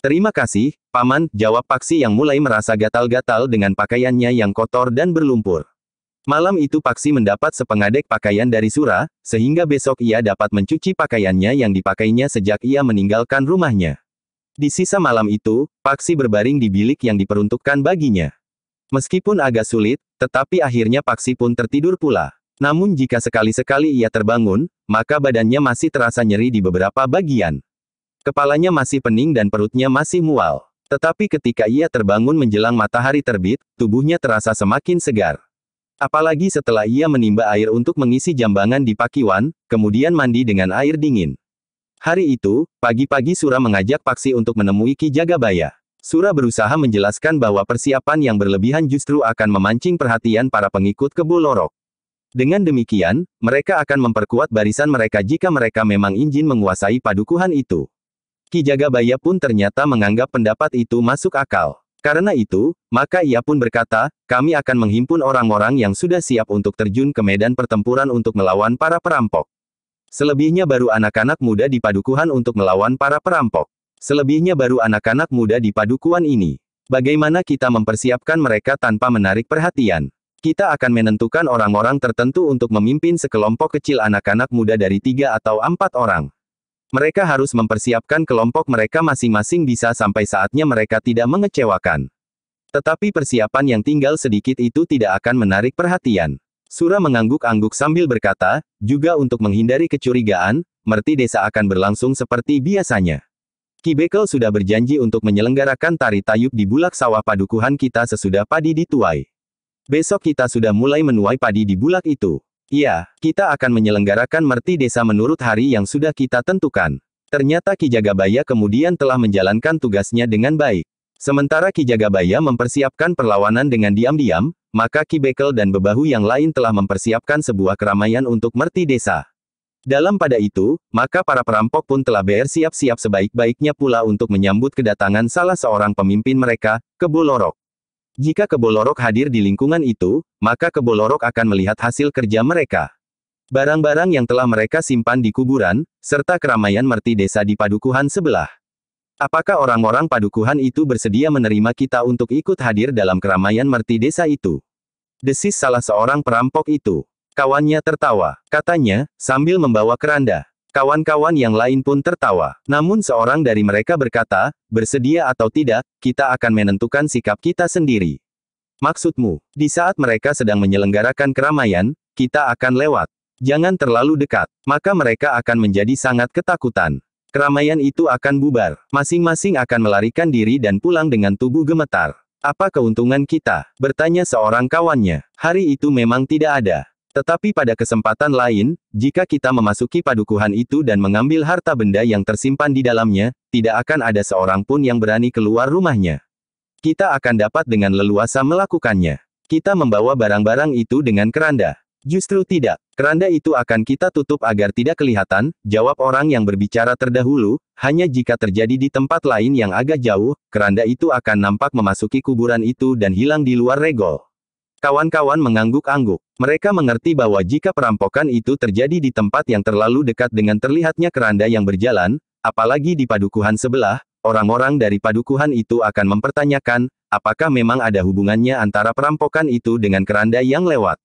Speaker 1: Terima kasih, Paman, jawab Paksi yang mulai merasa gatal-gatal dengan pakaiannya yang kotor dan berlumpur. Malam itu Paksi mendapat sepengadek pakaian dari Sura, sehingga besok ia dapat mencuci pakaiannya yang dipakainya sejak ia meninggalkan rumahnya. Di sisa malam itu, Paksi berbaring di bilik yang diperuntukkan baginya. Meskipun agak sulit, tetapi akhirnya Paksi pun tertidur pula. Namun jika sekali-sekali ia terbangun, maka badannya masih terasa nyeri di beberapa bagian. Kepalanya masih pening dan perutnya masih mual. Tetapi ketika ia terbangun menjelang matahari terbit, tubuhnya terasa semakin segar. Apalagi setelah ia menimba air untuk mengisi jambangan di Pakiwan, kemudian mandi dengan air dingin. Hari itu, pagi-pagi Sura mengajak Paksi untuk menemui Ki Jagabaya. Sura berusaha menjelaskan bahwa persiapan yang berlebihan justru akan memancing perhatian para pengikut Kebo Lorok. Dengan demikian, mereka akan memperkuat barisan mereka jika mereka memang ingin menguasai padukuhan itu. Ki Jagabaya pun ternyata menganggap pendapat itu masuk akal. Karena itu, maka ia pun berkata, kami akan menghimpun orang-orang yang sudah siap untuk terjun ke medan pertempuran untuk melawan para perampok. Selebihnya baru anak-anak muda di padukuhan untuk melawan para perampok. Selebihnya baru anak-anak muda di padukuhan ini. Bagaimana kita mempersiapkan mereka tanpa menarik perhatian? Kita akan menentukan orang-orang tertentu untuk memimpin sekelompok kecil anak-anak muda dari 3 atau 4 orang. Mereka harus mempersiapkan kelompok mereka masing-masing bisa sampai saatnya mereka tidak mengecewakan. Tetapi persiapan yang tinggal sedikit itu tidak akan menarik perhatian. Sura mengangguk-angguk sambil berkata, juga untuk menghindari kecurigaan, merti desa akan berlangsung seperti biasanya. Ki Bekel sudah berjanji untuk menyelenggarakan tari tayub di bulak sawah padukuhan kita sesudah padi dituai. Besok kita sudah mulai menuai padi di bulak itu. Iya, kita akan menyelenggarakan merti desa menurut hari yang sudah kita tentukan. Ternyata Ki Jagabaya kemudian telah menjalankan tugasnya dengan baik. Sementara Ki Jagabaya mempersiapkan perlawanan dengan diam-diam, maka Ki Bekel dan bebahu yang lain telah mempersiapkan sebuah keramaian untuk merti desa. Dalam pada itu, maka para perampok pun telah bersiap-siap sebaik-baiknya pula untuk menyambut kedatangan salah seorang pemimpin mereka, Kebo Lorok. Jika Kebo Lorok hadir di lingkungan itu, maka Kebo Lorok akan melihat hasil kerja mereka. Barang-barang yang telah mereka simpan di kuburan, serta keramaian merti desa di padukuhan sebelah. Apakah orang-orang padukuhan itu bersedia menerima kita untuk ikut hadir dalam keramaian merti desa itu? Desis salah seorang perampok itu. Kawannya tertawa. Katanya, sambil membawa keranda. Kawan-kawan yang lain pun tertawa. Namun seorang dari mereka berkata, bersedia atau tidak, kita akan menentukan sikap kita sendiri. Maksudmu, di saat mereka sedang menyelenggarakan keramaian, kita akan lewat. Jangan terlalu dekat, maka mereka akan menjadi sangat ketakutan. Keramaian itu akan bubar. Masing-masing akan melarikan diri dan pulang dengan tubuh gemetar. Apa keuntungan kita? Bertanya seorang kawannya. Hari itu memang tidak ada. Tetapi pada kesempatan lain, jika kita memasuki padukuhan itu dan mengambil harta benda yang tersimpan di dalamnya, tidak akan ada seorang pun yang berani keluar rumahnya. Kita akan dapat dengan leluasa melakukannya. Kita membawa barang-barang itu dengan keranda. Justru tidak. Keranda itu akan kita tutup agar tidak kelihatan, jawab orang yang berbicara terdahulu, hanya jika terjadi di tempat lain yang agak jauh, keranda itu akan nampak memasuki kuburan itu dan hilang di luar regol. Kawan-kawan mengangguk-angguk. Mereka mengerti bahwa jika perampokan itu terjadi di tempat yang terlalu dekat dengan terlihatnya keranda yang berjalan, apalagi di padukuhan sebelah, orang-orang dari padukuhan itu akan mempertanyakan, apakah memang ada hubungannya antara perampokan itu dengan keranda yang lewat.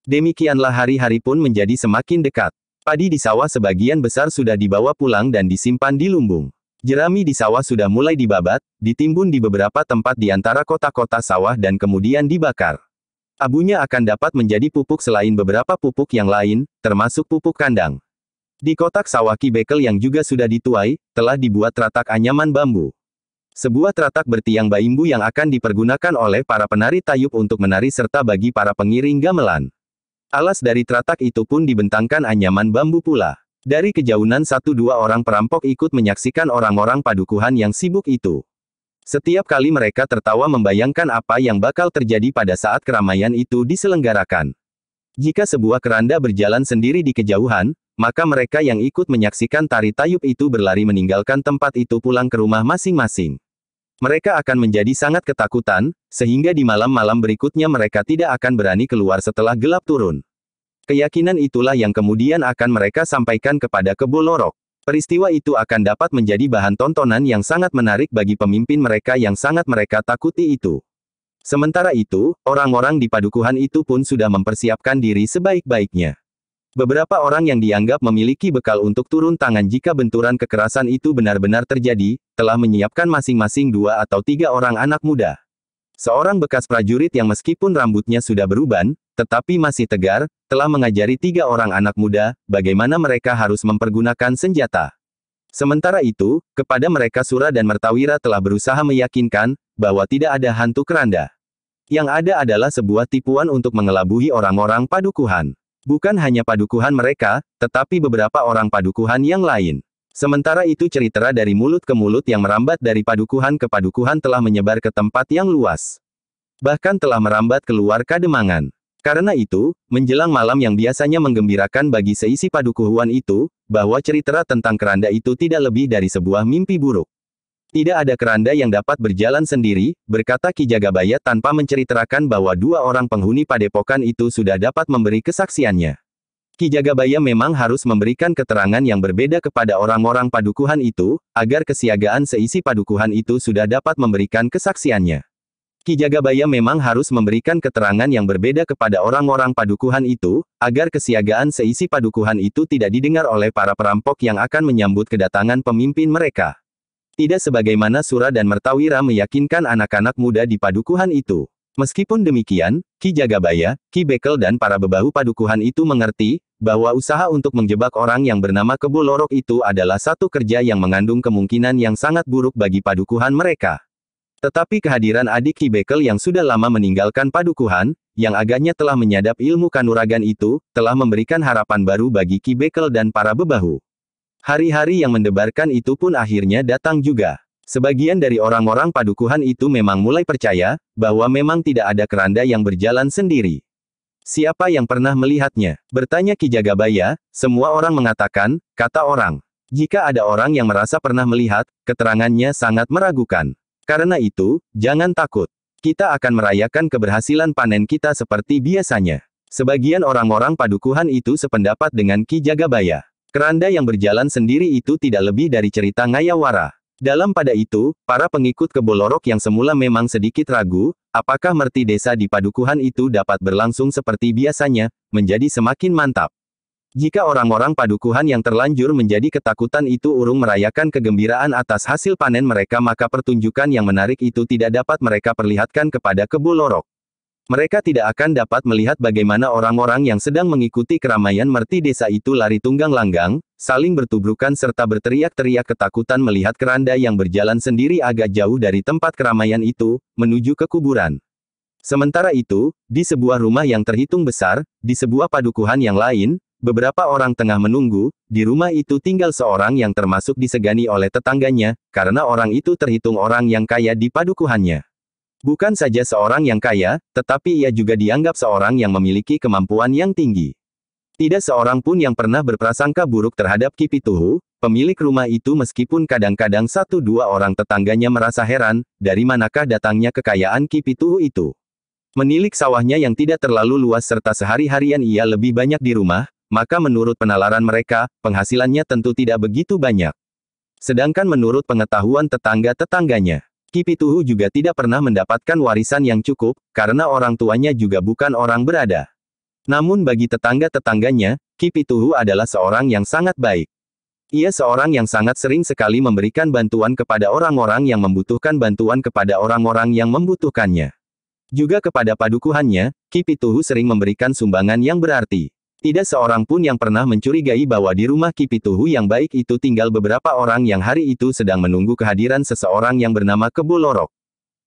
Speaker 1: Demikianlah hari-hari pun menjadi semakin dekat. Padi di sawah sebagian besar sudah dibawa pulang dan disimpan di lumbung. Jerami di sawah sudah mulai dibabat, ditimbun di beberapa tempat di antara kota-kota sawah dan kemudian dibakar. Abunya akan dapat menjadi pupuk selain beberapa pupuk yang lain, termasuk pupuk kandang. Di kotak sawah Ki Bekel yang juga sudah dituai, telah dibuat teratak anyaman bambu. Sebuah teratak bertiang baimbu yang akan dipergunakan oleh para penari tayub untuk menari serta bagi para pengiring gamelan. Alas dari teratak itu pun dibentangkan anyaman bambu pula. Dari kejauhan 1-2 orang perampok ikut menyaksikan orang-orang padukuhan yang sibuk itu. Setiap kali mereka tertawa membayangkan apa yang bakal terjadi pada saat keramaian itu diselenggarakan. Jika sebuah keranda berjalan sendiri di kejauhan, maka mereka yang ikut menyaksikan tari tayub itu berlari meninggalkan tempat itu pulang ke rumah masing-masing. Mereka akan menjadi sangat ketakutan, sehingga di malam-malam berikutnya mereka tidak akan berani keluar setelah gelap turun. Keyakinan itulah yang kemudian akan mereka sampaikan kepada Kebo Lorok. Peristiwa itu akan dapat menjadi bahan tontonan yang sangat menarik bagi pemimpin mereka yang sangat mereka takuti itu. Sementara itu, orang-orang di padukuhan itu pun sudah mempersiapkan diri sebaik-baiknya. Beberapa orang yang dianggap memiliki bekal untuk turun tangan jika benturan kekerasan itu benar-benar terjadi, telah menyiapkan masing-masing 2 atau 3 orang anak muda. Seorang bekas prajurit yang meskipun rambutnya sudah beruban, tetapi masih tegar, telah mengajari 3 orang anak muda, bagaimana mereka harus mempergunakan senjata. Sementara itu, kepada mereka Sura dan Mertawira telah berusaha meyakinkan, bahwa tidak ada hantu keranda. Yang ada adalah sebuah tipuan untuk mengelabui orang-orang padukuhan. Bukan hanya padukuhan mereka, tetapi beberapa orang padukuhan yang lain. Sementara itu cerita dari mulut ke mulut yang merambat dari padukuhan ke padukuhan telah menyebar ke tempat yang luas. Bahkan telah merambat keluar Kademangan. Karena itu, menjelang malam yang biasanya menggembirakan bagi seisi padukuhan itu, bahwa cerita tentang keranda itu tidak lebih dari sebuah mimpi buruk. Tidak ada keranda yang dapat berjalan sendiri, berkata Ki Jagabaya tanpa menceritakan bahwa 2 orang penghuni padepokan itu sudah dapat memberi kesaksiannya. Ki Jagabaya memang harus memberikan keterangan yang berbeda kepada orang-orang padukuhan itu, agar kesiagaan seisi padukuhan itu sudah dapat memberikan kesaksiannya. Ki Jagabaya memang harus memberikan keterangan yang berbeda kepada orang-orang padukuhan itu, agar kesiagaan seisi padukuhan itu tidak didengar oleh para perampok yang akan menyambut kedatangan pemimpin mereka. Tidak sebagaimana Sura dan Mertawira meyakinkan anak-anak muda di padukuhan itu. Meskipun demikian, Ki Jagabaya, Ki Bekel dan para bebahu padukuhan itu mengerti, bahwa usaha untuk menjebak orang yang bernama Kebo Lorok itu adalah satu kerja yang mengandung kemungkinan yang sangat buruk bagi padukuhan mereka. Tetapi kehadiran adik Ki Bekel yang sudah lama meninggalkan padukuhan, yang agaknya telah menyadap ilmu kanuragan itu, telah memberikan harapan baru bagi Ki Bekel dan para bebahu. Hari-hari yang mendebarkan itu pun akhirnya datang juga. Sebagian dari orang-orang padukuhan itu memang mulai percaya, bahwa memang tidak ada keranda yang berjalan sendiri. Siapa yang pernah melihatnya? Bertanya Ki Jagabaya, semua orang mengatakan, kata orang. Jika ada orang yang merasa pernah melihat, keterangannya sangat meragukan. Karena itu, jangan takut. Kita akan merayakan keberhasilan panen kita seperti biasanya. Sebagian orang-orang padukuhan itu sependapat dengan Ki Jagabaya. Keranda yang berjalan sendiri itu tidak lebih dari cerita ngayawara. Dalam pada itu, para pengikut Kebo Lorok yang semula memang sedikit ragu, apakah merti desa di padukuhan itu dapat berlangsung seperti biasanya, menjadi semakin mantap. Jika orang-orang padukuhan yang terlanjur menjadi ketakutan itu urung merayakan kegembiraan atas hasil panen mereka, maka pertunjukan yang menarik itu tidak dapat mereka perlihatkan kepada Kebo Lorok. Mereka tidak akan dapat melihat bagaimana orang-orang yang sedang mengikuti keramaian merti desa itu lari tunggang langgang, saling bertubrukan serta berteriak-teriak ketakutan melihat keranda yang berjalan sendiri agak jauh dari tempat keramaian itu, menuju ke kuburan. Sementara itu, di sebuah rumah yang terhitung besar, di sebuah padukuhan yang lain, beberapa orang tengah menunggu. Di rumah itu tinggal seorang yang termasuk disegani oleh tetangganya, karena orang itu terhitung orang yang kaya di padukuhannya. Bukan saja seorang yang kaya, tetapi ia juga dianggap seorang yang memiliki kemampuan yang tinggi. Tidak seorang pun yang pernah berprasangka buruk terhadap Ki Pituhu, pemilik rumah itu, meskipun kadang-kadang satu dua orang tetangganya merasa heran, dari manakah datangnya kekayaan Ki Pituhu itu. Menilik sawahnya yang tidak terlalu luas serta sehari-harian ia lebih banyak di rumah, maka menurut penalaran mereka, penghasilannya tentu tidak begitu banyak. Sedangkan menurut pengetahuan tetangga-tetangganya, Ki Pituhu juga tidak pernah mendapatkan warisan yang cukup, karena orang tuanya juga bukan orang berada. Namun bagi tetangga-tetangganya, Ki Pituhu adalah seorang yang sangat baik. Ia seorang yang sangat sering sekali memberikan bantuan kepada orang-orang yang membutuhkan bantuan kepada orang-orang yang membutuhkannya. Juga kepada padukuhannya, Ki Pituhu sering memberikan sumbangan yang berarti. Tidak seorang pun yang pernah mencurigai bahwa di rumah Ki Pituhu yang baik itu tinggal beberapa orang yang hari itu sedang menunggu kehadiran seseorang yang bernama Kebo Lorok.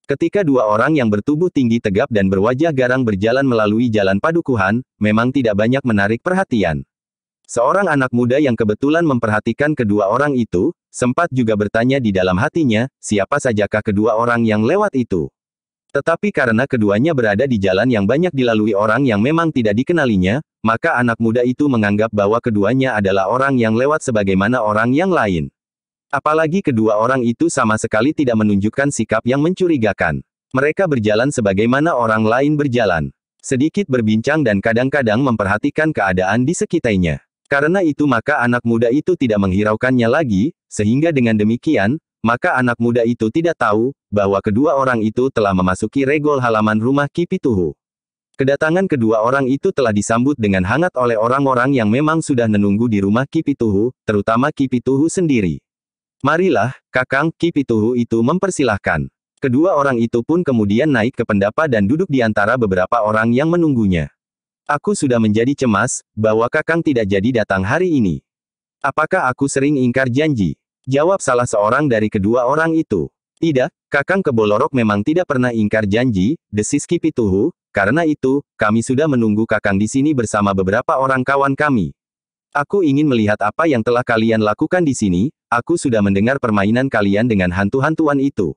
Speaker 1: Ketika dua orang yang bertubuh tinggi tegap dan berwajah garang berjalan melalui jalan padukuhan, memang tidak banyak menarik perhatian. Seorang anak muda yang kebetulan memperhatikan kedua orang itu, sempat juga bertanya di dalam hatinya, siapa sajakah kedua orang yang lewat itu. Tetapi karena keduanya berada di jalan yang banyak dilalui orang yang memang tidak dikenalinya, maka anak muda itu menganggap bahwa keduanya adalah orang yang lewat sebagaimana orang yang lain. Apalagi kedua orang itu sama sekali tidak menunjukkan sikap yang mencurigakan. Mereka berjalan sebagaimana orang lain berjalan. Sedikit berbincang dan kadang-kadang memperhatikan keadaan di sekitarnya. Karena itu maka anak muda itu tidak menghiraukannya lagi, sehingga dengan demikian, maka anak muda itu tidak tahu, bahwa kedua orang itu telah memasuki regol halaman rumah Ki Pituhu. Kedatangan kedua orang itu telah disambut dengan hangat oleh orang-orang yang memang sudah menunggu di rumah Ki Pituhu, terutama Ki Pituhu sendiri. Marilah, Kakang, Ki Pituhu itu mempersilahkan. Kedua orang itu pun kemudian naik ke pendapa dan duduk di antara beberapa orang yang menunggunya. Aku sudah menjadi cemas, bahwa Kakang tidak jadi datang hari ini. Apakah aku sering ingkar janji? Jawab salah seorang dari kedua orang itu. Tidak, Kakang Kebo Lorok memang tidak pernah ingkar janji, desis Ki Pituhu, karena itu, kami sudah menunggu Kakang di sini bersama beberapa orang kawan kami. Aku ingin melihat apa yang telah kalian lakukan di sini, aku sudah mendengar permainan kalian dengan hantu-hantuan itu.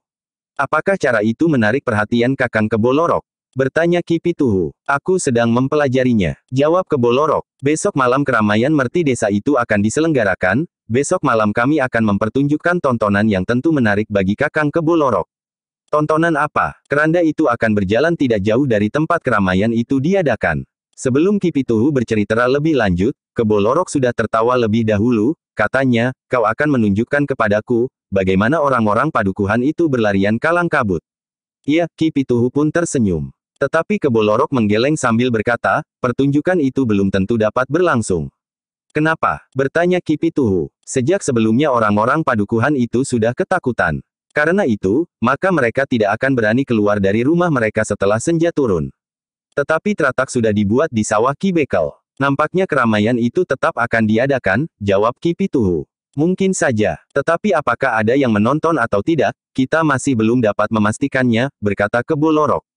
Speaker 1: Apakah cara itu menarik perhatian Kakang Kebo Lorok? Bertanya Ki Pituhu. Aku sedang mempelajarinya. Jawab Kebo Lorok. Besok malam keramaian merti desa itu akan diselenggarakan. Besok malam kami akan mempertunjukkan tontonan yang tentu menarik bagi Kakang Kebo Lorok. Tontonan apa? Keranda itu akan berjalan tidak jauh dari tempat keramaian itu diadakan. Sebelum Ki Pituhu bercerita lebih lanjut, Kebo Lorok sudah tertawa lebih dahulu. Katanya, kau akan menunjukkan kepadaku, bagaimana orang-orang padukuhan itu berlarian kalang kabut. Iya, Ki Pituhu pun tersenyum. Tetapi Kebo Lorok menggeleng sambil berkata, pertunjukan itu belum tentu dapat berlangsung. Kenapa? Bertanya Ki Pituhu. Sejak sebelumnya orang-orang padukuhan itu sudah ketakutan. Karena itu, maka mereka tidak akan berani keluar dari rumah mereka setelah senja turun. Tetapi teratak sudah dibuat di sawah Ki Bekel. Nampaknya keramaian itu tetap akan diadakan, jawab Ki Pituhu. Mungkin saja, tetapi apakah ada yang menonton atau tidak, kita masih belum dapat memastikannya, berkata Kebo Lorok.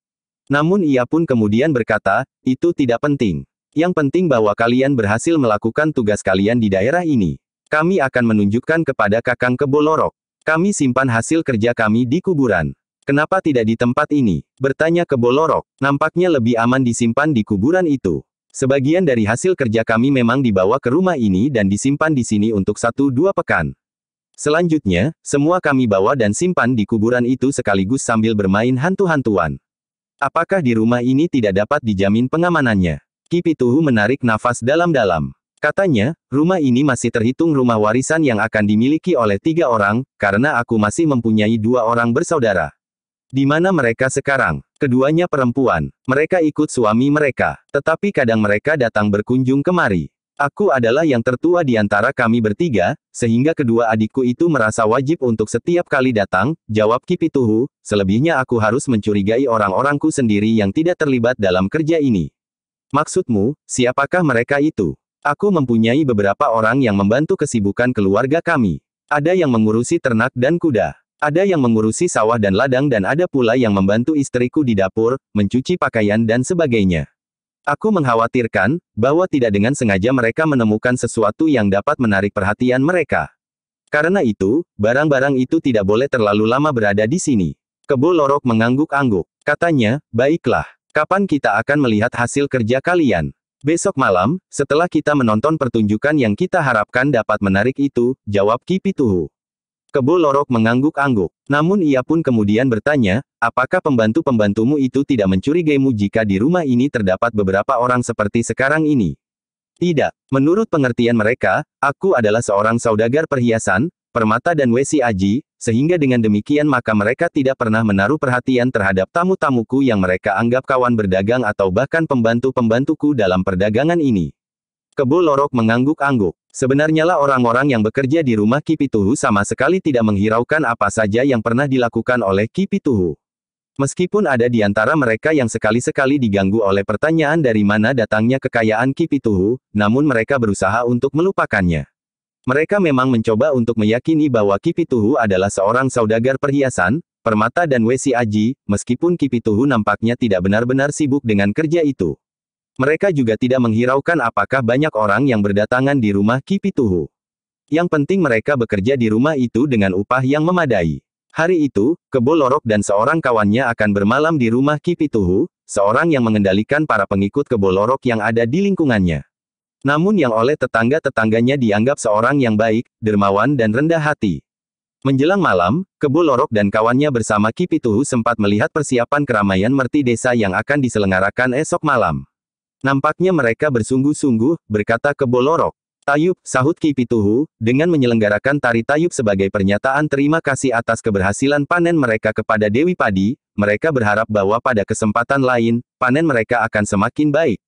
Speaker 1: Namun ia pun kemudian berkata, itu tidak penting. Yang penting bahwa kalian berhasil melakukan tugas kalian di daerah ini. Kami akan menunjukkan kepada Kakang Kebo Lorok. Kami simpan hasil kerja kami di kuburan. Kenapa tidak di tempat ini? Bertanya Kebo Lorok. Nampaknya lebih aman disimpan di kuburan itu. Sebagian dari hasil kerja kami memang dibawa ke rumah ini dan disimpan di sini untuk 1-2 pekan. Selanjutnya, semua kami bawa dan simpan di kuburan itu sekaligus sambil bermain hantu-hantuan. Apakah di rumah ini tidak dapat dijamin pengamanannya? Ki Pituhu menarik nafas dalam-dalam. Katanya, rumah ini masih terhitung rumah warisan yang akan dimiliki oleh 3 orang, karena aku masih mempunyai 2 orang bersaudara. Di mana mereka sekarang? Keduanya perempuan. Mereka ikut suami mereka. Tetapi kadang mereka datang berkunjung kemari. Aku adalah yang tertua di antara kami bertiga, sehingga kedua adikku itu merasa wajib untuk setiap kali datang, jawab Ki Pituhu, selebihnya aku harus mencurigai orang-orangku sendiri yang tidak terlibat dalam kerja ini. Maksudmu, siapakah mereka itu? Aku mempunyai beberapa orang yang membantu kesibukan keluarga kami. Ada yang mengurusi ternak dan kuda. Ada yang mengurusi sawah dan ladang dan ada pula yang membantu istriku di dapur, mencuci pakaian dan sebagainya. Aku mengkhawatirkan, bahwa tidak dengan sengaja mereka menemukan sesuatu yang dapat menarik perhatian mereka. Karena itu, barang-barang itu tidak boleh terlalu lama berada di sini. Kebo Lorok mengangguk-angguk. Katanya, baiklah. Kapan kita akan melihat hasil kerja kalian? Besok malam, setelah kita menonton pertunjukan yang kita harapkan dapat menarik itu, jawab Ki Pituhu. Kebo Lorok mengangguk-angguk. Namun ia pun kemudian bertanya, apakah pembantu-pembantumu itu tidak mencurigaimu jika di rumah ini terdapat beberapa orang seperti sekarang ini? Tidak. Menurut pengertian mereka, aku adalah seorang saudagar perhiasan, permata dan wesi aji, sehingga dengan demikian maka mereka tidak pernah menaruh perhatian terhadap tamu-tamuku yang mereka anggap kawan berdagang atau bahkan pembantu-pembantuku dalam perdagangan ini. Kebo Lorok mengangguk-angguk. Sebenarnya lah orang-orang yang bekerja di rumah Ki Pituhu sama sekali tidak menghiraukan apa saja yang pernah dilakukan oleh Ki Pituhu. Meskipun ada di antara mereka yang sekali-sekali diganggu oleh pertanyaan dari mana datangnya kekayaan Ki Pituhu, namun mereka berusaha untuk melupakannya. Mereka memang mencoba untuk meyakini bahwa Ki Pituhu adalah seorang saudagar perhiasan, permata dan wesi aji, meskipun Ki Pituhu nampaknya tidak benar-benar sibuk dengan kerja itu. Mereka juga tidak menghiraukan apakah banyak orang yang berdatangan di rumah Ki Pituhu. Yang penting mereka bekerja di rumah itu dengan upah yang memadai. Hari itu, Kebo Lorok dan seorang kawannya akan bermalam di rumah Ki Pituhu, seorang yang mengendalikan para pengikut Kebo Lorok yang ada di lingkungannya. Namun yang oleh tetangga-tetangganya dianggap seorang yang baik, dermawan dan rendah hati. Menjelang malam, Kebo Lorok dan kawannya bersama Ki Pituhu sempat melihat persiapan keramaian merti desa yang akan diselenggarakan esok malam. Nampaknya mereka bersungguh-sungguh, berkata Kebo Lorok. Tayub, sahut Ki Pituhu, dengan menyelenggarakan tari Tayub sebagai pernyataan terima kasih atas keberhasilan panen mereka kepada Dewi Padi, mereka berharap bahwa pada kesempatan lain, panen mereka akan semakin baik.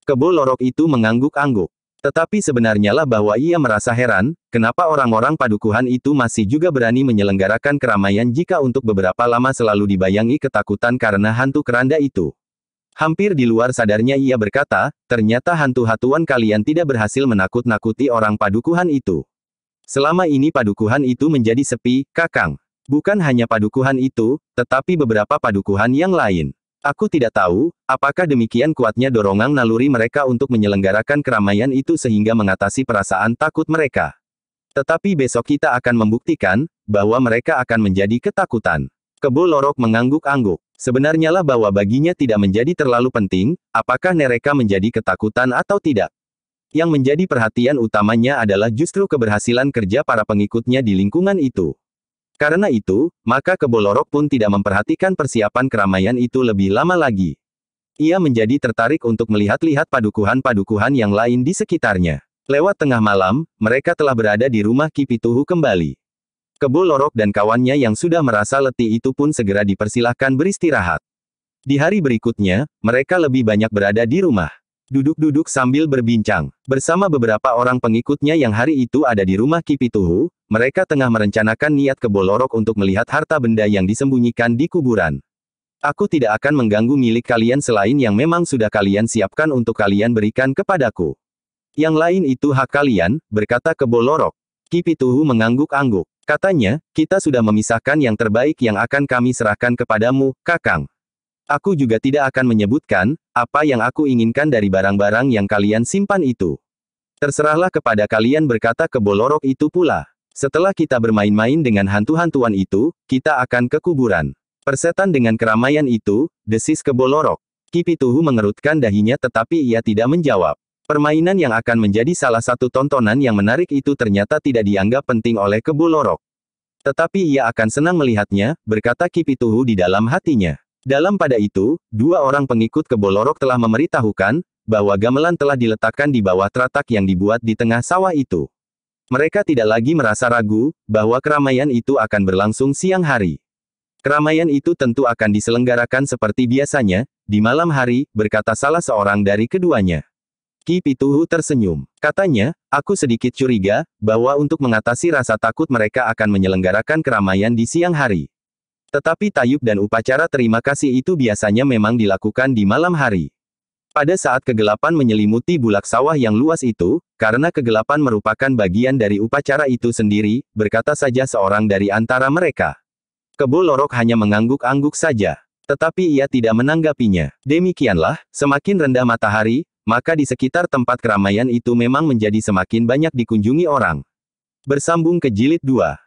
Speaker 1: Kebo Lorok itu mengangguk-angguk. Tetapi sebenarnya lah bahwa ia merasa heran, kenapa orang-orang padukuhan itu masih juga berani menyelenggarakan keramaian jika untuk beberapa lama selalu dibayangi ketakutan karena hantu keranda itu. Hampir di luar sadarnya ia berkata, ternyata hantu-hantuan kalian tidak berhasil menakut-nakuti orang padukuhan itu. Selama ini padukuhan itu menjadi sepi, Kakang. Bukan hanya padukuhan itu, tetapi beberapa padukuhan yang lain. Aku tidak tahu, apakah demikian kuatnya dorongan naluri mereka untuk menyelenggarakan keramaian itu sehingga mengatasi perasaan takut mereka. Tetapi besok kita akan membuktikan, bahwa mereka akan menjadi ketakutan. Kebo Lorok mengangguk-angguk. Sebenarnya lah bahwa baginya tidak menjadi terlalu penting, apakah mereka menjadi ketakutan atau tidak. Yang menjadi perhatian utamanya adalah justru keberhasilan kerja para pengikutnya di lingkungan itu. Karena itu, maka Kebo Lorok pun tidak memperhatikan persiapan keramaian itu lebih lama lagi. Ia menjadi tertarik untuk melihat-lihat padukuhan-padukuhan yang lain di sekitarnya. Lewat tengah malam, mereka telah berada di rumah Ki Pituhu kembali. Kebo Lorok dan kawannya yang sudah merasa letih itu pun segera dipersilahkan beristirahat. Di hari berikutnya, mereka lebih banyak berada di rumah. Duduk-duduk sambil berbincang. Bersama beberapa orang pengikutnya yang hari itu ada di rumah Ki Pituhu, mereka tengah merencanakan niat Kebo Lorok untuk melihat harta benda yang disembunyikan di kuburan. Aku tidak akan mengganggu milik kalian selain yang memang sudah kalian siapkan untuk kalian berikan kepadaku. Yang lain itu hak kalian, berkata Kebo Lorok. Ki Pituhu mengangguk-angguk. Katanya, kita sudah memisahkan yang terbaik yang akan kami serahkan kepadamu, Kakang. Aku juga tidak akan menyebutkan, apa yang aku inginkan dari barang-barang yang kalian simpan itu. Terserahlah kepada kalian berkata Kebo Lorok itu pula. Setelah kita bermain-main dengan hantu-hantuan itu, kita akan ke kuburan. Persetan dengan keramaian itu, desis Kebo Lorok. Ki Pituhu mengerutkan dahinya tetapi ia tidak menjawab. Permainan yang akan menjadi salah satu tontonan yang menarik itu ternyata tidak dianggap penting oleh Kebo Lorok. Tetapi ia akan senang melihatnya, berkata Ki Pituhu di dalam hatinya. Dalam pada itu, dua orang pengikut Kebo Lorok telah memberitahukan, bahwa gamelan telah diletakkan di bawah teratak yang dibuat di tengah sawah itu. Mereka tidak lagi merasa ragu, bahwa keramaian itu akan berlangsung siang hari. Keramaian itu tentu akan diselenggarakan seperti biasanya, di malam hari, berkata salah seorang dari keduanya. Ki Pituhu tersenyum. Katanya, aku sedikit curiga, bahwa untuk mengatasi rasa takut mereka akan menyelenggarakan keramaian di siang hari. Tetapi tayub dan upacara terima kasih itu biasanya memang dilakukan di malam hari. Pada saat kegelapan menyelimuti bulak sawah yang luas itu, karena kegelapan merupakan bagian dari upacara itu sendiri, berkata saja seorang dari antara mereka. Kebo Lorok hanya mengangguk-angguk saja. Tetapi ia tidak menanggapinya. Demikianlah, semakin rendah matahari, maka di sekitar tempat keramaian itu memang menjadi semakin banyak dikunjungi orang. Bersambung ke jilid 2.